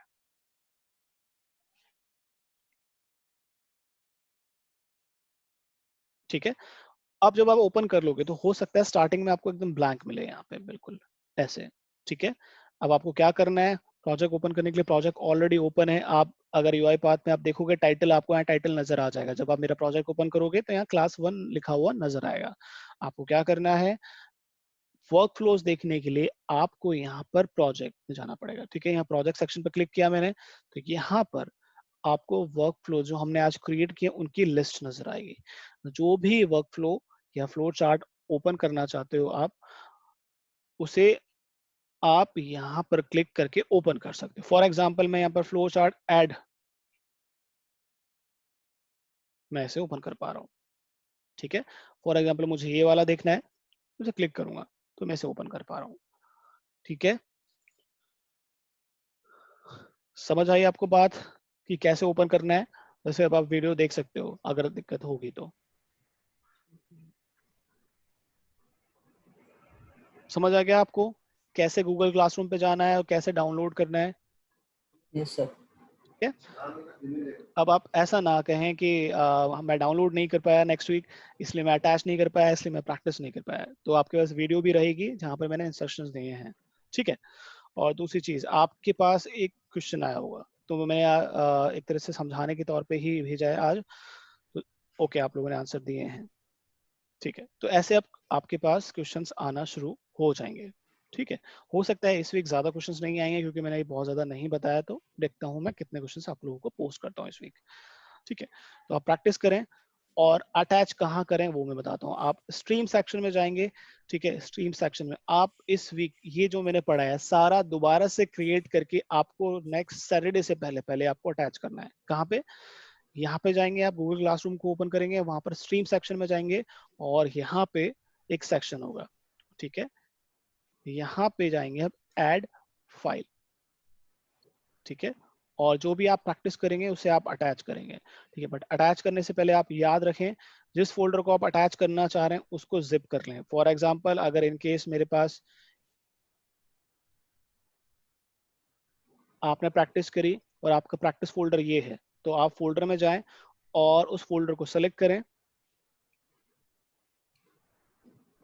ठीक है, अब जब आप ओपन कर लोगे तो हो सकता है स्टार्टिंग में आपको एकदम ब्लैंक मिले यहाँ पे, बिल्कुल ऐसे। ठीक है, अब आपको क्या करना है, प्रोजेक्ट ओपन करने के लिए, प्रोजेक्ट ऑलरेडी ओपन है। आप अगर यूआई पाथ में आप देखोगे टाइटल, आपको यहाँ टाइटल नजर आ जाएगा। जब आप मेरा प्रोजेक्ट ओपन करोगे तो यहाँ क्लास 1 लिखा हुआ नजर आएगा। आपको क्या करना है, वर्क फ्लोज देखने के लिए आपको यहाँ पर प्रोजेक्ट में जाना पड़ेगा। ठीक है, यहाँ प्रोजेक्ट सेक्शन पर क्लिक किया मैंने, तो यहाँ पर आपको वर्क फ्लो जो हमने आज क्रिएट किए उनकी लिस्ट नजर आएगी। जो भी वर्क फ्लो या फ्लो चार्ट ओपन करना चाहते हो आप, उसे आप यहाँ पर क्लिक करके ओपन कर सकते हो। फॉर एग्जांपल मैं यहाँ पर फ्लो चार्ट ऐड, मैं इसे ओपन कर पा रहा हूँ। ठीक है, फॉर एग्जांपल मुझे ये वाला देखना है, मुझे क्लिक करूंगा तो मैं इसे ओपन कर पा रहा हूँ। ठीक है, समझ आई आपको बात कि कैसे ओपन करना है। वैसे अब आप वीडियो देख सकते हो अगर दिक्कत होगी तो। समझ आ गया आपको कैसे गूगल क्लासरूम पे जाना है और कैसे डाउनलोड करना है। Yes sir. ठीक है, अब आप ऐसा ना कहें कि मैं डाउनलोड नहीं कर पाया नेक्स्ट वीक, इसलिए मैं अटैच नहीं कर पाया, इसलिए मैं प्रैक्टिस नहीं कर पाया। तो आपके पास वीडियो भी रहेगी जहाँ पर मैंने इंस्ट्रक्शंस दिए हैं। ठीक है, और दूसरी चीज, आपके पास एक क्वेश्चन आया होगा, तो मैंने एक तरह से समझाने के तौर पे ही भेजा है आज। तो ओके, आप लोगों ने आंसर दिए हैं। ठीक है, तो ऐसे आप आपके पास क्वेश्चंस आना शुरू हो जाएंगे। ठीक है, हो सकता है इस वीक ज्यादा क्वेश्चंस नहीं आएंगे क्योंकि मैंने ये बहुत ज्यादा नहीं बताया, तो देखता हूँ मैं कितने क्वेश्चंस आप लोगों को पोस्ट करता हूँ इस वीक। ठीक है, तो आप प्रैक्टिस करें, और अटैच कहाँ करें वो मैं बताता हूँ। आप स्ट्रीम सेक्शन में जाएंगे। ठीक है, स्ट्रीम सेक्शन में आप इस वीक ये जो मैंने पढ़ा है सारा दोबारा से क्रिएट करके आपको नेक्स्ट सैटरडे से पहले पहले आपको अटैच करना है। कहाँ पे, यहाँ पे जाएंगे, आप गूगल क्लासरूम को ओपन करेंगे, वहां पर स्ट्रीम सेक्शन में जाएंगे, और यहाँ पे एक सेक्शन होगा। ठीक है, यहाँ पे जाएंगे आप ऐड फाइल। ठीक है, और जो भी आप प्रैक्टिस करेंगे उसे आप अटैच करेंगे, ठीक है। बट अटैच करने से पहले आप याद रखें जिस फोल्डर को आप अटैच करना चाह रहे हैं उसको जिप कर लें। फॉर एग्जांपल अगर इन केस मेरे पास आपने प्रैक्टिस करी और आपका प्रैक्टिस फोल्डर ये है, तो आप फोल्डर में जाएं और उस फोल्डर को सेलेक्ट करें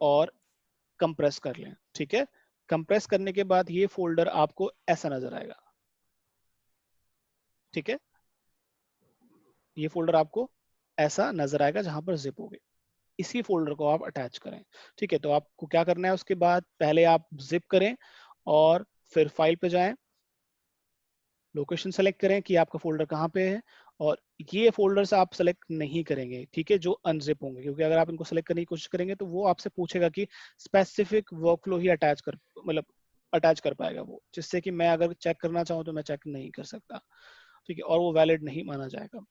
और कंप्रेस कर लें, ठीक है। कंप्रेस करने के बाद ये फोल्डर आपको ऐसा नजर आएगा, ठीक है। ये फोल्डर आपको ऐसा नजर आएगा जहां पर जिप होगी, इसी फोल्डर को आप अटैच करें, ठीक है। तो आपको क्या करना है, उसके बाद पहले आप जिप करें और फिर फाइल पे जाएं, लोकेशन सेलेक्ट करें कि आपका फोल्डर कहाँ पे है, और ये फोल्डर्स आप सेलेक्ट नहीं करेंगे, ठीक है, जो अनजिप होंगे, क्योंकि अगर आप इनको सेलेक्ट करने की कोशिश करेंगे तो वो आपसे पूछेगा कि स्पेसिफिक वर्कफ्लो ही अटैच कर, मतलब अटैच कर पाएगा वो, जिससे कि मैं अगर चेक करना चाहूँ तो मैं चेक नहीं कर सकता, ठीक है, और वो वैलिड नहीं माना जाएगा।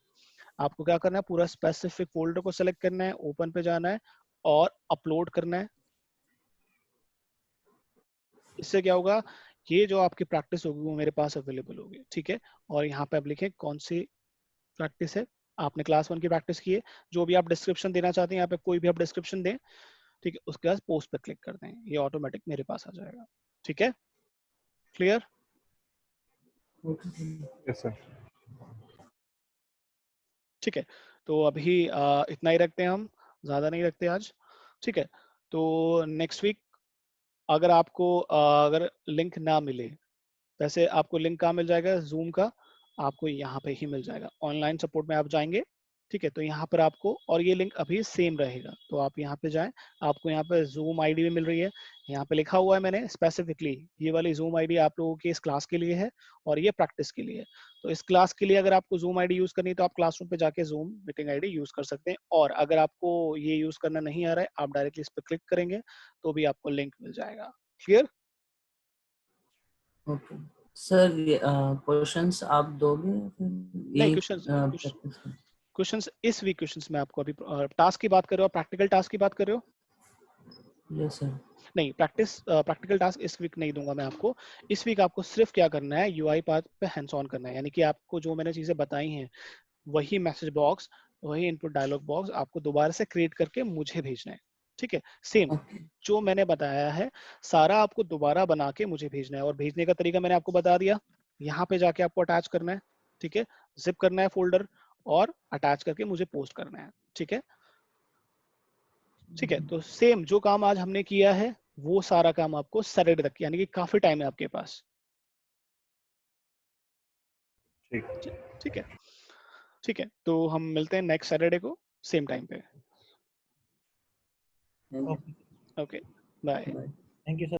आपको क्या करना है, पूरा स्पेसिफिक फोल्डर को सेलेक्ट करना है, ओपन पे जाना है और अपलोड करना है। इससे क्या होगा, ये जो आपकी प्रैक्टिस होगी वो मेरे पास अवेलेबल होगी, ठीक है। और यहाँ पे आप लिखें कौन सी प्रैक्टिस है, आपने क्लास 1 की प्रैक्टिस की है, जो भी आप डिस्क्रिप्शन देना चाहते हैं यहाँ पे कोई भी आप डिस्क्रिप्शन दें, ठीक है। उसके बाद पोस्ट पे क्लिक कर दें, ये ऑटोमेटिक मेरे पास आ जाएगा, ठीक है। क्लियर? Yes sir. ठीक है, तो अभी इतना ही रखते हैं, हम ज्यादा नहीं रखते आज, ठीक है। तो नेक्स्ट वीक अगर आपको अगर लिंक ना मिले, वैसे आपको लिंक कहाँ मिल जाएगा, जूम का आपको यहाँ पे ही मिल जाएगा, ऑनलाइन सपोर्ट में आप जाएंगे, ठीक है। तो यहाँ पर आपको, और ये लिंक अभी सेम रहेगा, तो आप यहाँ पे जाएं, आपको यहाँ पे जूम आईडी भी मिल रही है, यहाँ पे लिखा हुआ है मैंने स्पेसिफिकली, ये वाली जूम आईडी आप लोगों की इस क्लास के लिए है और ये प्रैक्टिस के लिए है। तो इस क्लास के लिए अगर आपको जूम आईडी यूज करनी है तो आप क्लासरूम पे जाके जूम मीटिंग आईडी यूज कर सकते हैं, और अगर आपको ये यूज करना नहीं आ रहा है, आप डायरेक्टली इस पर क्लिक करेंगे तो भी आपको लिंक मिल जाएगा। क्लियर? ओके सर, ये क्वेश्चंस आप दोगे या फिर नहीं, यही क्वेश्चंस प्रैक्टिस में? क्वेश्चंस इस वीक क्वेश्चंस में आपको अभी टास्क की बात कर रहे हो, प्रैक्टिकल टास्क की बात कर रहे हो? Yes sir. नहीं, प्रैक्टिकल टास्क इस वीक नहीं दूंगा मैं आपको। इस वीक आपको सिर्फ क्या करना है, यूआई पाथ पे हैंड्स ऑन करना है, यानी कि आपको जो मैंने चीजें बताई हैं वही मैसेज बॉक्स, वही इनपुट डायलॉग बॉक्स आपको दोबारा से क्रिएट करके मुझे भेजना है, ठीक है। सेम ओके जो मैंने बताया है सारा आपको दोबारा बना के मुझे भेजना है, और भेजने का तरीका मैंने आपको बता दिया, यहाँ पे जाके आपको अटैच करना है, ठीक है, जिप करना है फोल्डर और अटैच करके मुझे पोस्ट करना है, ठीक है। ठीक है, तो सेम जो काम आज हमने किया है वो सारा काम आपको सैटरडे तक, यानी कि काफी टाइम है आपके पास, ठीक। ठीक है। ठीक है, तो हम मिलते हैं नेक्स्ट सैटरडे को सेम टाइम पे। Thank okay, okay, bye. You. Thank you sir.